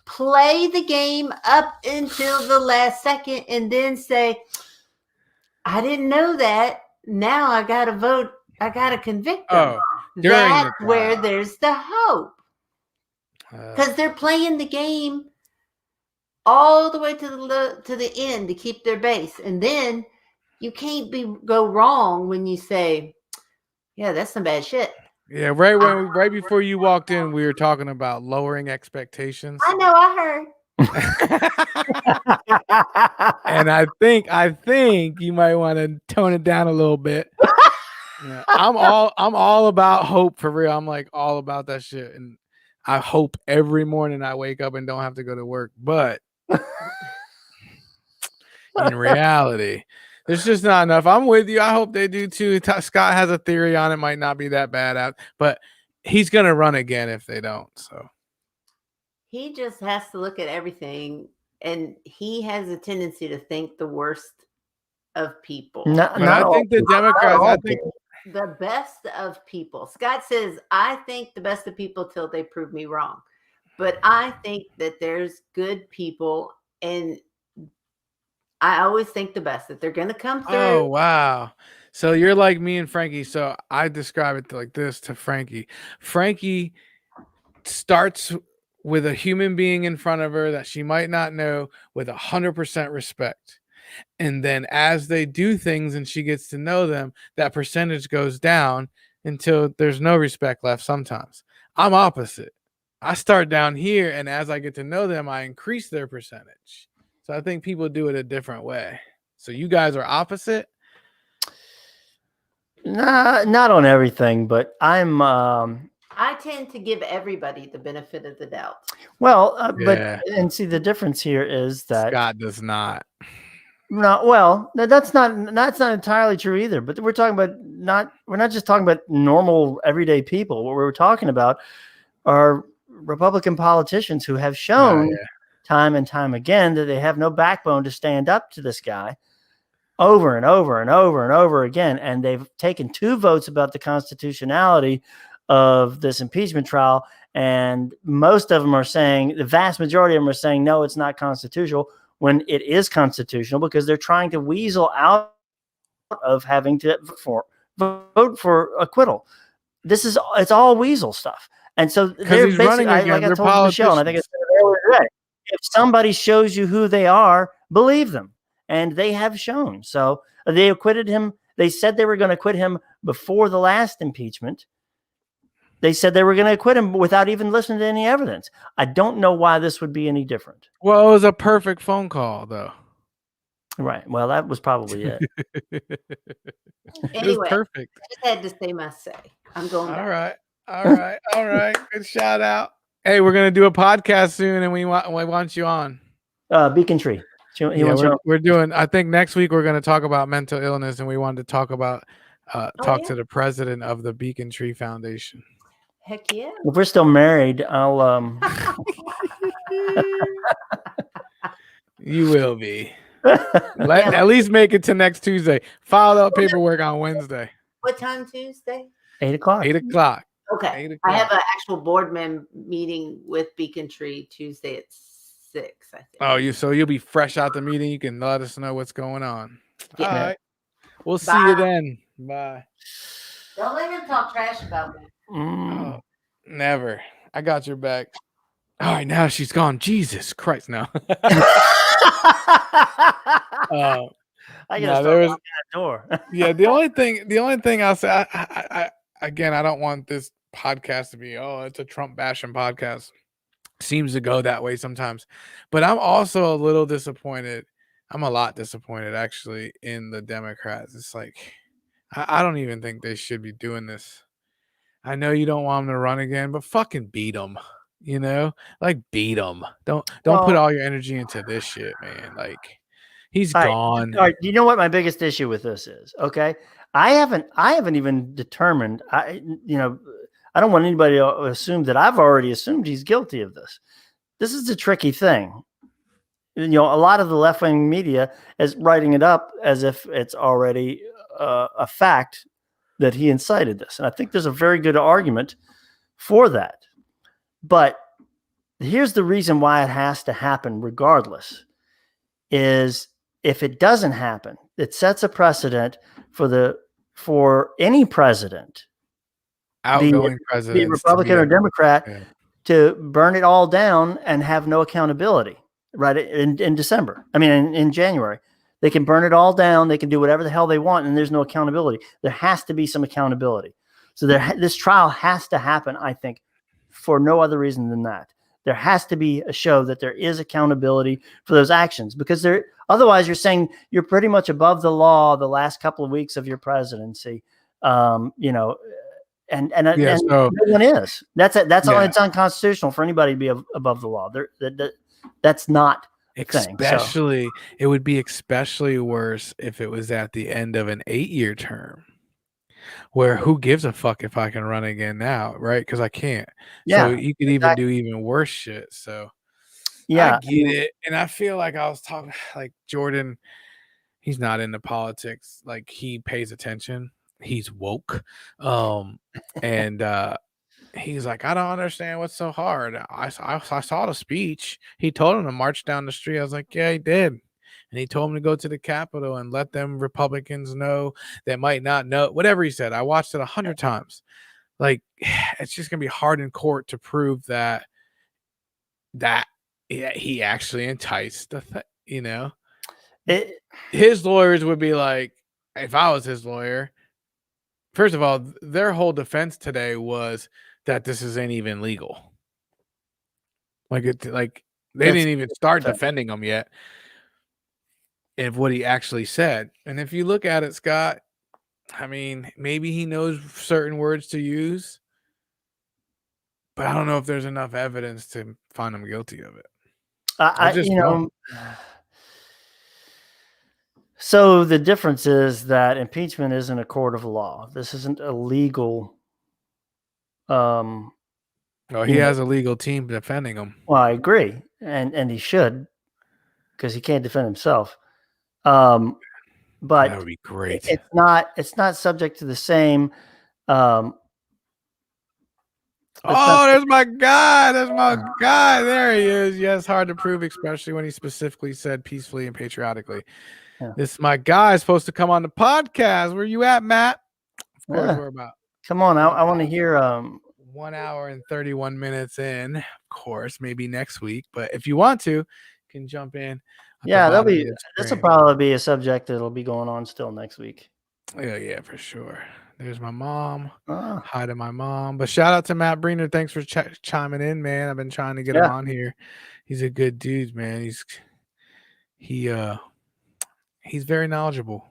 play the game up until the last second and then say, I didn't know that. Now I got to vote. I got to convict them. That's where there's the hope. Because they're playing the game all the way to the end to keep their base, and then you can't go wrong when you say, "Yeah, that's some bad shit." Yeah, right before you walked in, we were talking about lowering expectations. I know, I heard. And I think you might want to tone it down a little bit. Yeah, I'm all about hope for real. I'm like all about that shit, and I hope every morning I wake up and don't have to go to work. But in reality, there's just not enough. I'm with you. I hope they do too. Scott has a theory on it. Might not be that bad, but he's gonna run again if they don't. So he just has to look at everything, and he has a tendency to think the worst of people. I think the Democrats. I think the best of people. Scott says, "I think the best of people till they prove me wrong," but I think that there's good people, and I always think the best, that they're going to come through. Oh, wow. So you're like me and Frankie. So I describe it like this to Frankie. Frankie starts with a human being in front of her that she might not know with 100% respect. And then as they do things and she gets to know them, that percentage goes down until there's no respect left sometimes. I'm opposite. I start down here, and as I get to know them, I increase their percentage. So I think people do it a different way. So you guys are opposite? Nah, not on everything, but I tend to give everybody the benefit of the doubt. Well, Yeah. but see, the difference here is that Scott does not. No, well, that's not entirely true either. But we're talking about we're not just talking about normal everyday people. What we're talking about are Republican politicians who have shown time and time again that they have no backbone to stand up to this guy over and over and over and over again. And they've taken 2 votes about the constitutionality of this impeachment trial. And most of them are saying, the vast majority of them are saying, no, it's not constitutional, when it is constitutional, because they're trying to weasel out of having to vote for acquittal. It's all weasel stuff. And so they're basically, like I told Michelle, and I think it's earlier today, if somebody shows you who they are, believe them. And they have shown. So they acquitted him. They said they were going to acquit him before the last impeachment. They said they were going to acquit him without even listening to any evidence. I don't know why this would be any different. Well, it was a perfect phone call, though. Right. Well, that was probably it. It was perfect. I just had to say my say. I'm going back. All right. Good shout out. Hey, we're going to do a podcast soon, and we want you on. Beacon Tree. We're doing, I think next week we're going to talk about mental illness, and we wanted to talk about to the president of the Beacon Tree Foundation. Heck yeah. If we're still married, I'll You will be. At least make it to next Tuesday. File out paperwork on Wednesday. What time Tuesday? 8:00. 8:00. Okay. 8:00. I have an actual board meeting with Beacon Tree Tuesday at 6, I think. Oh, so you'll be fresh out the meeting. You can let us know what's going on. Yeah. All right. We'll see you then. Bye. Don't let him talk trash about me. Oh, never. I got your back. All right, now she's gone. Jesus Christ, no. I gotta start knocking that door. Yeah, the only thing I'll say, I don't want this podcast to be, it's a Trump bashing podcast. Seems to go that way sometimes, but I'm also a little disappointed. I'm a lot disappointed actually in the Democrats. It's like, I don't even think they should be doing this. I know you don't want them to run again, but fucking beat them. You know, like beat them. Don't put all your energy into this shit, man. Like, he's gone. All right, you know what my biggest issue with this is? Okay, I haven't even determined. I don't want anybody to assume that I've already assumed he's guilty of this. This is a tricky thing. A lot of the left-wing media is writing it up as if it's already a fact that he incited this. And I think there's a very good argument for that. But here's the reason why it has to happen regardless, is if it doesn't happen, it sets a precedent for any president, outgoing president, be Republican or Democrat, to burn it all down and have no accountability. right in December. I mean, in January, they can burn it all down. They can do whatever the hell they want, and there's no accountability. There has to be some accountability. So this trial has to happen, I think, for no other reason than that. There has to be a show that there is accountability for those actions, because otherwise you're saying you're pretty much above the law the last couple of weeks of your presidency. You know, and so no one is. That's Yeah. it's unconstitutional for anybody to be above the law. That's not a thing. especially it would be especially worse if it was at the end of an 8-year term, where who gives a fuck if I can run again now, right? Because I can't. Yeah, So you could even do even worse shit. So yeah. I get it, and I feel like I was talking like Jordan. He's not into politics. Like, he pays attention. He's woke. And he's like, I don't understand what's so hard. I saw the speech. He told him to march down the street. I was like, yeah, he did. And he told him to go to the Capitol and let them Republicans know that might not know, whatever he said. I watched it 100 times. Like, it's just gonna be hard in court to prove that he actually enticed you know. His lawyers would be like, if I was his lawyer, first of all, their whole defense today was that this isn't even legal. Like, they didn't even start defending him yet of what he actually said. And if you look at it, Scott, I mean, maybe he knows certain words to use, but I don't know if there's enough evidence to find him guilty of it. So the difference is that impeachment isn't a court of law. This isn't a legal. He has a legal team defending him. Well, I agree, and he should, because he can't defend himself. But that would be great. It's not subject to the same. There's my guy. There's my guy. There he is. Yes, hard to prove, especially when he specifically said peacefully and patriotically. Yeah. This my guy is supposed to come on the podcast. Where you at, Matt? Of course, we're about. Come on, I want to hear. 1 hour and 31 minutes in. Of course, maybe next week. But if you want to, you can jump in. Yeah, this will probably be a subject that'll be going on still next week. Yeah, for sure. There's my mom. Hi to my mom. But shout out to Matt Breener. Thanks for chiming in, man. I've been trying to get him on here. He's a good dude, man. He's very knowledgeable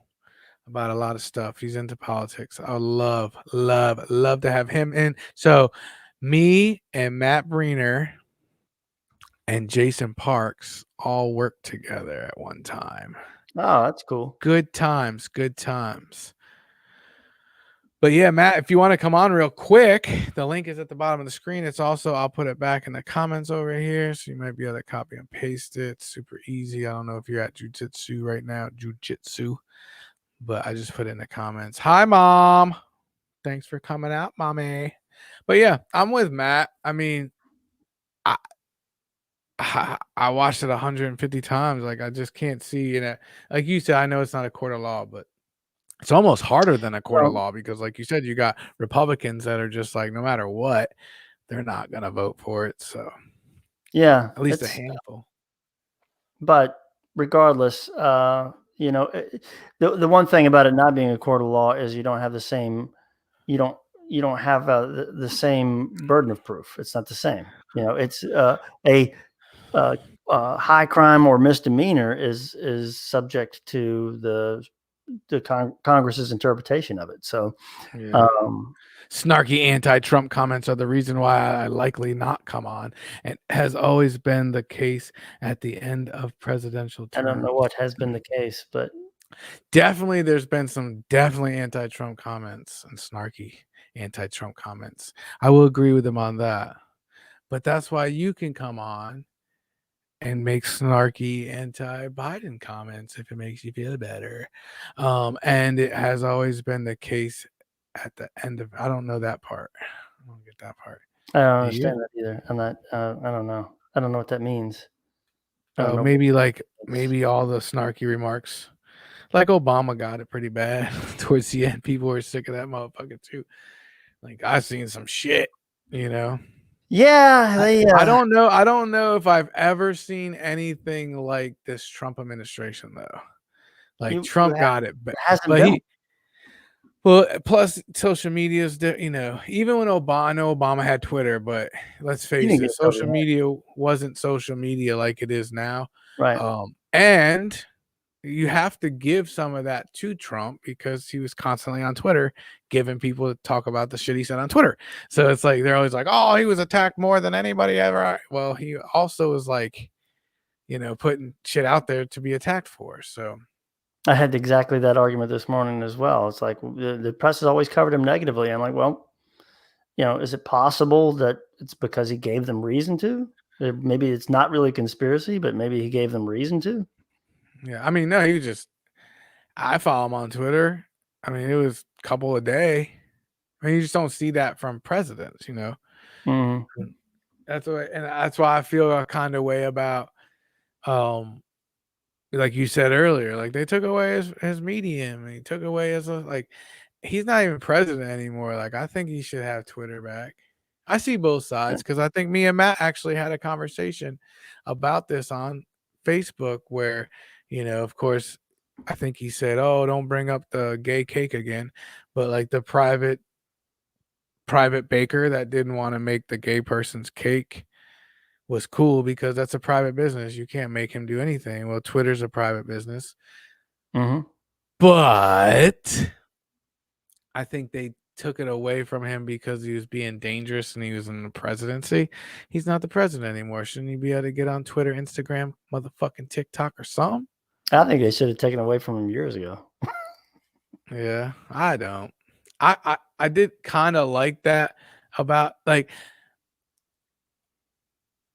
about a lot of stuff. He's into politics. I love to have him in. So me and Matt Breener and Jason Parks all worked together at one time. Oh, that's cool. Good times. But yeah, Matt, if you want to come on real quick, the link is at the bottom of the screen. It's also, I'll put it back in the comments over here. So you might be able to copy and paste it. Super easy. I don't know if you're at Jiu-Jitsu right now. Jiu-Jitsu. But I just put it in the comments. Hi, Mom. Thanks for coming out, Mommy. But yeah, I'm with Matt. I mean, I watched it 150 times. Like, I just can't see it. Like you said, I know it's not a court of law, but it's almost harder than a court of law, because like you said, you got Republicans that are just like, no matter what, they're not going to vote for it. So yeah, at least a handful. But regardless, the one thing about it not being a court of law is you don't have the same, you don't have the same burden of proof. It's not the same. It's a high crime or misdemeanor is subject to the Congress's interpretation of it. So, snarky anti-Trump comments are the reason why I likely not come on, and has always been the case at the end of presidential terms. I don't know what has been the case, but definitely there's been some anti-Trump comments and snarky anti-Trump comments. I will agree with him on that, but that's why you can come on and make snarky anti-Biden comments if it makes you feel better. And it has always been the case at the end of, I don't know that part. I don't get that part. I don't understand that either. I'm not, I don't know. I don't know what that means. Maybe all the snarky remarks, like Obama got it pretty bad towards the end. People were sick of that motherfucker too. Like, I've seen some shit, Yeah, they. I don't know. I don't know if I've ever seen anything like this Trump administration, though. Like Trump got it, It hasn't but been. plus social media is, even when I know Obama had Twitter, but let's He face didn't it, get social voted out. media wasn't social media like it is now. Right. And you have to give some of that to Trump because he was constantly on Twitter giving people to talk about the shit he said on Twitter. So it's like they're always like, oh, he was attacked more than anybody ever. Well, he also was like, putting shit out there to be attacked for. So I had exactly that argument this morning as well. It's like the press has always covered him negatively. I'm like, well, is it possible that it's because he gave them reason to? Maybe it's not really conspiracy, but maybe he gave them reason to. yeah, I mean, no, I follow him on Twitter. I mean, it was a couple a day. I mean, you just don't see that from presidents, Mhm. That's why I feel a kind of way about, like you said earlier, like they took away his medium, and he took away he's not even president anymore. Like I think he should have Twitter back. I see both sides because I think me and Matt actually had a conversation about this on Facebook where, of course, I think he said, "Oh, don't bring up the gay cake again," but like the private baker that didn't want to make the gay person's cake was cool because that's a private business. You can't make him do anything. Well, Twitter's a private business. Mm-hmm. But I think they took it away from him because he was being dangerous and he was in the presidency. He's not the president anymore. Shouldn't he be able to get on Twitter, Instagram, motherfucking TikTok or something? I think they should have taken away from him years ago. Yeah, I don't. I did kind of like that about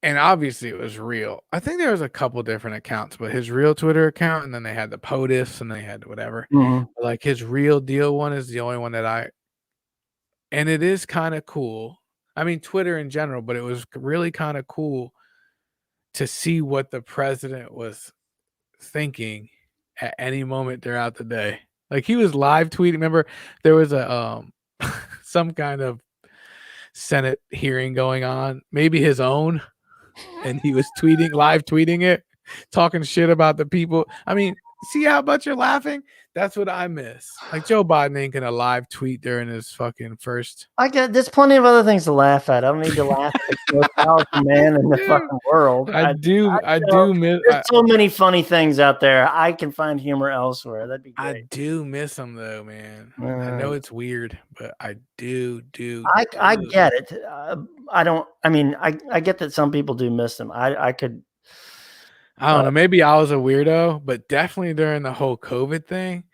and obviously it was real. I think there was a couple different accounts, but his real Twitter account, and then they had the POTUS and they had whatever. Mm-hmm. But like his real deal one is the only one and it is kind of cool. I mean, Twitter in general, but it was really kind of cool to see what the president was thinking at any moment throughout the day. Like he was live tweeting. Remember, there was a some kind of Senate hearing going on, maybe his own, and he was live tweeting it, talking shit about the people. I mean, see how much you're laughing? That's what I miss. Like Joe Biden ain't gonna live tweet during his fucking first. There's plenty of other things to laugh at. I don't need to laugh at the most powerful man in the fucking world. I do miss. There's so many funny things out there. I can find humor elsewhere. That'd be great. I do miss him though, man. I know it's weird, but I do. I get it. I get that some people do miss him. I don't know. Maybe I was a weirdo, but definitely during the whole COVID thing,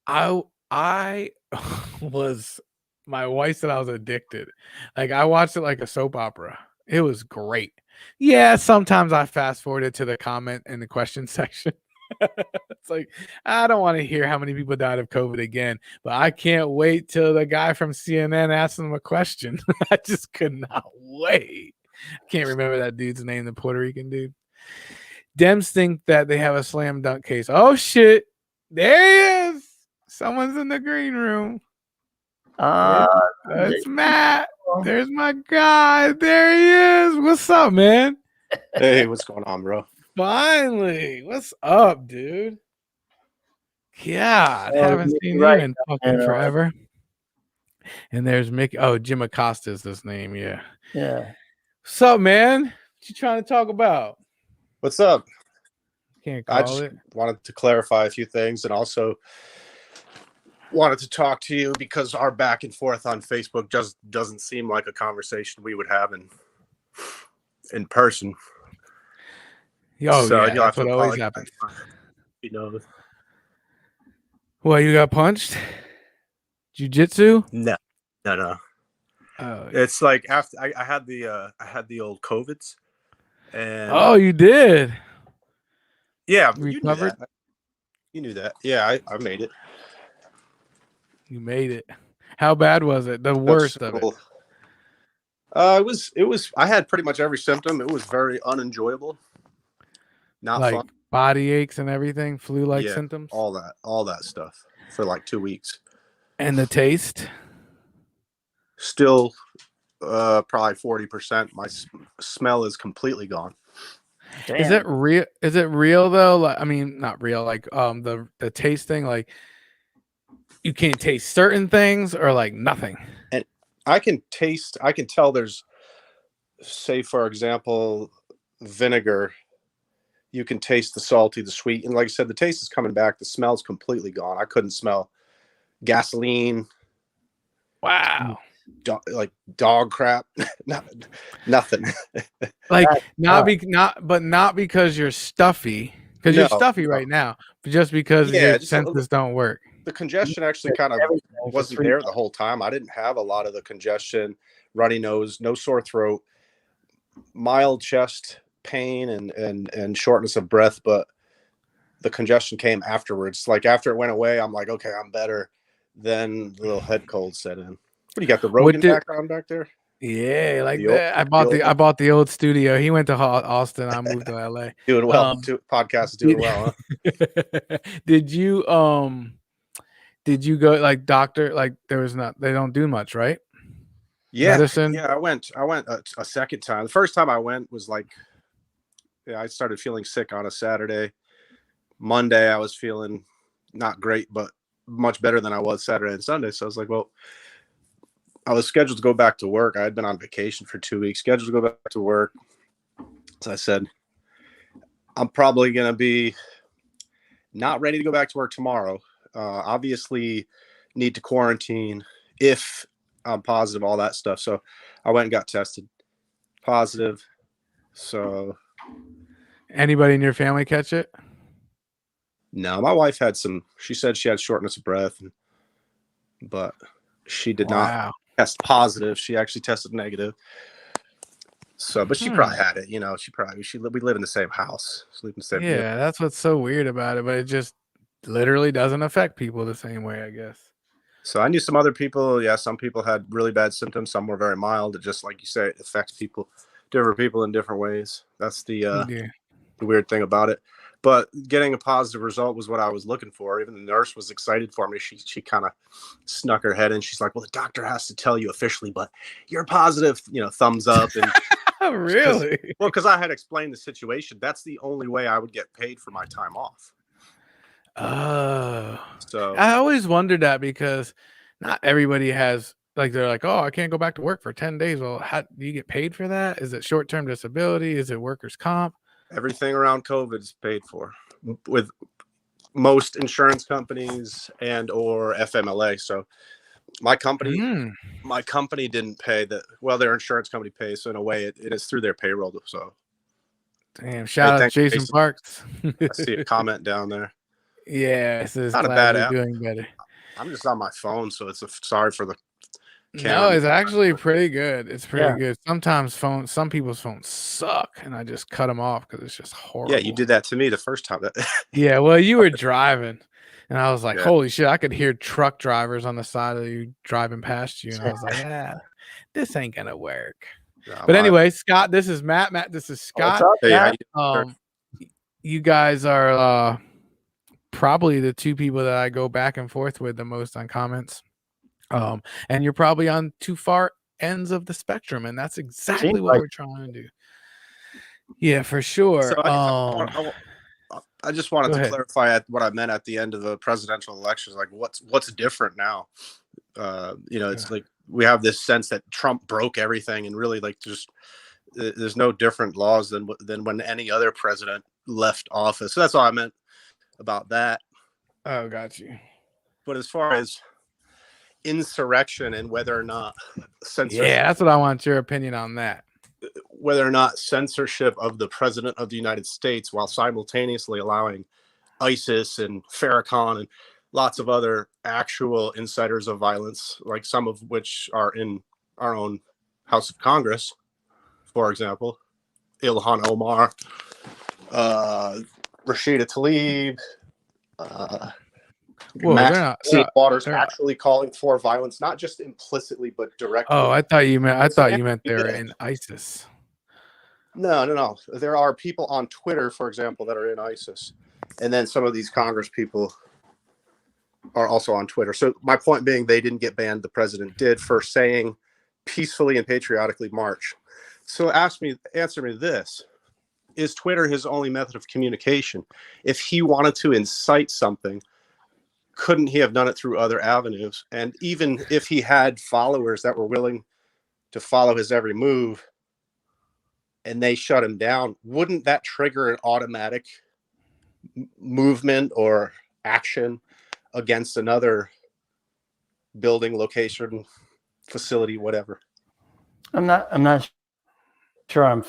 I was. My wife said I was addicted. Like I watched it like a soap opera. It was great. Yeah, sometimes I fast forwarded to the comment and the question section. It's like I don't want to hear how many people died of COVID again, but I can't wait till the guy from CNN asks them a question. I just could not wait. I can't remember that dude's name, the Puerto Rican dude. Dems think that they have a slam dunk case. Oh shit. There he is. Someone's in the green room. That's Matt. There's my guy. There he is. What's up, man? Hey, what's going on, bro? Finally. What's up, dude? Yeah, I haven't seen you in fucking forever. And there's Mickey. Oh, Jim Acosta is his name. Yeah. Yeah. What's up, man? What you trying to talk about? What's up? Can't call it. Wanted to clarify a few things and also wanted to talk to you because our back and forth on Facebook just doesn't seem like a conversation we would have in person. Oh, so yeah, that's what always happens. You know. Well, you got punched? Jiu-jitsu? No. Oh, it's like after I had the old COVIDs. And oh, you did? Yeah, recovered. You knew that. Yeah, I made it. You made it. How bad was it? The worst of it. It was. I had pretty much every symptom. It was very unenjoyable. Not like fun. Body aches and everything, flu-like symptoms. All that stuff for like 2 weeks. And the taste? Still probably 40%. My smell is completely gone. Is it real? Is it real though? Like, I mean, not real. Like, the taste thing. Like, you can't taste certain things, or like nothing. And I can tell there's, say, for example, vinegar. You can taste the salty, the sweet, and like I said, the taste is coming back. The smell's completely gone. I couldn't smell gasoline, Wow. like dog crap, nothing. Like, That's not because you're stuffy, because you're No, stuffy no. right now, but just because Yeah, your just senses don't work. The congestion actually kind of everything for wasn't 3 there the whole time. I didn't have a lot of the congestion, runny nose, no sore throat, mild chest pain and shortness of breath, but the congestion came afterwards. Like after it went away, I'm like, okay, I'm better. Then the little head cold set in. What do you got, the Rogan background back there? Yeah, like The old- that. I the bought the old studio. He went to Austin. I moved to LA. Doing well. Um, Podcast is doing well, huh? Did you go like doctor? Like there was not. They don't do much, right? Yeah, Medicine? yeah. I went a second time. The first time I went was like, yeah, I started feeling sick on a Saturday. Monday, I was feeling not great, but much better than I was Saturday and Sunday. So I was like, well, I was scheduled to go back to work. I had been on vacation for 2 weeks, scheduled to go back to work. So I said, I'm probably going to be not ready to go back to work tomorrow. Obviously, need to quarantine if I'm positive, all that stuff. So I went and got tested. Positive. So Anybody in your family catch it? no, my wife had she said she had shortness of breath, but she did not Wow. test positive. She actually tested negative. So, but she probably had it, we live in the same house. Sleep in the same Yeah, that's what's so weird about it, but it just literally doesn't affect people the same way, I guess. So I knew some other people. Yeah, some people had really bad symptoms. Some were very mild. It just, like you say, it affects different people in different ways. That's the weird thing about it. But getting a positive result was what I was looking for. Even the nurse was excited for me. She kind of snuck her head in. She's like, well, the doctor has to tell you officially, but you're positive, thumbs up. And Really? because I had explained the situation. That's the only way I would get paid for my time off. Oh. So I always wondered that because not everybody has, like, they're like, oh, I can't go back to work for 10 days. Well, how do you get paid for that? Is it short-term disability? Is it workers' comp? everything around COVID is paid for with most insurance companies and or FMLA. So my company didn't pay that. Well, their insurance company pays. So in a way it is through their payroll. So Damn, shout out Jason Parks. I see a comment down there. Yeah, this is Not a bad app. doing better. I'm just on my phone, so sorry for the No, camera. it's actually pretty good. It's pretty good. Sometimes some people's phones suck, and I just cut them off because it's just horrible. Yeah, you did that to me the first time. Yeah, well, you were driving, and I was like, Yeah. holy shit, I could hear truck drivers on the side of you driving past you, and I was like, yeah, this ain't gonna work. No, But anyway, Scott, this is Matt. Matt, this is Scott. What's up, Hey, how Matt? you doing, sir? You guys are probably the two people that I go back and forth with the most on comments. And you're probably on two far ends of the spectrum, and that's exactly Seems what like we're trying to do. Yeah, for sure. So I just wanted Go to ahead. clarify what I meant at the end of the presidential elections. Like, what's different now? It's like we have this sense that Trump broke everything, and really, like, there's no different laws than when any other president left office. So that's all I meant about that. Oh, got you. But as far as insurrection and whether or not censorship, Yeah, that's what I want your opinion on that. whether or not censorship of the president of the United States while simultaneously allowing ISIS and Farrakhan and lots of other actual insiders of violence, like some of which are in our own House of Congress, for example, Ilhan Omar, Rashida Tlaib, Waters actually calling for violence, not just implicitly but directly. Oh, I thought you meant they were in ISIS. No. There are people on Twitter, for example, that are in ISIS, and then some of these Congress people are also on Twitter. So my point being, they didn't get banned. The president did, for saying peacefully and patriotically march. So answer me this. Is Twitter his only method of communication? If he wanted to incite something, couldn't he have done it through other avenues? And even if he had followers that were willing to follow his every move and they shut him down, wouldn't that trigger an automatic movement or action against another building, location, facility, whatever? I'm not sure I'm.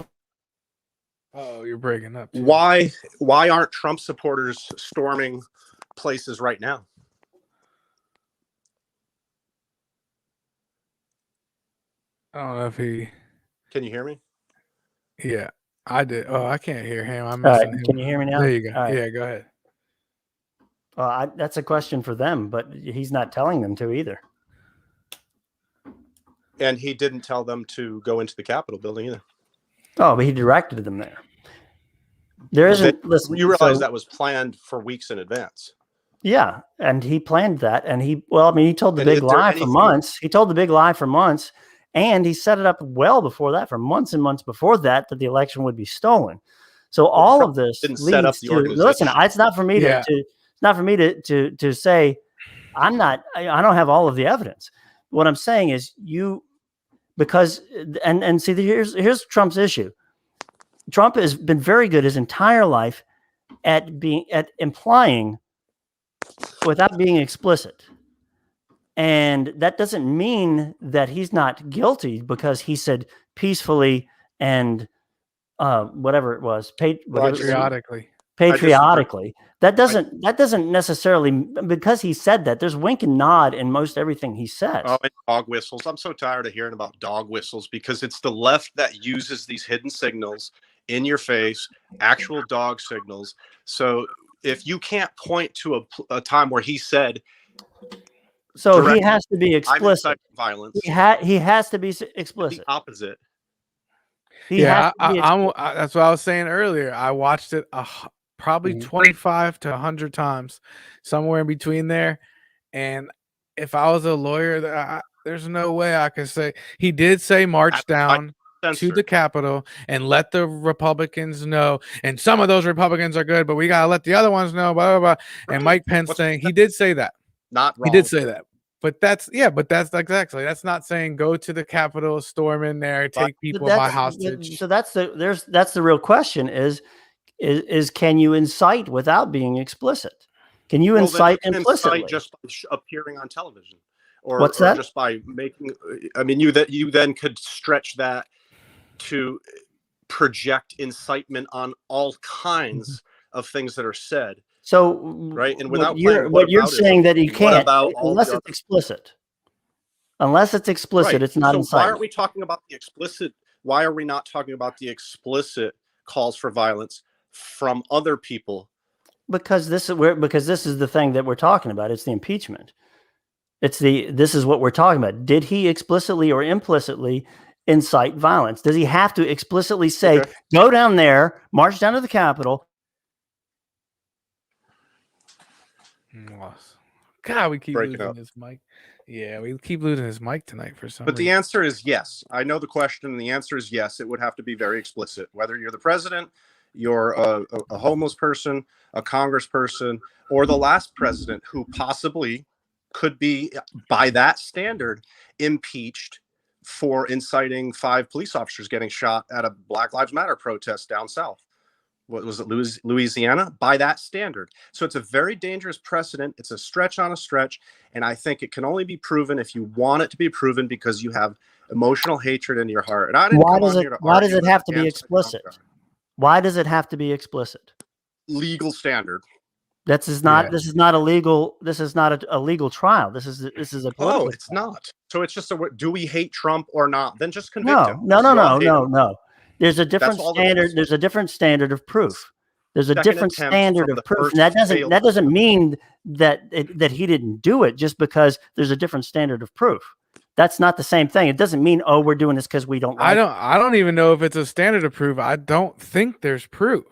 Oh, you're breaking up. Too. Why aren't Trump supporters storming places right now? I don't know if he. Can you hear me? Yeah, I did. Oh, I can't hear him. I'm All right, missing him. can you hear me now? There you go. All right. Yeah, go ahead. That's a question for them, but he's not telling them to either. And he didn't tell them to go into the Capitol building either. Oh, but he directed them there. There isn't. Listen, you realize that was planned for weeks in advance. Yeah, and he planned that, and he told the And big is there lie for anything- months. He told the big lie for months, and he set it up well before that, for months and months before that the election would be stolen. So all Trump of this didn't leads set up the to organization. listen. It's not for me Yeah. it's not for me to say I don't have all of the evidence. What I'm saying is because see, here's Trump's issue. Trump has been very good his entire life at implying without being explicit. And that doesn't mean that he's not guilty because he said peacefully and whatever it was, Patriotically. patriotically. That doesn't necessarily, because he said that, there's wink and nod in most everything he says. Oh, and dog whistles. I'm so tired of hearing about dog whistles because it's the left that uses these hidden signals in your face, actual dog signals. So if you can't point to a time where he said, so direct- he has to be I'm explicit. inciting violence, He has to be explicit. the opposite. He has Yeah, to be that's what I was saying earlier. I watched it probably 25 to 100 times, somewhere in between there. And if I was a lawyer, there's no way I could say. He did say march down to the Capitol and let the Republicans know. And some of those Republicans are good, but we got to let the other ones know, blah, blah, blah. And Mike Pence saying, he did say that. Not wrong. He did say that. But that's exactly. That's not saying go to the Capitol, storm in there, take people by hostage. So that's the real question is can you incite without being explicit? Can you incite implicitly? Just by appearing on television, or what's that? Or just by making. I mean, you then could stretch that to project incitement on all kinds of things that are said. So right, and without what you're saying that you can't unless it's explicit. Unless it's explicit, right. It's not so incitement. Why aren't we talking about the explicit? Why are we not talking about the explicit calls for violence from other people? Because this is the thing that we're talking about. It's the impeachment. This is what we're talking about. Did he explicitly or implicitly incite violence? Does he have to explicitly say, go down there, march down to the Capitol? God, we keep breaking losing up. his mic. Yeah, we keep losing his mic tonight for some But reason. the answer is yes. I know the question, and the answer is yes. It would have to be very explicit. Whether you're the president, you're a homeless person, a congressperson, or the last president who possibly could be, by that standard, impeached for inciting 5 police officers getting shot at a Black Lives Matter protest down south. What was it, Louisiana? By that standard. So it's a very dangerous precedent. It's a stretch on a stretch. And I think it can only be proven if you want it to be proven because you have emotional hatred in your heart. And I didn't Why does it have to be explicit? Why does it have to be explicit? Legal standard. This is not a legal trial. This is a political it's not. So it's just do we hate Trump or not? Then just convict him. No. There's a different standard. There's a different standard of proof. There's a different standard of proof. And that doesn't mean that he didn't do it just because there's a different standard of proof. That's not the same thing. It doesn't mean, we're doing this because we don't like I don't even know if it's a standard of proof. I don't think there's proof.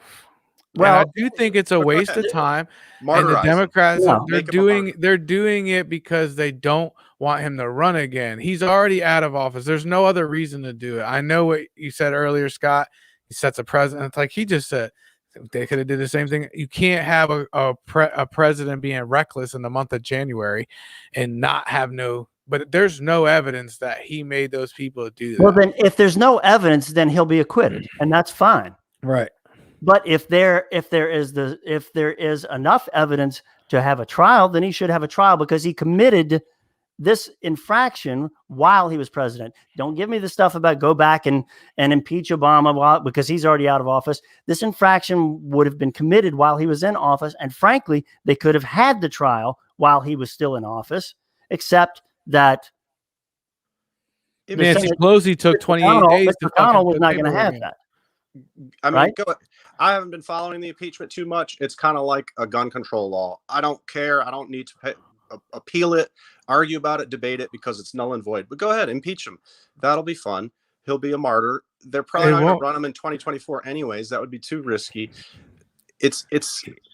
And I Well, do think it's a But go waste ahead. of time. And the Martyrize him. Democrats, No. they're Make him a martyr. they're doing it because they don't want him to run again. He's already out of office. There's no other reason to do it. I know what you said earlier, Scott. He sets a precedent. It's like he just said they could have did the same thing. You can't have a president being reckless in the month of January and not have no. But there's no evidence that he made those people do that. Well, then if there's no evidence, then he'll be acquitted, and that's fine. Right. But if there is enough evidence to have a trial, then he should have a trial because he committed this infraction while he was president. Don't give me the stuff about go back and impeach Obama because he's already out of office. This infraction would have been committed while he was in office, and frankly, they could have had the trial while he was still in office, except that Nancy Senate- Pelosi took 28 days. Mr. to McConnell fucking was put not going to paperwork have in. that. I mean, Right? I haven't been following the impeachment too much. It's kind of like a gun control law. I don't care. I don't need to appeal it, argue about it, debate it because it's null and void. But go ahead, impeach him. That'll be fun. He'll be a martyr. They're probably It not going won't. to run him in 2024 anyways. That would be too risky. It's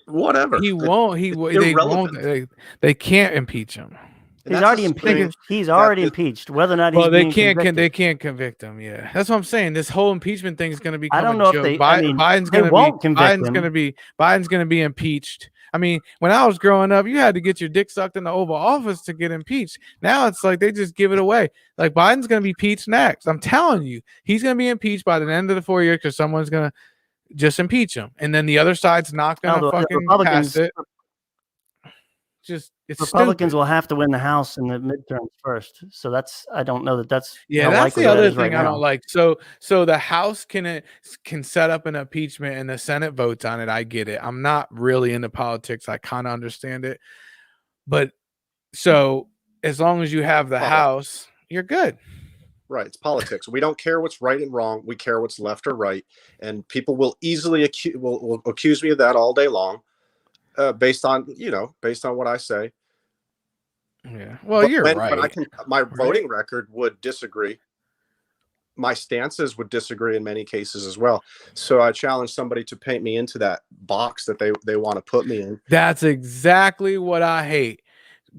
whatever. He won't. He it's they won't. irrelevant. They can't impeach him. And He's that's already a strange- impeached. He's already that- impeached. Whether or not Well, he's they being can't. convicted. They can't convict him. Yeah, that's what I'm saying. This whole impeachment thing is going to be. I don't know if they- I mean, Biden's they going to won't be. convict Biden's him. going to be. Biden's going to be impeached. I mean, when I was growing up, you had to get your dick sucked in the Oval Office to get impeached. Now it's like they just give it away. Like Biden's going to be impeached next. I'm telling you, he's going to be impeached by the end of the 4 years because someone's going to just impeach him, and then the other side's not going to No, the fucking Republicans- pass it. Just it's Republicans stupid. will have to win the House in the midterms first. So I don't know that's Yeah, how that's likely the that other is thing right I now. don't like. So the House can set up an impeachment and the Senate votes on it. I get it. I'm not really into politics. I kind of understand it, but so as long as you have the Well, House, you're good. Right. It's politics. We don't care what's right and wrong. We care what's left or right. And people will easily will accuse me of that all day long, based on what I say. Yeah. Well, But you're when right. my voting record would disagree. My stances would disagree in many cases as well. So I challenge somebody to paint me into that box that they want to put me in. That's exactly what I hate.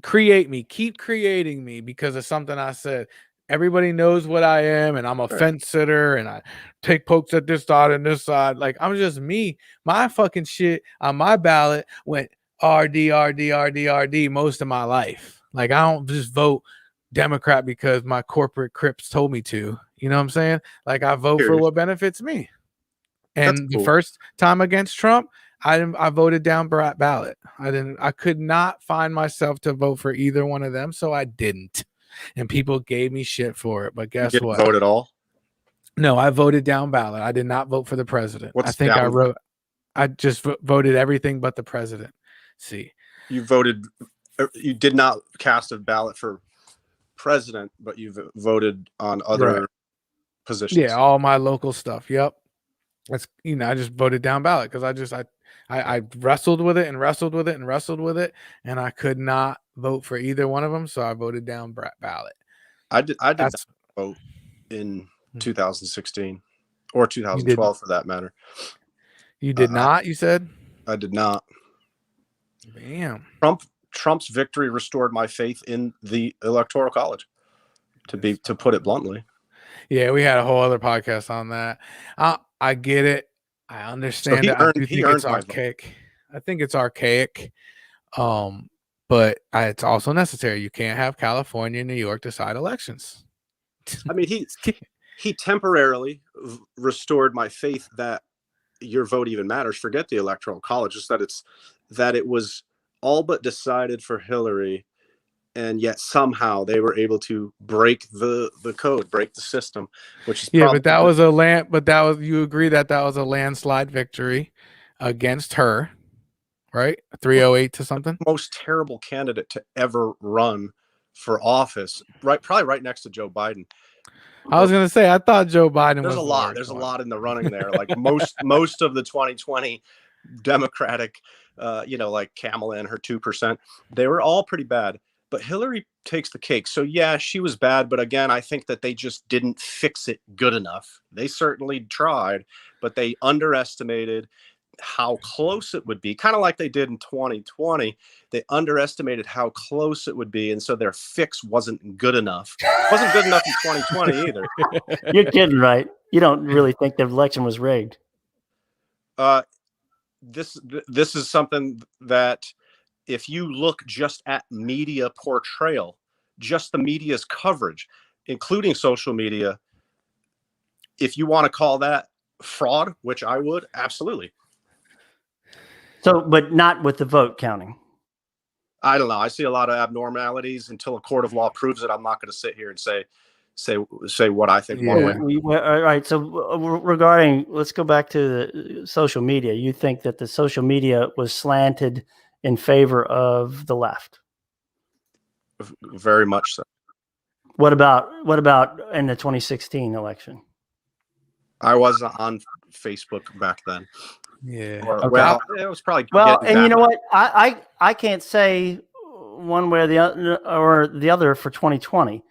Create me. Keep creating me because of something I said. Everybody knows what I am, and I'm a fence sitter, and I take pokes at this side and this side. Like, I'm just me. My fucking shit on my ballot went RD, RD, RD, RD most of my life. Like, I don't just vote Democrat because my corporate Crips told me to. You know what I'm saying? Like, I vote for Period. what benefits me. That's And cool. the first time against Trump, I voted down ballot. I could not find myself to vote for either one of them, so I didn't. And people gave me shit for it. But You guess didn't what? vote at all. No, I voted down ballot. I did not vote for the president. What's I think down? I just voted everything but the president. See, You voted. You did not cast a ballot for president, but you voted on other Right. positions. yeah, all my local stuff. Yep. That's I just voted down ballot because I wrestled with it and wrestled with it and wrestled with it, and I could not vote for either one of them, so I voted down ballot. I did not That's vote in 2016 or 2012 for that matter. you did Uh, not. You said, I did not. damn. Trump's victory restored my faith in the Electoral College. To put it bluntly. Yeah, we had a whole other podcast on that. I get it. I understand he it. I earned- do he think earned it's my vote. archaic. I think it's archaic. But it's also necessary. You can't have California and New York decide elections. I mean, he temporarily restored my faith that your vote even matters. Forget the Electoral College, just that it was all but decided for Hillary, and yet somehow they were able to break the code, break the system, which is But that was you agree that was a landslide victory against her, right? 308 to something. most terrible candidate to ever run for office, right? Probably right next to Joe Biden. I was gonna say I thought Joe Biden There's was a the lot. worst There's a one. lot in the running there. Like most of the 2020 Democratic, like Kamala and her 2%, they were all pretty bad. But Hillary takes the cake. So yeah, she was bad. But again, I think that they just didn't fix it good enough. They certainly tried, but they underestimated how close it would be, kind of like they did in 2020. They underestimated how close it would be, and so their fix wasn't good enough. It wasn't good enough in 2020 either. You're kidding, right? You don't really think the election was rigged? This is something that, if you look just at media portrayal, just the media's coverage, including social media, if you want to call that fraud, which I would, absolutely. So, but not with the vote counting. I don't know. I see a lot of abnormalities. Until a court of law proves it, I'm not going to sit here and say what I think. Yeah. All right. So regarding, let's go back to the social media. You think that the social media was slanted in favor of the left? Very much so. What about in the 2016 election? I wasn't on Facebook back then. Yeah. Or, Okay. well, it was probably Well, getting and you back. know what? I can't say one way or the other for 2020,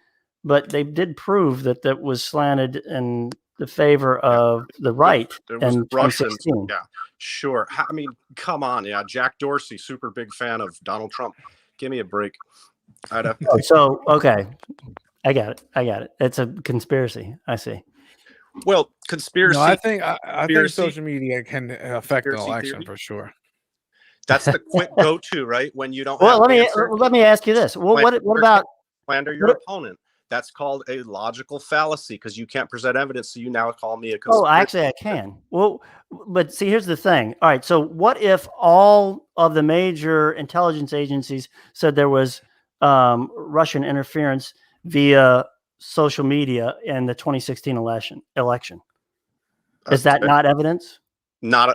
but they did prove that that was slanted in the favor of the right There was in Russians. 2016. Yeah, sure. I mean, come on. Yeah, Jack Dorsey, super big fan of Donald Trump. Give me a break. I'd have to Oh, so okay, I got it. It's a conspiracy. I see. Well, conspiracy. No, I think conspiracy- social media can affect an conspiracy election theory? for sure. That's the quick go-to, right? When you don't Well, have let an answer, me ask you this. Well, what about slander your opponent. That's called a logical fallacy because you can't present evidence, so you now call me a Oh, conspiracy. actually, I can. Well, but see, here's the thing. All right, so what if all of the major intelligence agencies said there was Russian interference via social media in the 2016 election? Is that not evidence? No,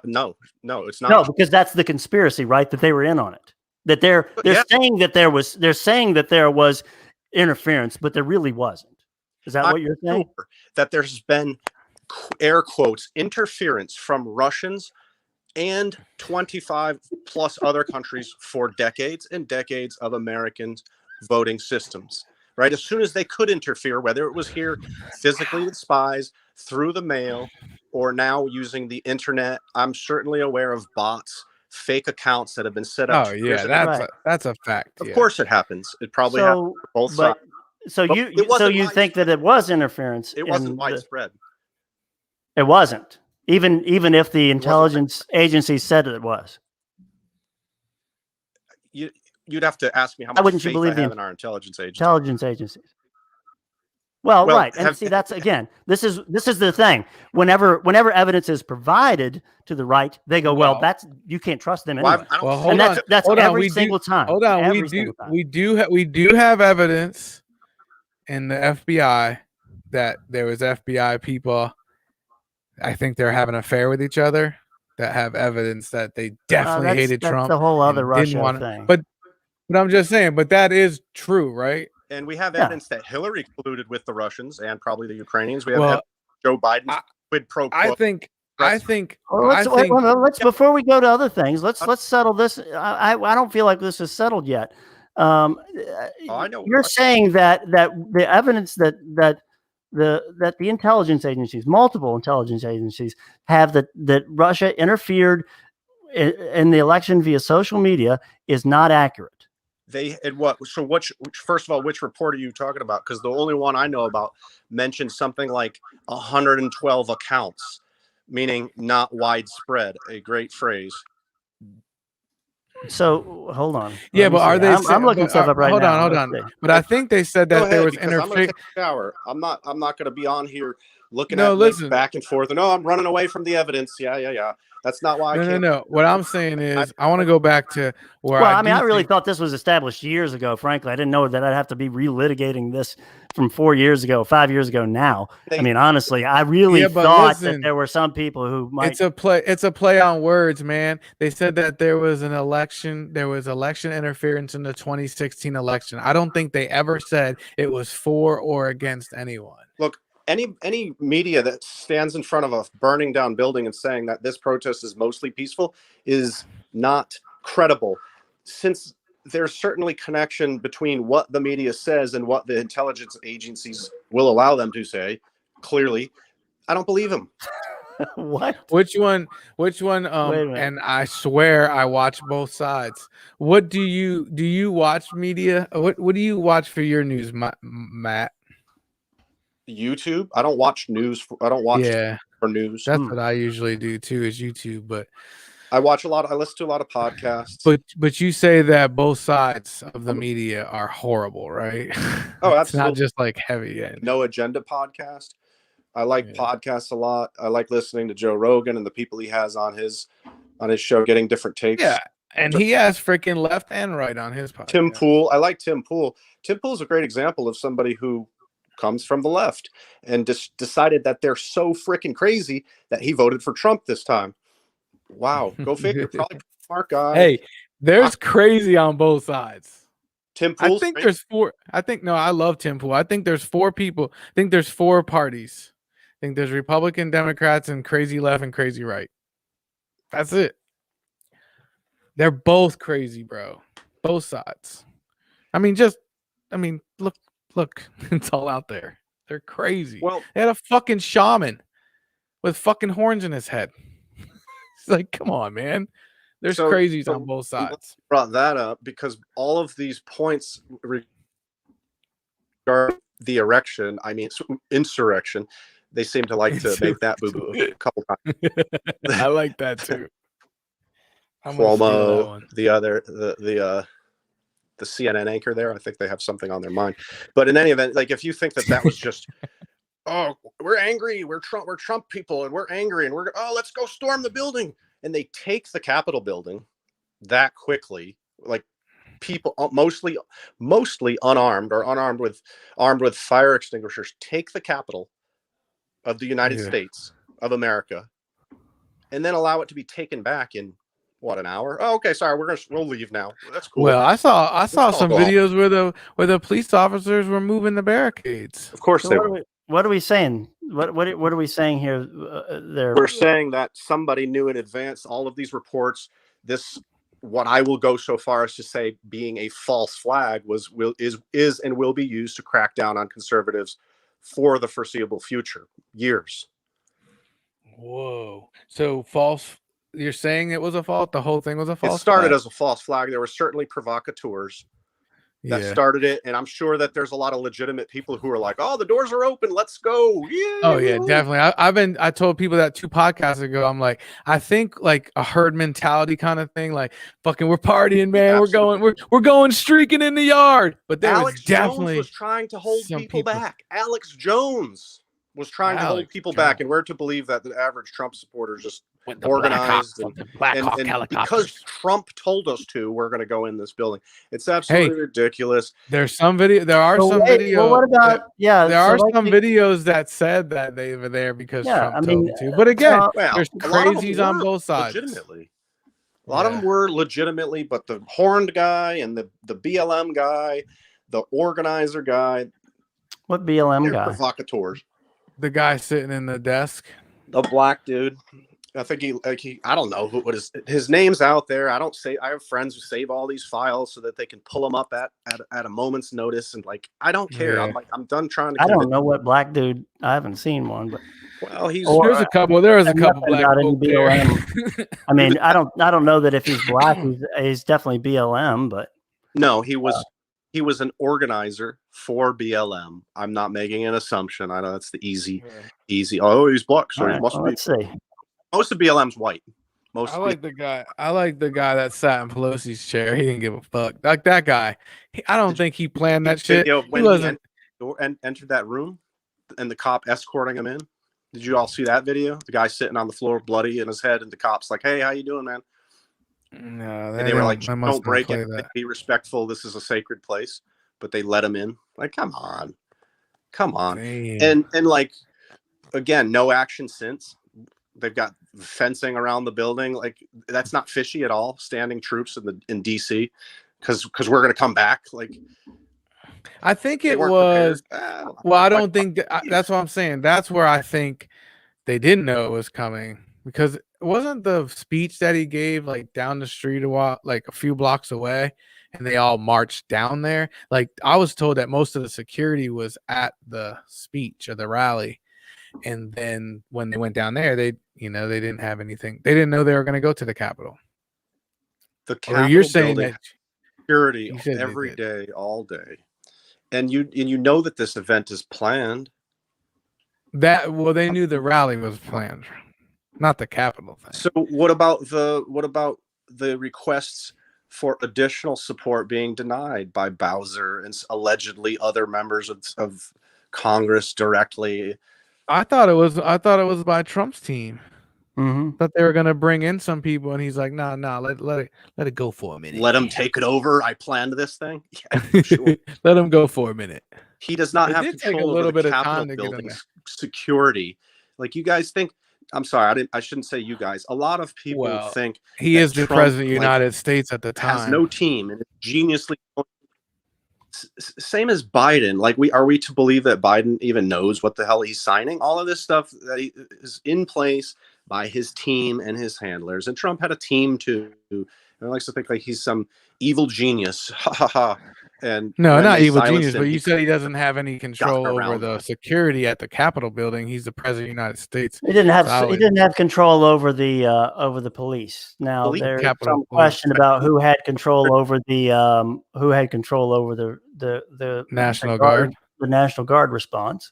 it's not. No, because that's the conspiracy, right? That they were in on it. That they're Yeah. saying that there was interference, but there really wasn't. Is that what you're saying? Sure that there's been air quotes interference from Russians and 25 plus other countries for decades and decades of Americans' voting systems. Right, as soon as they could interfere, whether it was here physically with spies, through the mail, or now using the internet, I'm certainly aware of bots, fake accounts that have been set up. Oh 2 years yeah, ago. that's a fact. Of yeah. course it happens. It probably happens on both sides. So But you it wasn't you think that it was interference? It wasn't in widespread. It wasn't. Even if the intelligence agency said it was. You'd have to ask me how Why much wouldn't you faith believe I the have in our intelligence agency. Intelligence agencies. Well, Well, right. And see, that's again, this is the thing. Whenever evidence is provided to the right, they go, well, Well, you can't trust them Well, anyway. I don't Well, think- hold And on. that's hold on, every we single time. Hold on, Every single time. we do have evidence in the FBI that there was FBI people. I think they're having an affair with each other. That have evidence that they definitely hated that's Trump. the whole and other didn't Russia wanna- thing. But I'm just saying. But that is true, right? And we have Yeah. evidence that Hillary colluded with the Russians and probably the Ukrainians. We have Well, evidence Joe Biden's I- quid pro quo. I think. Well, let's before we go to other things, let's settle this. I don't feel like this is settled yet. I know You're what. saying that the evidence that the intelligence agencies, multiple intelligence agencies, have that Russia interfered in the election via social media is not accurate. They and what? So which first of all, which report are you talking about? Because the only one I know about mentioned something like 112 accounts, meaning not widespread. A great phrase. So hold on. Yeah, Let me but are see. they? I'm looking stuff up right hold now. on, hold Let's on. see. But I think they said Go that there ahead, was because I'm gonna interference. take a shower. I'm not going to be on here looking No, at links listen. back and forth. And I'm running away from the evidence. Yeah. That's not why I came. No. What I'm saying is, I want to go back to where. Well, I mean, do I really think- thought this was established years ago. Frankly, I didn't know that I'd have to be relitigating this from 4 years ago, 5 years ago. Now, I mean, honestly, I really Yeah, but thought listen, that there were some people who might. It's a play on words, man. They said that there was election interference in the 2016 election. I don't think they ever said it was for or against anyone. Look, any media that stands in front of a burning down building and saying that this protest is mostly peaceful is not credible, since there's certainly connection between what the media says and what the intelligence agencies will allow them to say. Clearly, I don't believe them. What? Which one? Wait a minute. And I swear I watch both sides. What do you watch media? What do you watch for your news, Matt? YouTube. I don't watch news. I don't watch Yeah, for news. that's what I usually do too, is YouTube. But I watch a lot. I listen to a lot of podcasts. but you say that both sides of the media are horrible, right? Oh, It's not absolutely. just like heavy end. No Agenda podcast. I like Yeah. podcasts a lot. I like listening to Joe Rogan and the people he has on his show, getting different takes. Yeah, and he has freaking left and right on his podcast. Tim Pool. I like Tim Pool. Tim Pool is a great example of somebody who comes from the left and decided that they're so freaking crazy that he voted for Trump this time. Wow, go figure. Probably smart guy. Hey, there's crazy on both sides. Tim I Pool's think great. there's four. I love Tim Pool. I think there's four people. I think there's four parties. I think there's Republican, Democrats, and crazy left and crazy right. That's it. They're both crazy, bro. Both sides. Look, it's all out there. They're crazy. Well, They had a fucking shaman with fucking horns in his head. It's like, come on, man. There's So- crazies so on both sides. brought that up because all of these points regarding the insurrection, they seem to like to make that boo-boo a couple times. I like that too. I'm gonna steal that Cuomo, one. the other, the CNN anchor there, I think they have something on their mind. But in any event, like if you think that was just, oh, we're angry, we're Trump people, and we're angry, and let's go storm the building, and they take the Capitol building that quickly, like people mostly unarmed or armed with fire extinguishers, take the Capitol of the United States of America, and then allow it to be taken back in what, an hour? Oh, okay, sorry, we'll leave now. That's cool. Well, I saw some all. videos where the police officers were moving the barricades. Of course So they what, were. what are we saying? What are we saying here? There. We're saying that somebody knew in advance all of these reports. This, what I will go so far as to say, being a false flag, is and will be used to crack down on conservatives for the foreseeable future, years. Whoa! So false. You're saying it was a fault? The whole thing was a false. It started flag? as a false flag. There were certainly provocateurs that Yeah. started it, and I'm sure that there's a lot of legitimate people who are like, "Oh, the doors are open, let's go!" Yeah. Oh yeah, definitely. I told people that 2 podcasts ago. I'm like, I think like a herd mentality kind of thing. Like, fucking, we're partying, man. Absolutely. We're going streaking in the yard. But there Alex was definitely Jones was trying to hold some people people- back. Alex Jones was trying to hold Alex people Jones. back, and we're to believe that the average Trump supporter just with the organized Black Hawk and helicopters. because Trump told us to, we're going to go in this building. It's absolutely ridiculous. There's some video. There are So some wait, videos. well, what about there so are like some the- videos that said that they were there because Yeah, Trump I told mean, them to. But again, Well, there's a lot of them crazies on were both sides. Legitimately, a lot of them were legitimately, but the horned guy and the BLM guy, the organizer guy, What BLM they're guy? provocateurs. The guy sitting in the desk. The black dude. I think he I don't know what his name's out there. I have friends who save all these files so that they can pull them up at a moment's notice, and like, I don't care. Yeah. I'm done trying to I don't convince- know what black dude. I haven't seen one, but Well, he's Or- There was a couple nothing black about any folk there. I mean, I don't know that if he's black, he's definitely BLM, but no, he was an organizer for BLM. I'm not making an assumption. I know that's the easy. Oh, he's black, so all he right, must well, be. let's see. Most of BLM's white. Most I of like the guy that sat in Pelosi's chair. He didn't give a fuck. Like that guy. I don't think he planned that shit. video He when he wasn't. entered that room and the cop escorting him in. Did you all see that video? The guy sitting on the floor, bloody in his head, and the cops like, "Hey, how you doing, man?" No, And they were like, I must "Don't break play it. that. Be respectful. This is a sacred place." But they let him in. Like, come on. Damn. And like, again, no action since. They've got fencing around the building. Like, that's not fishy at all. Standing troops in DC because we're gonna come back. Like, I think they it weren't was. prepared. Well, I don't think that's what I'm saying. That's where I think they didn't know it was coming, because it wasn't the speech that he gave like down the street like a few blocks away, and they all marched down there. Like, I was told that most of the security was at the speech or the rally, And then when they went down there, they didn't have anything. They didn't know they were going to go to the Capitol. The Or Capitol you're saying building that security you said they every did. day, all day, and you know that this event is planned. Well, they knew the rally was planned, not the Capitol thing. So what about the requests for additional support being denied by Bowser and allegedly other members of Congress directly? I thought it was by Trump's team. Mm-hmm. Thought they were gonna bring in some people, and he's like, "Nah, let it go for a minute. Let him take it over. I planned this thing. Yeah, for sure. Let him go for a minute." He does not It have did take a control little over the bit of Capitol time to get in building's there. security. Like you guys think. I'm sorry, I shouldn't say you guys. A lot of people Well, think He that is the Trump, president of the like, United States at the time. has no team and is geniusly. Same as Biden. Like, are we to believe that Biden even knows what the hell he's signing? All of this stuff that he is in place by his team and his handlers. And Trump had a team too. And likes to think like he's some evil genius. Ha ha ha. And No, when not they evil silenced genius, him, but you said he doesn't have any control over around the that. security at the Capitol building. He's the president of the United States. He didn't have So I he would- didn't have control over the police. Now Police, there's Capitol some Police. question about who had control over the National Guard. the National Guard response.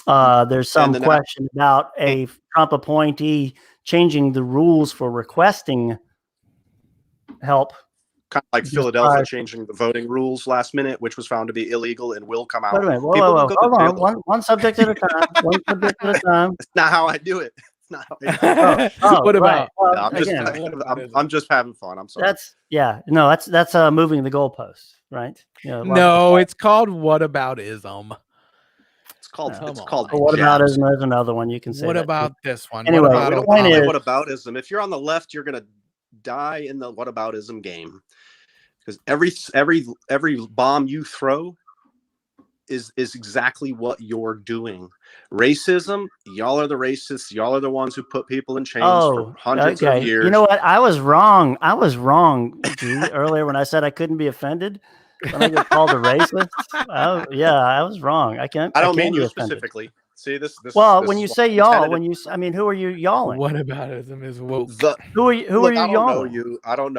There's some the question about a Trump appointee changing the rules for requesting help. kind of like Just Philadelphia by- changing the voting rules last minute, which was found to be illegal and will come out. Wait a minute. Whoa, People whoa, will whoa. go to Hold on. jail. One subject at a time. One subject at a time. It's not how I do it. It's not how I do it. What about? right. Well, No, I'm just having fun. I'm sorry. That's moving the goalposts, right? You know, No, it's called whataboutism. It's called. Come It's on. called. What about jabs. is there's another one you can say. What that about too. this one? Anyway, What We about don't point want to is- play whataboutism. If you're on the left, you're gonna die in the whataboutism game, because every bomb you throw is exactly what you're doing. Racism. Y'all are the racists. Y'all are the ones who put people in chains for hundreds of years. You know what? I was wrong. G, earlier when I said I couldn't be offended when I get called a racist. I was wrong. I can't. I don't can't mean be you offended. specifically. See this. Well, this when is you what say I'm y'all, tentative- who are you yawling? whataboutism is woke. Who are you? Who Look, are you I don't know yawling? you. I don't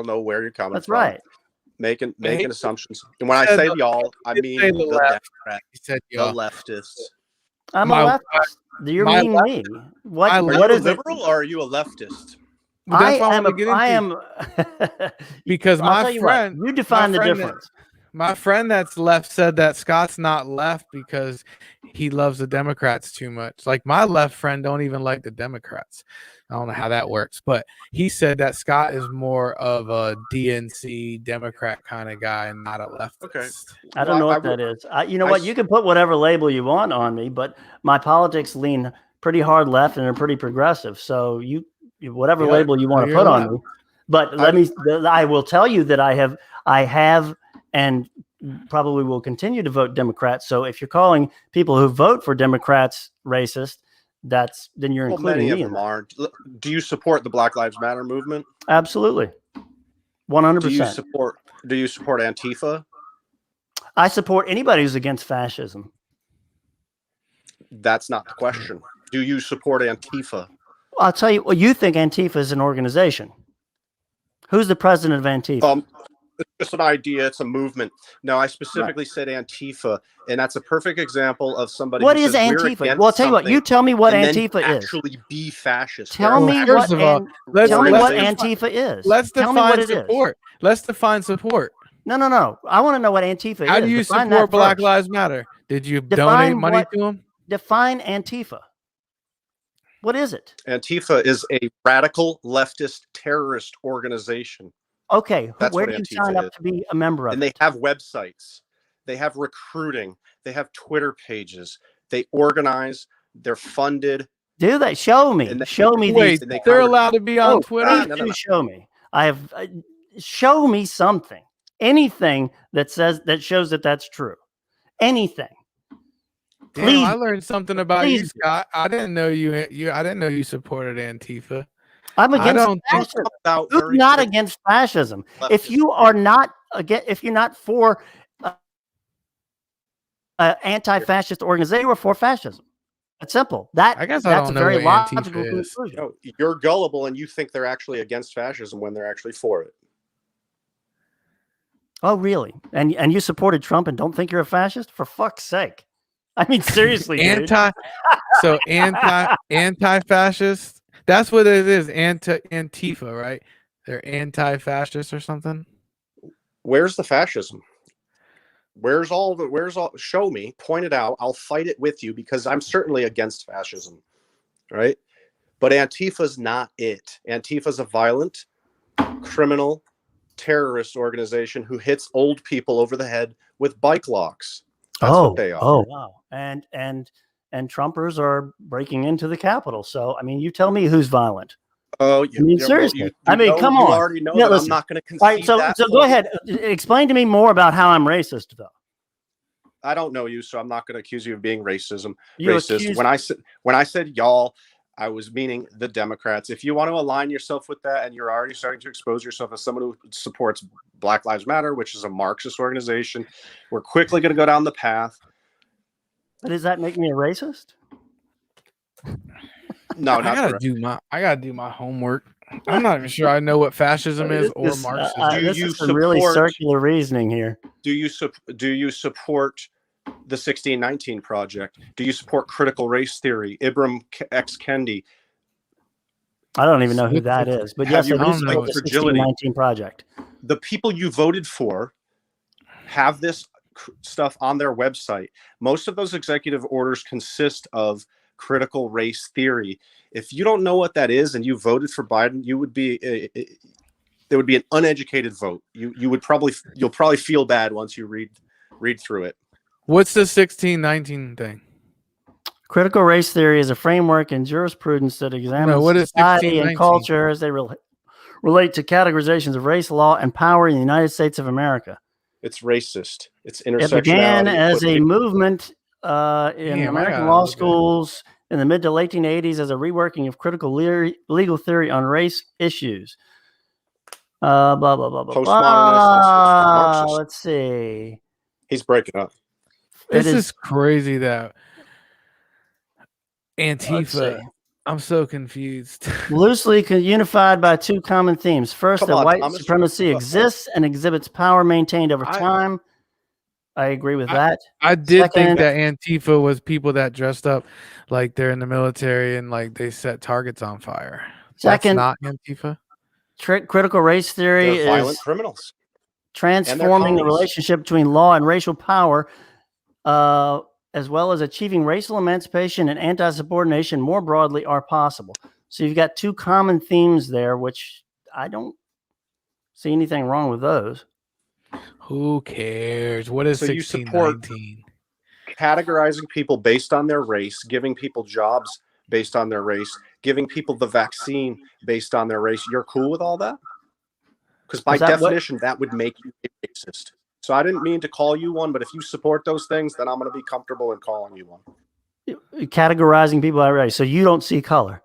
know where you're coming That's from. right. Making Hey, assumptions. And when I said say the- y'all, I did mean say the the left. Democrats, He said, the "Y'all." leftists. I'm My- a leftist. You're my meaning me. What? my Are What you a is it? liberal or are you a leftist? But that's what I am. want to get I into. am. Because I'll my tell you friend, what, you define the friend that- difference. my friend that's left said that Scott's not left because he loves the Democrats too much. Like my left friend don't even like the Democrats. I don't know how that works, but he said that Scott is more of a DNC Democrat kind of guy and not a leftist. Okay. I don't know Well, what that is. You know I what? s- You can put whatever label you want on me, but my politics lean pretty hard left and are pretty progressive. So whatever Yeah, label you want to you're put on left. me. But I will tell you that I have, and probably will continue to vote Democrat. So if you're calling people who vote for Democrats racist, then you're Well, including many of me in them that. are. Do you support the Black Lives Matter movement? Absolutely, Do 100%. you support Antifa? I support anybody who's against fascism. That's not the question. Do you support Antifa? I'll tell you. Well, you think Antifa is an organization. Who's the president of Antifa? It's just an idea. It's a movement. No, I specifically said Antifa, and that's a perfect example of somebody. What who is says we're Antifa? against Well, I'll tell you what. something You tell me what and then Antifa is. actually be fascist. Tell Well, me first what. of all, let's- Tell me what let's- Antifa is. Let's tell me what define it is. support. Let's define support. No. I want to know what Antifa How is. do you Define support that Black first. Lives Matter? Did you Define donate money what- to them? Define Antifa. What is it? Antifa is a radical leftist terrorist organization, Okay, That's where what do you Antifa sign up is. to be a member of and they it? have websites, they have recruiting, they have Twitter pages, they organize, they're funded. Do they show me? and they- Show me Wait, these. they they're congregate. allowed to be on Oh, Twitter? please No. do show me. I have. Show me something. Anything that shows that that's true. Anything. Damn, Please. I learned something about you, Please. Scott. I didn't know you. I didn't know you supported Antifa. I'm I against don't think- fascism. Out Who's very not quick against fascism? If leftist. you are not against, if you're not for anti-fascist organization. They were for fascism. It's simple. I guess I that's don't a know very what Antifa logical is. conclusion. No, you're gullible and you think they're actually against fascism when they're actually for it. Oh, really? And you supported Trump and don't think you're a fascist? For fuck's sake! I mean, seriously, dude. Anti-fascist. That's what it is. Antifa, right? They're anti-fascist or something. Where's the fascism? Where's all? Show me, point it out. I'll fight it with you because I'm certainly against fascism, right? But Antifa's not it. Antifa's a violent, criminal, terrorist organization who hits old people over the head with bike locks. That's what they are. Oh, wow. And Trumpers are breaking into the Capitol. So, I mean, you tell me who's violent. Oh, I mean, seriously. I mean, come on. You already know Yeah, that listen. I'm not going to concede All right, so that. go ahead. Explain to me more about how I'm racist, though. I don't know you, so I'm not going to accuse you of being racist. Accused- When I said y'all, I was meaning the Democrats. If you want to align yourself with that, and you're already starting to expose yourself as someone who supports Black Lives Matter, which is a Marxist organization, we're quickly going to go down the path. But does that make me a racist? No, I not gotta correct. I gotta do my homework. I'm not even sure I know what fascism is or Marxism. Do This you is some really support- circular reasoning here. Do you support the 1619 Project? Do you support critical race theory? Ibram X. Kendi? I don't even know who that is. But Have yes, you I do read support the Fragility? 1619 Project. The people you voted for have this stuff on their website. Most of those executive orders consist of critical race theory. If you don't know what that is and you voted for Biden, you would be there would be an uneducated vote. You'll probably feel bad once you read through it. What's the 1619 thing? Critical race theory is a framework in jurisprudence that examines what is society 1619? and culture as they relate to categorizations of race, law, and power in the United States of America. It's racist. It's It intersectionality. began as a movement in Damn, I American gotta law look at it. schools in the mid to late 1880s as a reworking of critical legal theory on race issues. Blah, blah, blah, blah, Postmodernist, blah. Marxist. Let's see. He's breaking up. This It is crazy that let's Antifa. see. I'm so confused. Loosely unified by two common themes. First, Come that on, white Thomas. supremacy exists and exhibits power maintained over I- time. I agree with that. I did Second- think that Antifa was people that dressed up like they're in the military and like they set targets on fire. Second, That's not Antifa. critical race theory They're violent is criminals. transforming the commies. relationship between law and racial power, as well as achieving racial emancipation and anti-subordination more broadly are possible. So you've got two common themes there, which I don't see anything wrong with those. Who cares? What is So you support- 1619? Categorizing people based on their race, giving people jobs based on their race, giving people the vaccine based on their race. You're cool with all that? Because by Is that what- definition, that would make you a racist. So I didn't mean to call you one, but if you support those things, then I'm going to be comfortable in calling you one. Categorizing people by race. So you don't see color.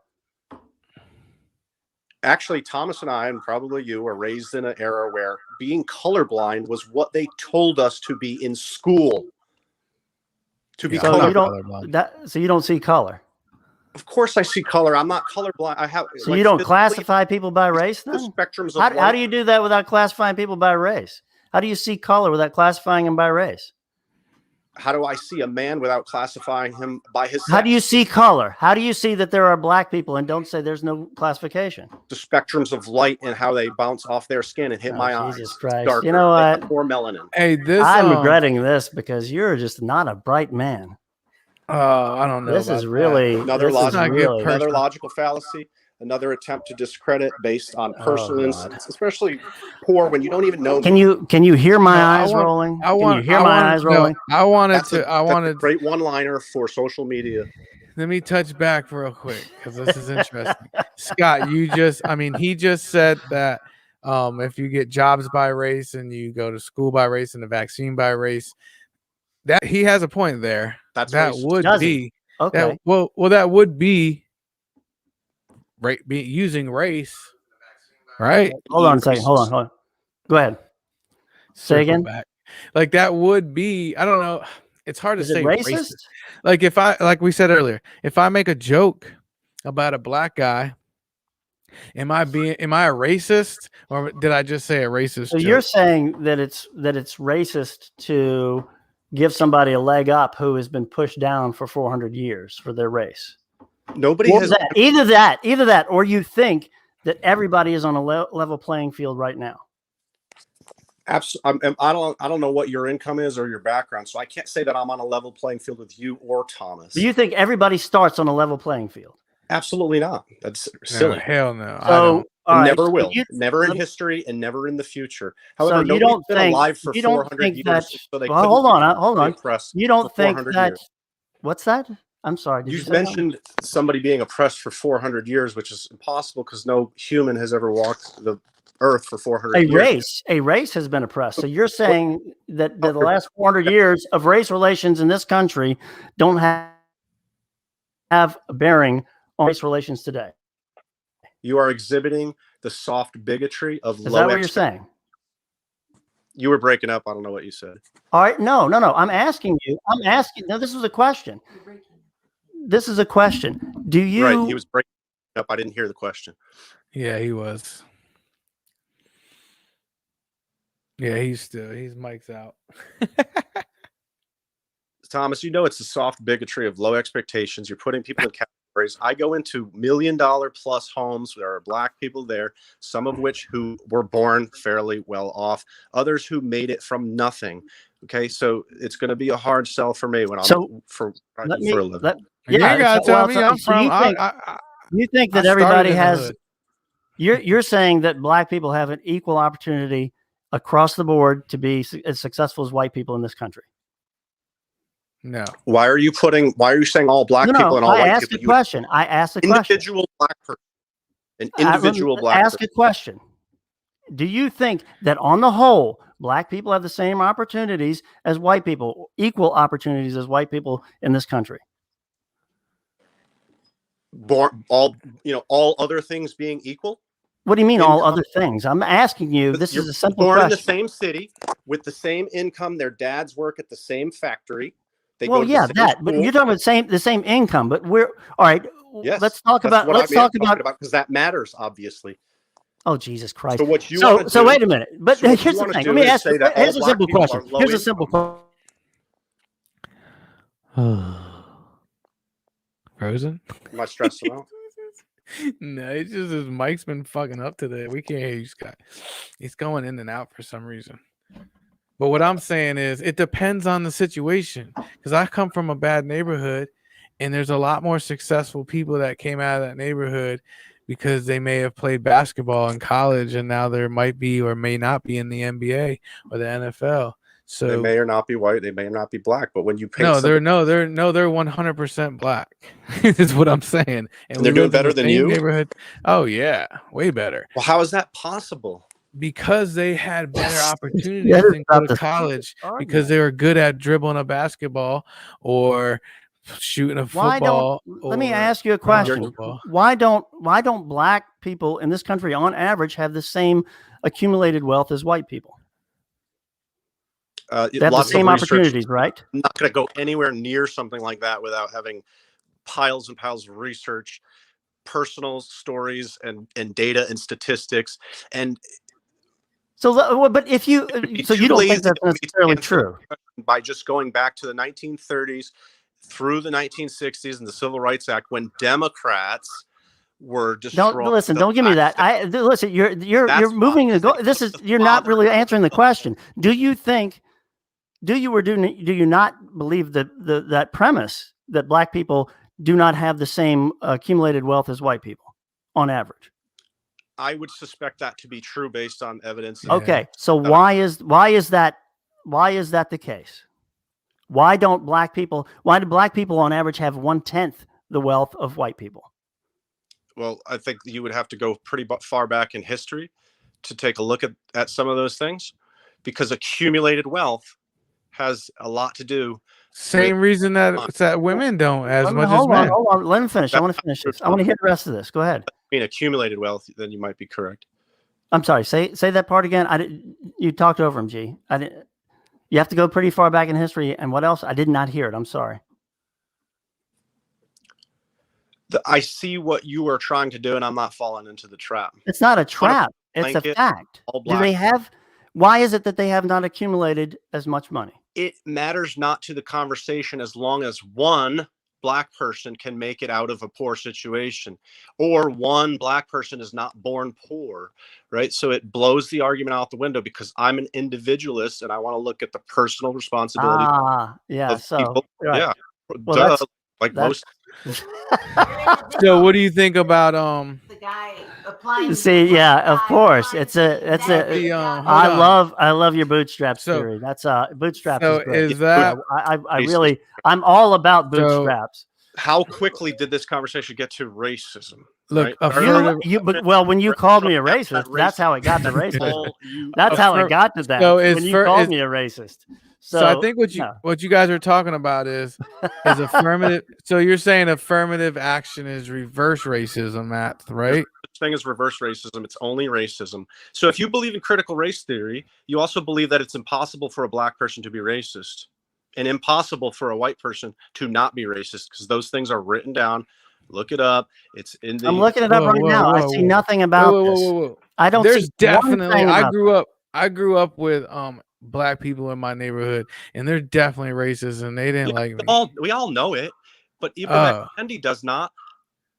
Actually, Thomas and I, and probably you, were raised in an era where being colorblind was what they told us to be in school. To be Yeah, So I'm you not colorblind. don't colorblind. so you don't see color. Of course, I see color. I'm not colorblind. I have. So like, you don't physically, classify people by race the then? spectrums of How light. do you do that without classifying people by race? How do you see color without classifying them by race? How do I see a man without classifying him by his sex? How do you see color? How do you see that there are black people and don't say there's no classification? The spectrums of light and how they bounce off their skin and hit Oh, my eyes? Jesus It's Christ. darker. You know They what? have more melanin. Hey, this I'm regretting this because you're just not a bright man. I don't know. This about is that. really Another this is logical- really Another logical fallacy. Another attempt to discredit based on personal God. incidents, especially poor when you don't even know. Can me. you hear my No, I eyes want- rolling? I want. Can you hear I my wanted- eyes no, rolling? I wanted That's to. a wanted. great one-liner for social media. Let me touch back real quick because this is interesting. Scott, he just said that if you get jobs by race and you go to school by race and the vaccine by race, that he has a point there. That's That racist. would Does be Okay. that. Well, that would be using race, right? Hold on a second. Hold on. Go ahead. Say Circle again? back. Like that would be. I don't know. it's hard to Is it say racist? racist. Like we said earlier, if I make a joke about a black guy, am I a racist, or did I just say a racist So joke? you're saying that it's racist to give somebody a leg up who has been pushed down for 400 years for their race. Nobody Or has that, either that, or you think that everybody is on a level playing field right now. absolutely. I don't know what your income is or your background, so I can't say that I'm on a level playing field with you or Thomas. Do you think everybody starts on a level playing field? Absolutely not. That's No, silly. hell no. I So, don't. all right, Never so will. you- Never in let me- history and never in the future. So However, you nobody's don't been think alive for you don't 400 think years. that? So they Well, couldn't hold be on. oppressed You don't for think 400 that? years. What's that? I'm sorry. Did you You say something? mentioned somebody being oppressed for 400 years, which is impossible because no human has ever walked the earth for 400 years. A race has been oppressed. So you're saying that the last 400 years of race relations in this country don't have a bearing on race relations today. You are exhibiting the soft bigotry of Is low that what you're saying? You were breaking up. I don't know what you said. All right. No. I'm asking you. No, this was a question. This is a question. Do you? Right. He was breaking up. I didn't hear the question. Yeah, he was. Yeah, his mic's out. Thomas, you know it's the soft bigotry of low expectations. You're putting people in categories. I go into $1 million plus homes. There are black people there, some of which who were born fairly well off, others who made it from nothing. Okay, so it's going to be a hard sell for me when I'm for a living. You ain't gotta tell me I'm from. You think that I everybody started in the has? hood. You're saying that black people have an equal opportunity across the board to be as successful as white people in this country? No. Why are you saying all black people and all white people? I asked a question. Individual black person. An individual black person. Ask a question. Do you think that on the whole, black people have the same opportunities as white people, equal opportunities as white people in this country? All other things being equal? What do you mean all other things? I'm asking you. This is a simple born question. in the same city with the same income. Their dads work at the same factory. They Well, go to yeah, the same that. But school. you're talking about the same income. But we're all right. Yes, let's talk about. Let's talk about because that matters, obviously. Oh, Jesus Christ! So what you so wait a minute. But so here's the thing. Let me ask you. Here's a simple question. Here's a simple question. Frozen? Am I stressing out? No, it's just his mic's been fucking up today. We can't hear you, Scott. He's going in and out for some reason. But what I'm saying is it depends on the situation. Because I come from a bad neighborhood, and there's a lot more successful people that came out of that neighborhood because they may have played basketball in college, and now there might be or may not be in the NBA or the NFL. So they may or not be white, they may or not be black. But when you paint they're 100% black. Is what I'm saying. And they're doing better than you. Neighborhood. Oh yeah, way better. Well, how is that possible? Because they had better opportunities to go to college. Because they were good at dribbling a basketball or shooting a football. Let me ask you a question. Why don't black people in this country, on average, have the same accumulated wealth as white people? They have the same opportunities, right? I'm not going to go anywhere near something like that without having piles and piles of research, personal stories, and data and statistics. And so, but if you you don't think that's necessarily true by just going back to the 1930s through the 1960s and the Civil Rights Act, when Democrats were destroying. Don't give me that. Listen. You're moving the goal. You're not really answering the question. Do you not believe that premise that black people do not have the same accumulated wealth as white people on average? I would suspect that to be true based on evidence. Okay, so why is that the case? Why do black people on average have 1/10 the wealth of white people? Well, I think you would have to go pretty far back in history to take a look at some of those things, because accumulated wealth has a lot to do. Same reason that women don't as much as men. Hold on. Let me finish. I want to finish this. I want to hear the rest of this. Go ahead. I mean, accumulated wealth, then you might be correct. I'm sorry. Say that part again. You talked over him, G. I didn't. You have to go pretty far back in history. And what else? I did not hear it. I'm sorry. I see what you are trying to do, and I'm not falling into the trap. It's not a trap. It's a blanket, fact. all Do they black. have? Why is it that they have not accumulated as much money? It matters not to the conversation as long as one black person can make it out of a poor situation, or one black person is not born poor, right? So it blows the argument out the window because I'm an individualist and I want to look at the personal responsibility Yeah. of So people. right. Yeah, Well, duh, that's- like that's- most. So what do you think about The guy applying. See, yeah, of course. It's a. The, hold I on. love your bootstraps So- theory. That's bootstraps So is great. is that I really, I'm all about So- bootstraps. How quickly did this conversation get to racism? look right? affirmative? When you called me a racist, that's how it got to racism. All you- That's how it Affirm- got to that. So is when you fir- called is- me a racist. So I think no. what you guys are talking about is affirmative. So you're saying affirmative action is reverse racism, Matt, right? such thing as reverse racism. It's only racism. So if you believe in critical race theory, you also believe that it's impossible for a black person to be racist and impossible for a white person to not be racist, because those things are written down. Look it up. It's in the. I'm looking it up Whoa, right whoa, now. I whoa, see whoa. nothing about Whoa, whoa, this. whoa, whoa. I don't There's see one definitely. thing about I grew up with black people in my neighborhood, and they're definitely racist, and they didn't like me. We all know it, but even Andy does not.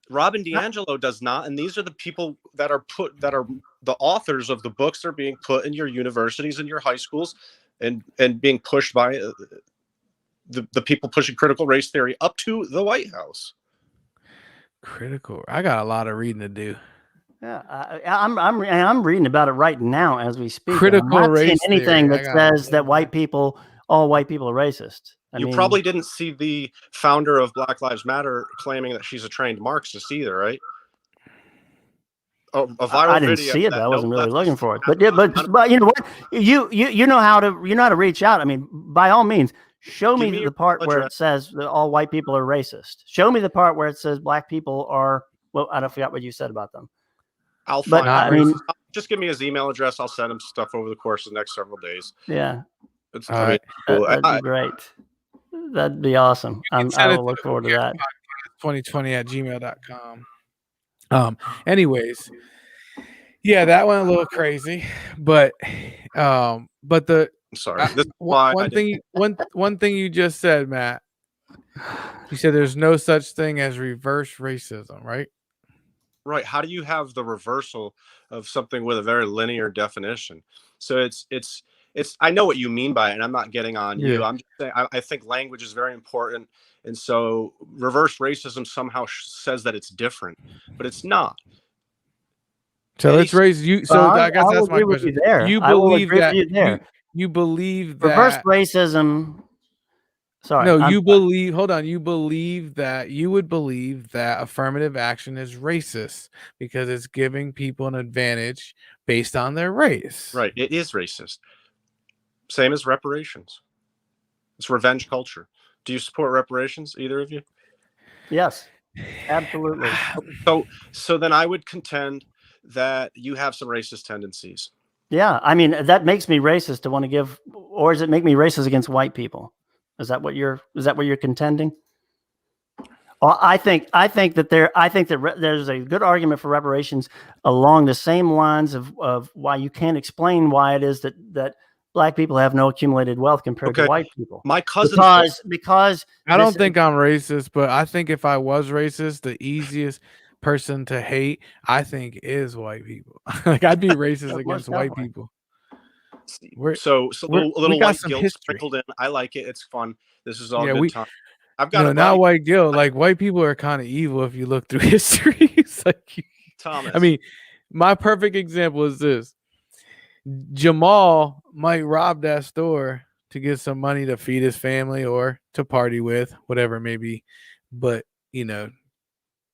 Robin DiAngelo does not, and these are the people that are the authors of the books that are being put in your universities and your high schools, and being pushed by the people pushing critical race theory up to the White House. Critical. I got a lot of reading to do. Yeah, I'm reading about it right now as we speak. Critical I'm not seeing race anything theory. that says that all white people are racist. I mean, probably didn't see the founder of Black Lives Matter claiming that she's a trained Marxist either, right? A viral I didn't video see it. that I wasn't no really leftist looking for it. has But you know what? You know how to reach out. I mean, by all means, show Give me me the your part where it address. says that all white people are racist. Show me the part where it says black people are. Well, I don't forget what you said about them. I'll But find I out. mean, Just give me his email address. I'll send him stuff over the course of the next several days. yeah, It's All I mean, right. cool. that'd be great. That'd be awesome. send I it will look to forward to that. 2020@gmail.com. Anyways, yeah, that went a little crazy, but I'm sorry. This is why I didn't- one thing you just said, Matt. You said there's no such thing as reverse racism, right? Right. How do you have the reversal of something with a very linear definition? So it's I know what you mean by it, and I'm not getting on you. Yeah. I'm just saying I think language is very important, and so reverse racism somehow says that it's different, but it's not. So let's raise you. So I guess will that's my agree with question. you there. You I will believe agree with that you there. you believe that Reverse racism. Sorry. No, I'm you sorry. believe. Hold on. You believe that you would believe that affirmative action is racist because it's giving people an advantage based on their race. Right. It is racist. Same as reparations. It's revenge culture. Do you support reparations, either of you? Yes, absolutely. So then I would contend that you have some racist tendencies. Yeah, I mean that makes me racist to want to give, or does it make me racist against white people? Is that what you're contending? Well, I think that there's a good argument for reparations along the same lines of why you can't explain why it is that black people have no accumulated wealth compared to white people. My cousin, Because I don't think I'm racist, but I think if I was racist, the easiest person to hate, I think, is white people. Like I'd be racist Most against white definitely. people. so a little we got white some guilt history. sprinkled in. I like it. It's fun. This is all Yeah, good time. I've got a not buddy, white guilt. Like white people are kind of evil if you look through history. It's like, Thomas. I mean, my perfect example is this: Jamal might rob that store to get some money to feed his family or to party with, whatever it may be. But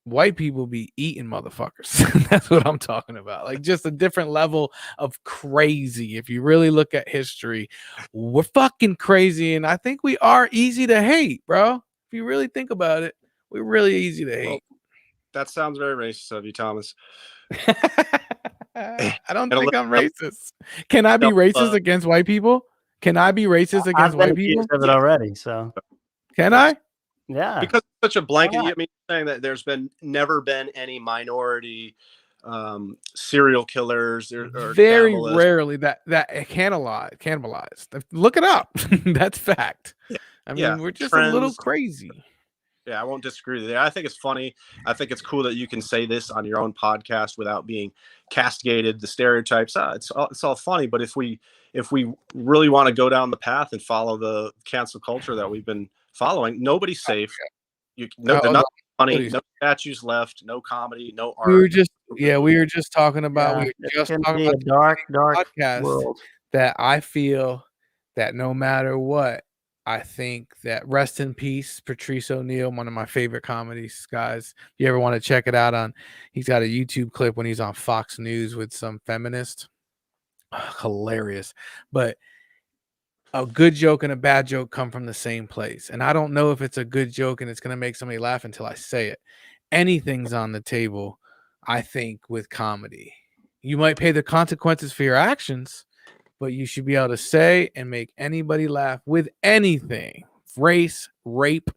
white people be eating motherfuckers. That's what I'm talking about. Like just a different level of crazy. If you really look at history, we're fucking crazy. And I think we are easy to hate, bro. If you really think about it, we're really easy to hate. that sounds very racist of you, Thomas. I don't think I'm racist. Can I be racist against white people? Can I be racist against I've been white people? accused of it already. So Can I? yeah, Because it's such a blanket. not? I mean, saying that there's never been any minority serial killers or Very cannibalists. rarely that cannibalized. Look it up. That's fact. Yeah. I mean, Yeah, we're just a little trends. crazy. Yeah, I won't disagree with you. I think it's funny. I think it's cool that you can say this on your own podcast without being castigated. The stereotypes, it's all funny. But if we really want to go down the path and follow the cancel culture that we've been following, nobody's safe. They're not funny. No statues left. No comedy. No art. We were just talking about. Yeah, We were it just can talking be about a dark podcast world. that I feel that no matter what, I think that rest in peace, Patrice O'Neal, one of my favorite comedies, guys. If you ever want to check it out he's got a YouTube clip when he's on Fox News with some feminist. Hilarious. But a good joke and a bad joke come from the same place. And I don't know if it's a good joke and it's going to make somebody laugh until I say it. Anything's on the table, I think, with comedy. You might pay the consequences for your actions, but you should be able to say and make anybody laugh with anything. Race, rape,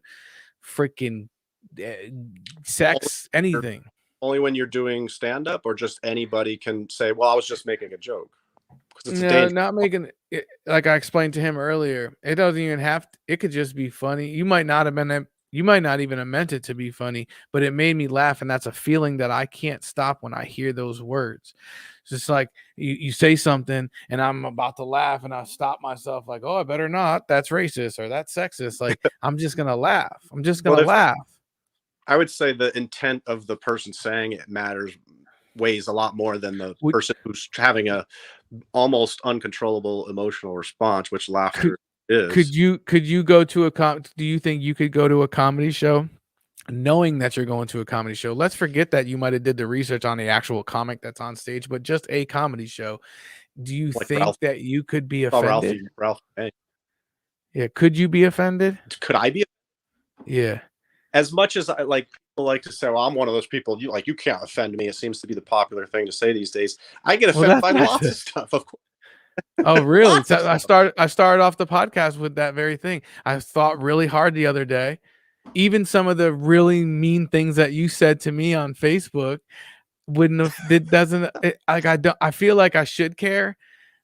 freaking sex, anything. Only when you're doing stand-up, or just anybody can say, well, I was just making a joke. No, not making it, like I explained to him earlier. It doesn't even have to, it could just be funny. You might not even have meant it to be funny, but it made me laugh, and that's a feeling that I can't stop when I hear those words. It's just like you say something and I'm about to laugh and I stop myself like, oh, I better not. That's racist or that's sexist. Like, I'm just going to laugh. I'm just going to laugh. I would say the intent of the person saying it weighs a lot more than the person who's having a almost uncontrollable emotional response, which laughter is. Could you go to do you think you could go to a comedy show knowing that you're going to a comedy show? Let's forget that you might have did the research on the actual comic that's on stage, but just a comedy show. Do you think that you could be offended? Ralph. Yeah. Could you be offended? Could I be? Yeah. As much as I people like to say, well, I'm one of those people, you can't offend me. It seems to be the popular thing to say these days. I get offended by lots of stuff, of course. Oh, really? So I started off the podcast with that very thing. I thought really hard the other day. Even some of the really mean things that you said to me on Facebook I feel like I should care,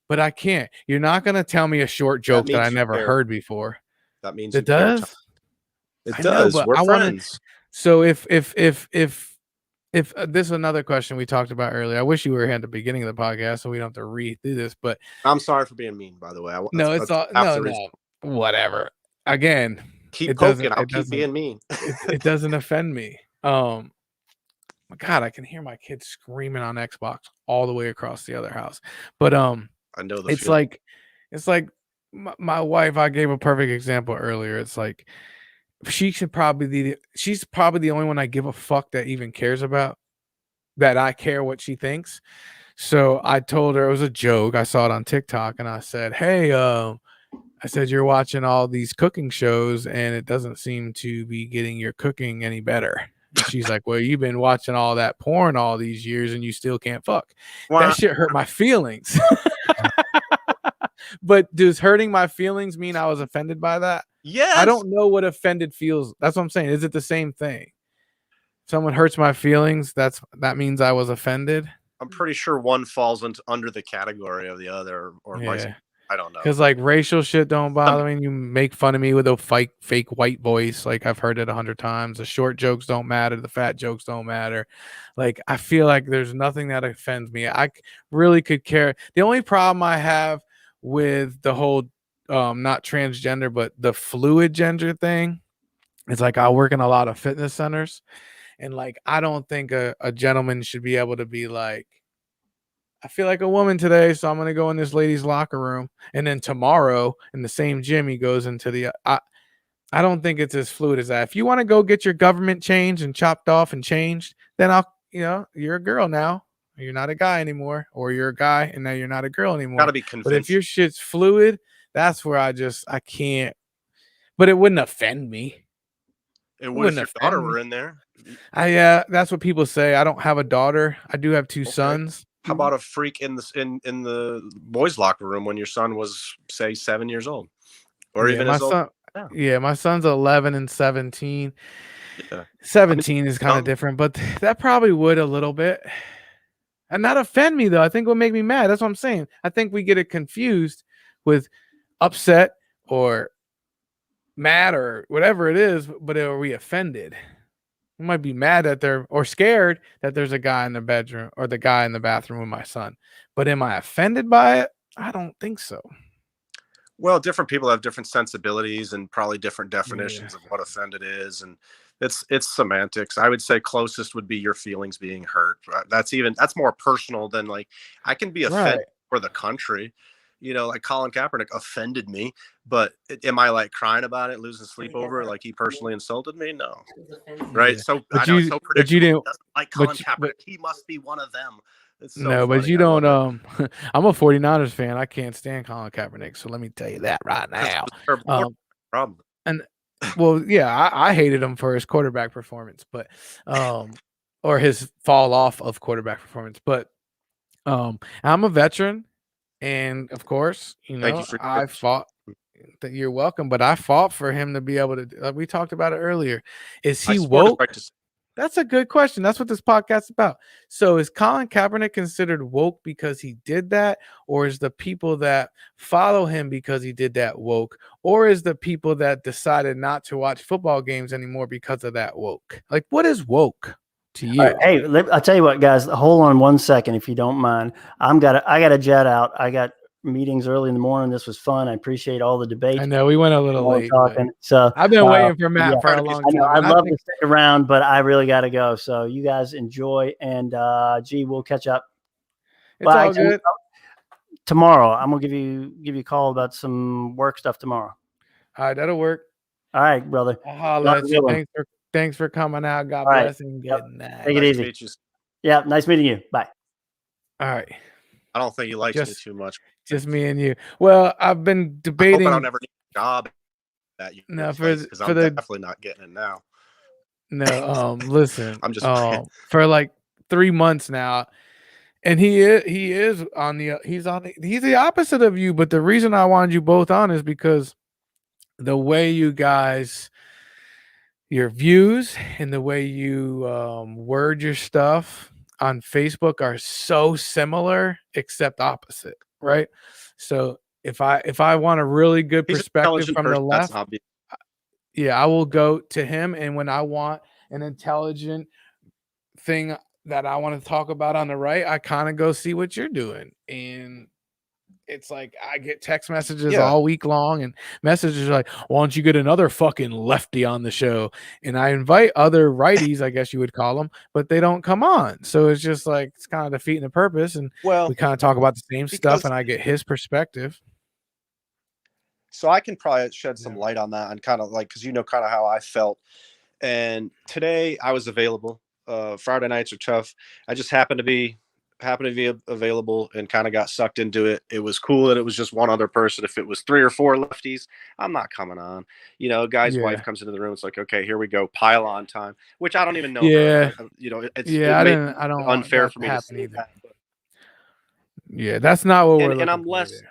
but I can't. You're not going to tell me a short joke that I never heard before. That means it does. It does. We're friends. So if this is another question we talked about earlier. I wish you were here at the beginning of the podcast so we don't have to read through this, but I'm sorry for being mean, by the way. Whatever. Again, keep poking. I'll keep being mean. It doesn't offend me. God, I can hear my kids screaming on Xbox all the way across the other house. But I know it's like my wife. I gave a perfect example earlier. It's like she's probably the only one I give a fuck that even cares about, that I care what she thinks. So I told her, it was a joke. I saw it on TikTok and I said, hey, I said, you're watching all these cooking shows and it doesn't seem to be getting your cooking any better. And she's like, well, you've been watching all that porn all these years and you still can't fuck. Wow. That shit hurt my feelings. But does hurting my feelings mean I was offended by that? Yes. I don't know what offended feels. That's what I'm saying. Is it the same thing? Someone hurts my feelings, that means I was offended? I'm pretty sure one falls under the category of the other, or I don't know. Because like racial shit don't bother me. You make fun of me with a fake white voice. Like I've heard it 100 times. The short jokes don't matter. The fat jokes don't matter. Like I feel like there's nothing that offends me. I really could care. The only problem I have with the whole not transgender, but the fluid gender thing, it's like I work in a lot of fitness centers, and like I don't think a gentleman should be able to be like, I feel like a woman today, so I'm gonna go in this lady's locker room, and then tomorrow in the same gym he goes into the I don't think it's as fluid as that. If you want to go get your government changed and chopped off and changed, then you're a girl now. You're not a guy anymore, or you're a guy and now you're not a girl anymore. Gotta be convinced. But if your shit's fluid, that's where I can't. But it wouldn't offend me. It would if your daughter were in there. That's what people say. I don't have a daughter. I do have two sons. How about a freak in the boys' locker room when your son was, say, 7 years old, or Yeah, even my as old? son. Yeah. Yeah, my son's 11 and 17. Yeah. 17 is kind of some- different, but that probably would a little bit. And not offend me though. I think what make me mad. That's what I'm saying. I think we get it confused with upset or mad or whatever it is, but are we offended? We might be mad that they're or scared that there's a guy in the bedroom or the guy in the bathroom with my son. But am I offended by it? I don't think so. Well, different people have different sensibilities and probably different Yeah. definitions of what offended is, and it's semantics. I would say closest would be your feelings being hurt. That's more personal than like I can be offended Right. for the country. Like Colin Kaepernick offended me, but am I like crying about it, losing sleep over it, like he personally insulted me? No, right? Yeah. So But I know it's you so but predictable. you He didn't doesn't like Colin but Kaepernick. He must be one of them. It's so no, but funny. you I love don't it. I'm a 49ers fan. I can't stand Colin Kaepernick. So let me tell you that right 'Cause it now. was a terrible problem. And well, yeah, I hated him for his quarterback performance, but or his fall off of quarterback performance. But I'm a veteran, and of course, Thank you for I fought that you're welcome, but I fought for him to be able to like we talked about it earlier. Is I he support his woke? right to That's a good question. That's what this podcast is about. So is Colin Kaepernick considered woke because he did that? Or is the people that follow him because he did that woke? Or is the people that decided not to watch football games anymore because of that woke? Like, what is woke to All you? right, hey, I'll tell you what, guys. Hold on 1 second, if you don't mind. I got to jet out. I got meetings early in the morning. This was fun. I appreciate all the debate. I know we went a little All late. But talking. So I've been waiting for Matt yeah. for a Try to be- long I know. time. I'd and I love think- to stick around, but I really got to go. So you guys enjoy, and gee, we'll catch up. It's Bye, all Jimmy. good. Tomorrow, I'm gonna give you a call about some work stuff tomorrow. All right, that'll work. All right, brother. I'll holler Have a at good you. one. Thanks for coming out. God All right. bless and Yep. good night. Take it Nice to easy. meet you. Yeah, nice meeting you. Bye. All right. I don't think he likes me Just- too much. Just me and you. Well, I've been I hope debating. I don't ever need a job at you. No, Because for I'm the- definitely not getting it now. No, listen. I'm just playing. For like 3 months now, and he's the opposite of you. But the reason I wanted you both on is because the way you guys, your views and the way you word your stuff on Facebook are so similar, except opposite, right? So if I want a really good He's an perspective intelligent from the person. That's left, an obvious. yeah, I will go to him. And when I want an intelligent thing that I want to talk about on the right, I kind of go see what you're doing. And it's like I get text messages Yeah. all week long, and messages are like, why don't you get another fucking lefty on the show? And I invite other righties, I guess you would call them, but they don't come on. So it's just like it's kind of defeating the purpose. And Well, we kind of talk about the same stuff, because- and I get his perspective. so I can probably shed some Yeah. light on that and kind of like, because kind of how I felt. And today I was available. Friday nights are tough. I just happened to be available and kind of got sucked into it. It was cool that it was just one other person. If it was 3 or 4 lefties, I'm not coming on. A guy's Yeah. wife comes into the room. It's like, okay, here we go, pile on time, which I don't even know. Yeah. her. It's Yeah, I may don't be want unfair that for to me to happen say either. that, but Yeah, that's not what we're and looking I'm for less. there.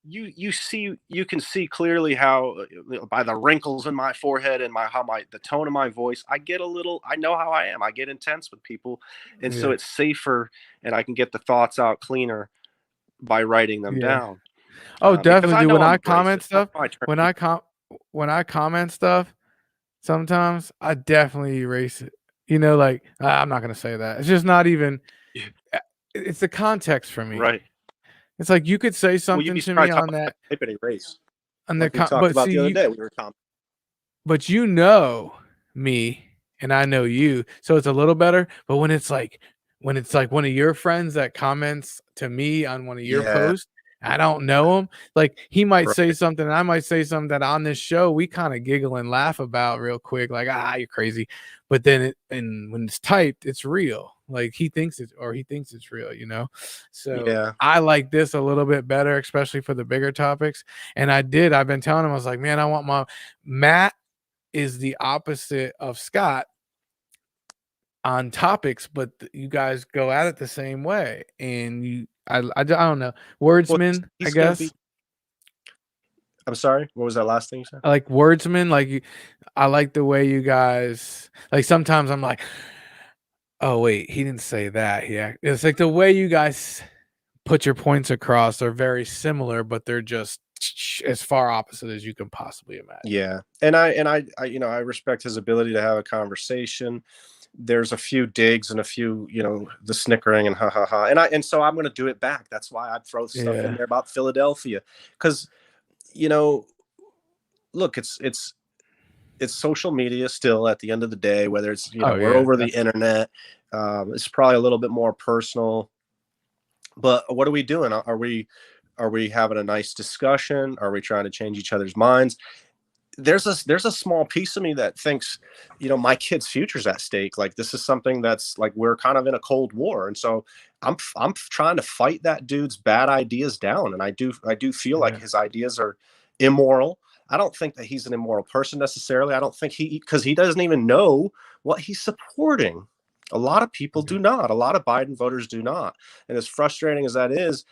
You can see clearly how by the wrinkles in my forehead and the tone of my voice, I know how I am. I get intense with people, and so Yeah. it's safer, and I can get the thoughts out cleaner by writing them Yeah. down. Oh, Because definitely. know When I'm I a comment racist. stuff, My turn. when I comment stuff, sometimes I definitely erase it. Like I'm not gonna say that. It's just not even. Yeah. It's the context for me. Right. It's like you could say Well, something you'd be to surprised me how on much that, I type and erase. on the Like we talked about the other day. We were but me and I know you, so it's a little better. But when it's like one of your friends that comments to me on one of your Yeah. posts, I don't know him. Like he might say Right. something, and I might say something that on this show we kind of giggle and laugh about real quick, like you're crazy. But then when it's typed, it's real. Like he thinks it's real, So Yeah. I like this a little bit better, especially for the bigger topics. And I've been telling him, I was like, man, I want Matt is the opposite of Scott. on topics, but you guys go at it the same way. And I don't know. Wordsman, I he's gonna guess. be. I'm sorry. What was that last thing you said? I like wordsman. I like the way you guys like. Sometimes I'm like, oh wait, he didn't say that. Yeah, it's like the way you guys put your points across are very similar, but they're just as far opposite as you can possibly imagine. Yeah, and I you know, I respect his ability to have a conversation. There's a few digs and a few, you know, the snickering and ha ha ha, and so I'm going to do it back. That's why I throw stuff in Yeah. there about Philadelphia, because you know, look, it's social media still at the end of the day. Whether it's, you know, Oh, we're yeah, over the internet, it's probably a little bit more personal. But what are we doing? Are we having a nice discussion? Are we trying to change each other's minds? There's a small piece of me that thinks, you know, my kid's future's at stake. Like, this is something that's like, we're kind of in a cold war, and so I'm trying to fight that dude's bad ideas down. And I do feel like Yeah. his ideas are immoral. I don't think that he's an immoral person necessarily. I don't think because he doesn't even know what he's supporting. A lot of people do not. A lot of Biden voters do not. And as frustrating as that is,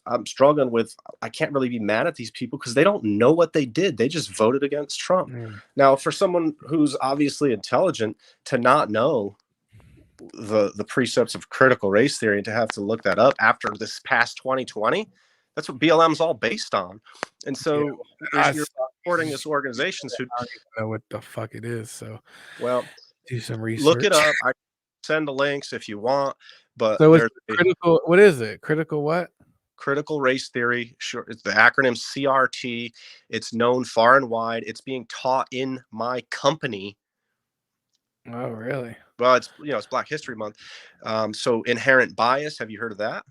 I'm struggling with. I can't really be mad at these people because they don't know what they did. They just voted against Trump. Yeah. Now, for someone who's obviously intelligent to not know the precepts of critical race theory and to have to look that up after this past 2020, that's what BLM's all based on. And so you're supporting this organization. So I don't even know what the fuck it is. So, well, do some research. look it up. I send the links if you want. But So there's it's critical. What is it? Critical what? critical race theory. Sure, it's the acronym CRT. It's known far and wide. It's being taught in my company. Oh, really? Well, it's, you know, it's Black History Month. So inherent bias. Have you heard of that?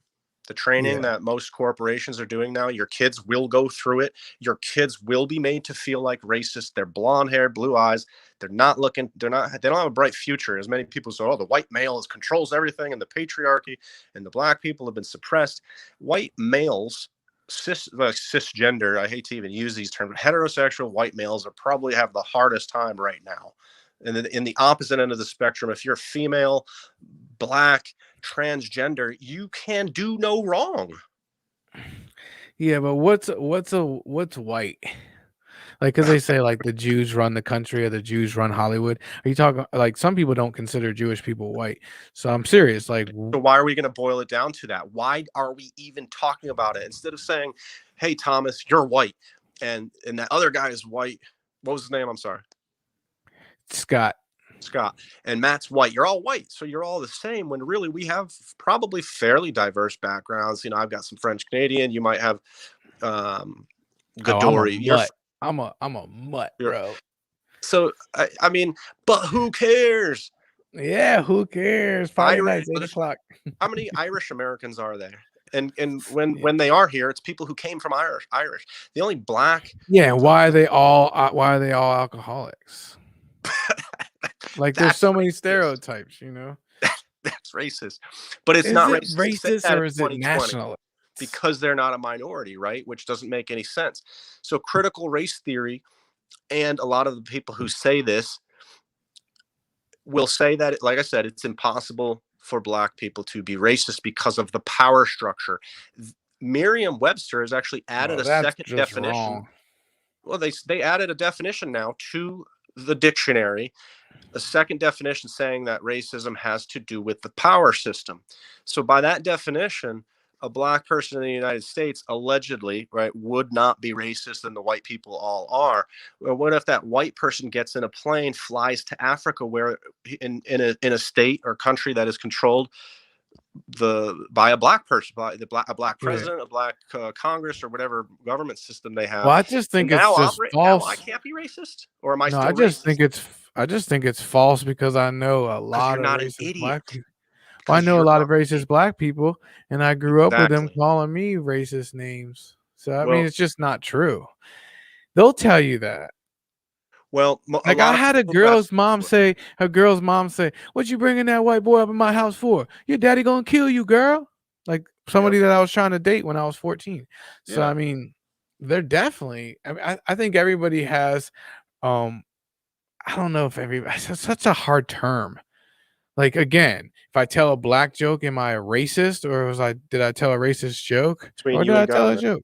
The training that most corporations are doing now. Your kids will go through it. Your kids will be made to feel like racist. They're blonde hair, blue eyes. They're not looking. They don't have a bright future. As many people say, oh, the white male controls everything, and the patriarchy, and the black people have been suppressed. White males, cisgender. I hate to even use these terms. Heterosexual white males are probably have the hardest time right now. And then in the opposite end of the spectrum, if you're female, black, transgender, you can do no wrong. Yeah, but what's white? Like, because they say like the Jews run the country or the Jews run Hollywood. Are you talking like some people don't consider Jewish people white? So I'm serious. Like, So why are we going to boil it down to that? Why are we even talking about it instead of saying, "Hey, Thomas, you're white," and that other guy is white. What was his name? I'm sorry. Scott. And Matt's white. You're all white, so you're all the same, when really we have probably fairly diverse backgrounds. You know, I've got some French Canadian. You might have Gadori. I'm a mutt, bro. So I mean, but who cares? Yeah, who cares? Friday nights, 8:00. How many Irish Americans are there? And when they are here, it's people who came from Irish. The only black. Yeah, why are they all alcoholics? Like, there's so many stereotypes, you know. That's racist, but it's not racist, or is it national? Because they're not a minority, right? Which doesn't make any sense. So critical race theory, and a lot of the people who say this will say that, like I said, it's impossible for black people to be racist because of the power structure. Merriam-Webster has actually added a second definition. Wrong. Well, they added a definition now to the dictionary, a second definition saying that racism has to do with the power system. So by that definition, a black person in the United States allegedly, right, would not be racist than the white people all are. Well, what if that white person gets in a plane, flies to Africa, where in a state or country that is controlled by a black person, by a black president, a black Congress, or whatever government system they have? Well, I just think it's just false. Now I can't be racist, or am I? No, still I just think it's false because I know a lot of racist black people. Well, I know a lot of racist black people, and I grew up with them calling me racist names. So I mean, it's just not true. They'll tell you that. Well, like I had a girl's mom say, "What you bringing that white boy up in my house for? Your daddy gonna kill you, girl." Like somebody that I was trying to date when I was 14. So I mean, they're definitely. I mean, I think everybody has. I don't know if everybody. It's such a hard term. Like, again, if I tell a black joke, am I a racist, or did I tell a racist joke, Between or you did I and tell a God, joke?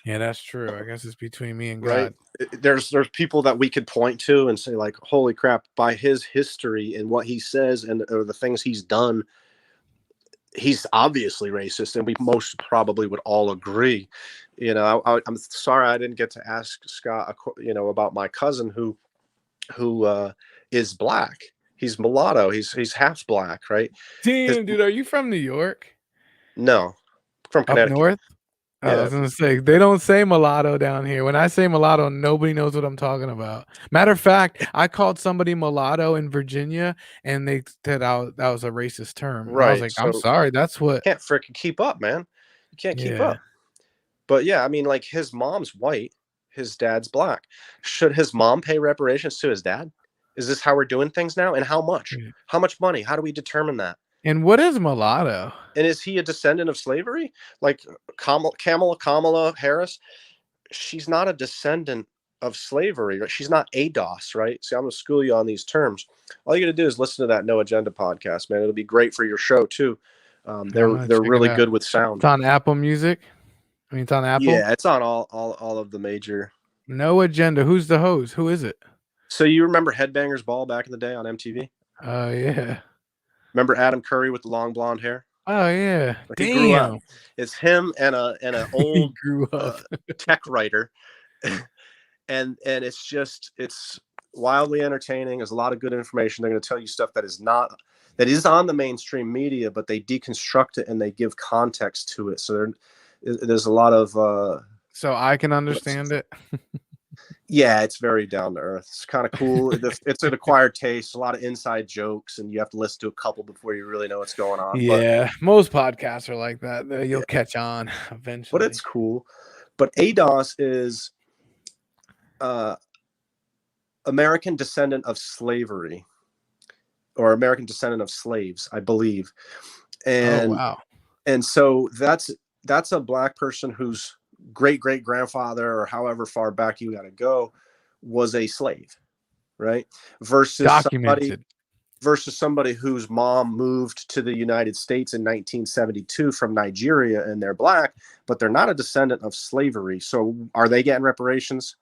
Yeah, that's true. I guess it's between me and right? God. There's people that we could point to and say like, holy crap, by his history and what he says and or the things he's done, he's obviously racist, and we most probably would all agree. I'm sorry I didn't get to ask Scott, about my cousin who is black. He's mulatto. He's half black, right? His Damn, dude, are you from New York? No, from Up Connecticut. north? I Yeah, was gonna say they don't say mulatto down here. When I say mulatto, nobody knows what I'm talking about. Matter of fact, I called somebody mulatto in Virginia, and they said that was a racist term. And I was right. like, I'm So sorry, that's what. can't freaking keep up, man. You can't keep Yeah. up. But yeah, I mean, like his mom's white, his dad's black. Should his mom pay reparations to his dad? Is this how we're doing things now? And how much? Yeah. How much money? How do we determine that? And what is mulatto? And is he a descendant of slavery? Like Kamala Harris, she's not a descendant of slavery. Right? She's not ADOS, right? See, I'm going to school you on these terms. All you got to do is listen to that No Agenda podcast, man. It'll be great for your show too. I'm They're gonna check it really out. good with sound. It's on Apple Music. I mean, it's on Apple. Yeah, it's on all of the major. No Agenda. Who's the host? Who is it? So you remember Headbangers Ball back in the day on MTV? Oh yeah. Remember Adam Curry with the long blonde hair? Oh yeah. Like, he grew up. Damn. It's him and an He old grew up. tech writer, and it's wildly entertaining. There's a lot of good information. They're going to tell you stuff that is on the mainstream media, but they deconstruct it and they give context to it. So there's a lot of So I can understand it. yeah, it's very down to earth. It's kind of cool. It's an acquired taste, a lot of inside jokes, and you have to listen to a couple before you really know what's going on. Yeah, most podcasts are like that. You'll catch on eventually. But it's cool. But ADOS is American descendant of slavery, or American descendant of slaves, I believe. And oh wow. and so that's a black person whose great grandfather, or however far back you got to go, was a slave, right? Versus somebody whose mom moved to the United States in 1972 from Nigeria, and they're black, but they're not a descendant of slavery. So are they getting reparations?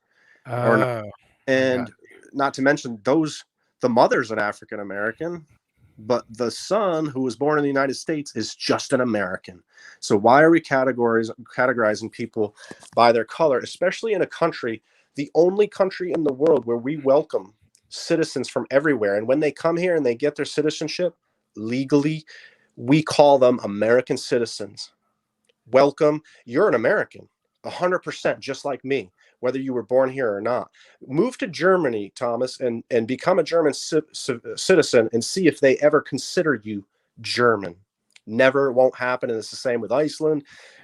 Or not? And not to mention the mother's an African American, but the son, who was born in the United States, is just an American. So why are we categorizing people by their color, especially in a country, the only country in the world where we welcome citizens from everywhere? And when they come here and they get their citizenship legally, we call them American citizens. Welcome. You're an American, 100%, just like me, whether you were born here or not. Move to Germany, Thomas, and become a German citizen and see if they ever consider you German. Never, won't happen. And it's the same with Iceland.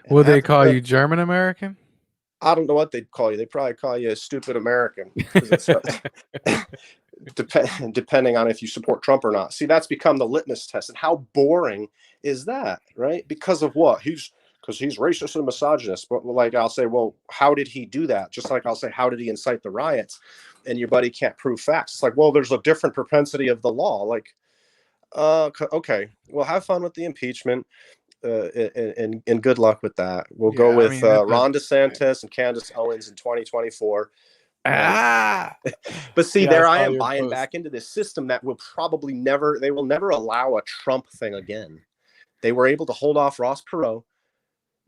Will they call you German American? I don't know what they'd call you. They'd probably call you a stupid American. Depending on if you support Trump or not. See, that's become the litmus test. And how boring is that, right? Because of what? Because he's racist and misogynist. But like, I'll say, well, how did he do that? Just like I'll say, how did he incite the riots? And your buddy can't prove facts. It's like, well, there's a different propensity of the law. Like, okay, well, have fun with the impeachment, and good luck with that. We'll go with Ron DeSantis and Candace Owens in 2024. But see, there I am buying back into this system that will probably they will never allow a Trump thing again. They were able to hold off Ross Perot.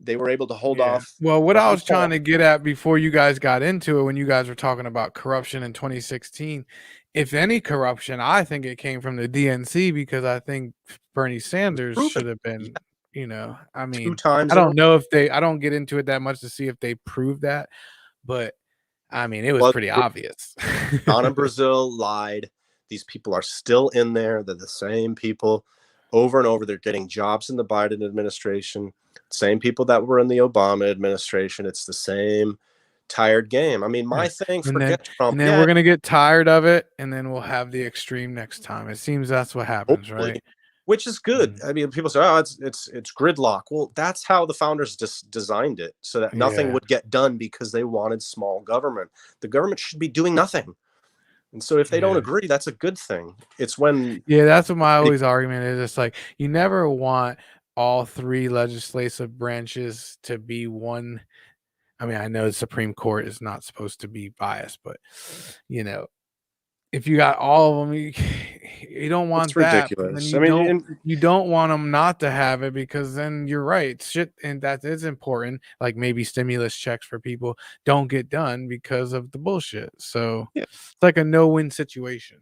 They were able to hold off. Well, what I was trying to get at before you guys got into it, when you guys were talking about corruption in 2016, if any corruption, I think it came from the DNC, because I think Bernie Sanders should have been, I mean, 2 times. I don't know if I don't get into it that much to see if they proved that, but I mean, it was pretty obvious. Donna Brazil lied. These people are still in there. They're the same people over and over. They're getting jobs in the Biden administration. Same people that were in the Obama administration. It's the same tired game. I mean, my thing, forget Trump. And then we're going to get tired of it, and then we'll have the extreme next time. It seems that's what happens, hopefully. Right? Which is good. I mean, people say, oh, it's gridlock. Well, that's how the founders designed it, so that nothing would get done, because they wanted small government. The government should be doing nothing. And so if they don't Yeah. agree, that's a good thing. It's when Yeah, that's what my always argument is. It's like you never want all three legislative branches to be one. I mean, I know the Supreme Court is not supposed to be biased, but you know, if you got all of them, you don't want it's that. But then ridiculous. I mean, you don't want them not to have it, because then you're right. Shit, and that is important. Like maybe stimulus checks for people don't get done because of the bullshit. So Yeah. it's like a no-win situation.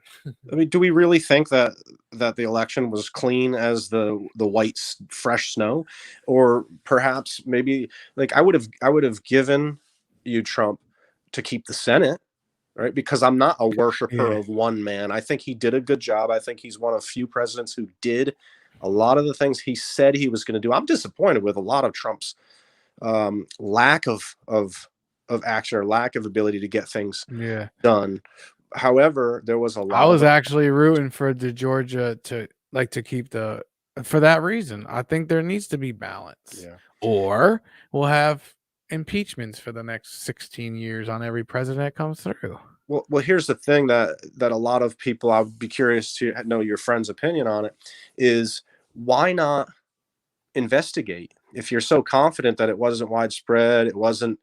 I mean, do we really think that the election was clean as the white fresh snow, or perhaps maybe like I would have given you Trump to keep the Senate, right? Because I'm not a worshiper Yeah. of one man. I think he did a good job. I think he's one of few presidents who did a lot of the things he said he was going to do. I'm disappointed with a lot of Trump's lack of action or lack of ability to get things Yeah. done. However, there was a lot. I was actually rooting for the Georgia to keep for that reason. I think there needs to be balance. Yeah. Or we'll have impeachments for the next 16 years on every president that comes through. Well, here's the thing that a lot of people, I would be curious to know your friend's opinion on it, is why not investigate? If you're so confident that it wasn't widespread, it wasn't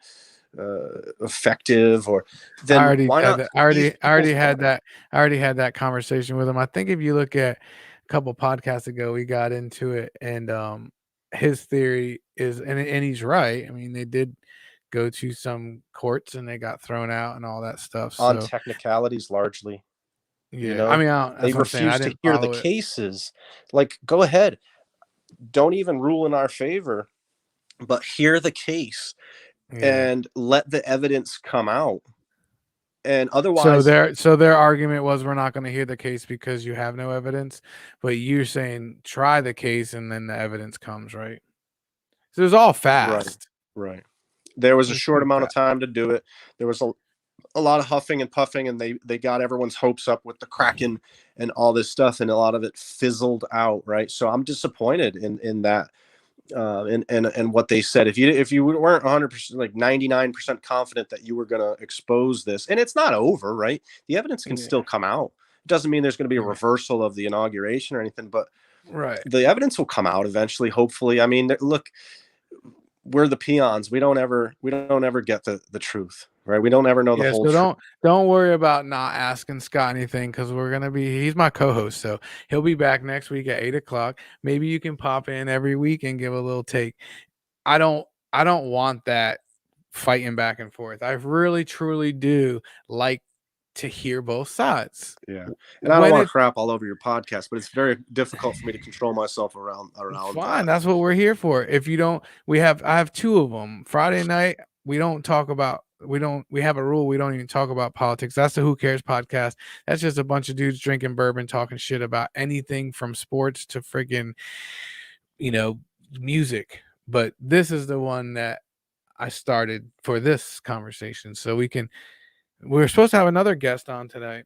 effective, or then why not? I already had that conversation with him. I think if you look at a couple podcasts ago, we got into it, and his theory is, and he's right. I mean, they did go to some courts and they got thrown out and all that stuff. So, on technicalities largely. yeah, I mean, they refuse to hear the cases. Like, go ahead, don't even rule in our favor, but hear the case and let the evidence come out. And otherwise, so their argument was, we're not going to hear the case because you have no evidence. But you're saying try the case and then the evidence comes, right? So it was all fast. Right. There was a short amount of time to do it. There was a lot of huffing and puffing, and they got everyone's hopes up with the Kraken and all this stuff, and a lot of it fizzled out. Right. So I'm disappointed in that. And what they said, if you weren't 100%, like 99% confident that you were going to expose this, and it's not over, right? The evidence can still come out. It doesn't mean there's going to be a reversal of the inauguration or anything, but the evidence will come out eventually, hopefully. I mean, look, we're the peons. We don't ever get the truth, right? We don't ever know the whole truth. Don't worry about not asking Scott anything, because he's my co-host, so he'll be back next week at 8:00. Maybe you can pop in every week and give a little take. I don't want that fighting back and forth. I really truly do like to hear both sides. Yeah. And I don't want to crap all over your podcast, but it's very difficult for me to control myself around fine. That's what we're here for. If you don't, I have two of them. Friday night, we have a rule. We don't even talk about politics. That's the Who Cares podcast. That's just a bunch of dudes drinking bourbon, talking shit about anything from sports to friggin', music. But this is the one that I started for this conversation. So we're supposed to have another guest on today,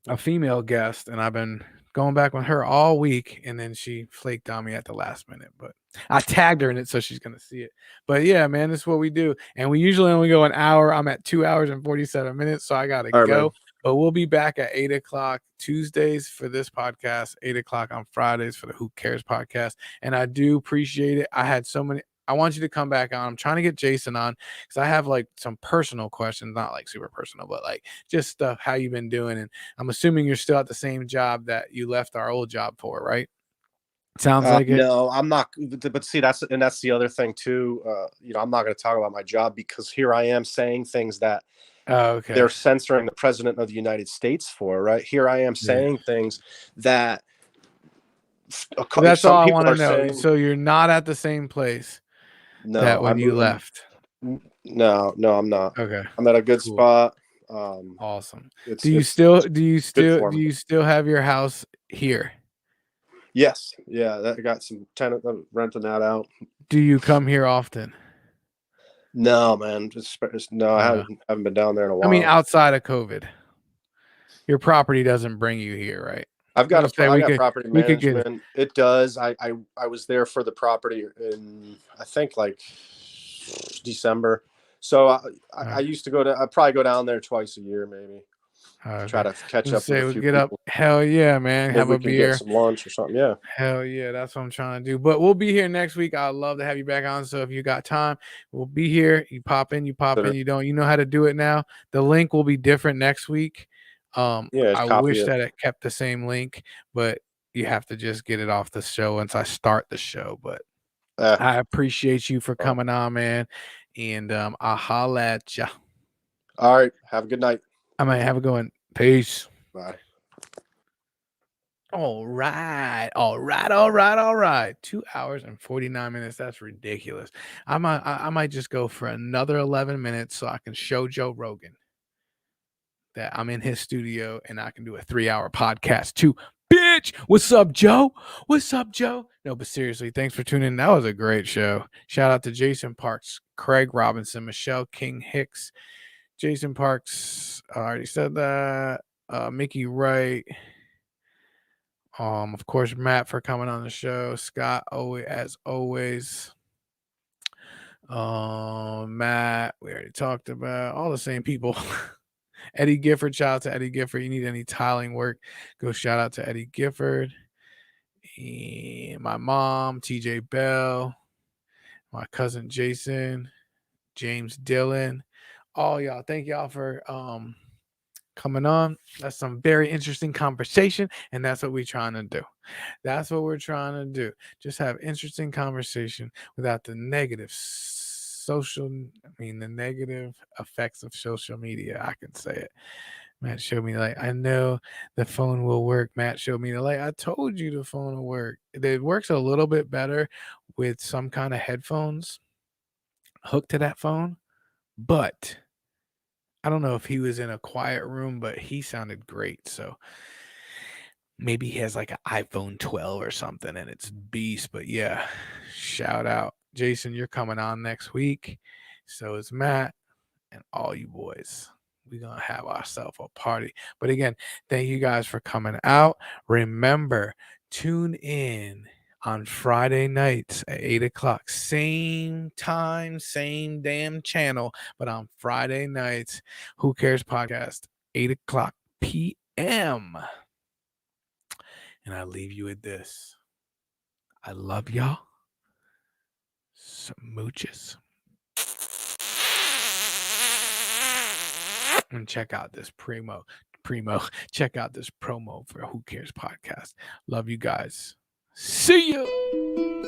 a female guest, and I've been going back with her all week, and then she flaked on me at the last minute, but I tagged her in it, so she's going to see it. But yeah, man, this is what we do. And we usually only go an hour. I'm at 2 hours and 47 minutes, so I got to go. Man. But we'll be back at 8:00 Tuesdays for this podcast, 8:00 on Fridays for the Who Cares podcast. And I do appreciate it. I want you to come back on. I'm trying to get Jason on because I have like some personal questions, not like super personal, but like just stuff, how you've been doing. And I'm assuming you're still at the same job that you left our old job for, right? Sounds like it. No, I'm not. But see, that's the other thing too. I'm not going to talk about my job because here I am saying things that they're censoring the president of the United States for, right? Here I am saying things that. That's all I want to know. So you're not at the same place. No, when you left. No, I'm not. Okay, I'm at a good spot. Awesome. Do you still have your house here? Yes. Yeah, I got some tenant renting that out. Do you come here often? No, man. I haven't been down there in a while. I mean, outside of COVID, your property doesn't bring you here, right? I've got property management. It does. I was there for the property in, I think, like December. So I used to I probably go down there twice a year, maybe. Try to catch Let's up with say a we few get up. people. Hell yeah, man. Maybe Have we a can get beer. some lunch or something. Yeah. Hell yeah, that's what I'm trying to do. But we'll be here next week. I'd love to have you back on. So if you got time, we'll be here. You pop in, you don't. You know how to do it now. The link will be different next week. Yeah, just I copy wish it. that it kept the same link, but you have to just get it off the show once I start the show. But I appreciate you for coming on, man. And I'll holla at ya. All right. Have a good night. I might have a good one. Peace. Bye. All right. 2 hours and 49 minutes. That's ridiculous. I might just go for another 11 minutes so I can show Joe Rogan that I'm in his studio and I can do a 3-hour podcast too. Bitch, what's up, Joe? What's up, Joe? No, but seriously, thanks for tuning in. That was a great show. Shout out to Jason Parks, Craig Robinson, Michelle King Hicks, Jason Parks. I already said that. Mickey Wright. Of course, Matt for coming on the show. Scott, as always. Matt, we already talked about all the same people. Eddie Gifford, shout out to Eddie Gifford. You need any tiling work, go shout out to Eddie Gifford. And my mom, TJ Bell, my cousin Jason, James Dillon, all y'all. Thank y'all for coming on. That's some very interesting conversation, and that's what we're trying to do. That's what we're trying to do. Just have interesting conversation without the negative the negative effects of social media. I can say it. Matt showed me like, I know the phone will work. Matt showed me the I told you the phone will work. It works a little bit better with some kind of headphones hooked to that phone, but I don't know if he was in a quiet room, but he sounded great. So maybe he has like an iPhone 12 or something and it's beast. But yeah, shout out. Jason, you're coming on next week. So is Matt and all you boys. We're going to have ourselves a party. But again, thank you guys for coming out. Remember, tune in on Friday nights at 8 o'clock. Same time, same damn channel. But on Friday nights, Who Cares Podcast, 8 o'clock p.m. And I leave you with this. I love y'all. Smooches. And check out this check out this promo for Who Cares Podcast. Love you guys. See you.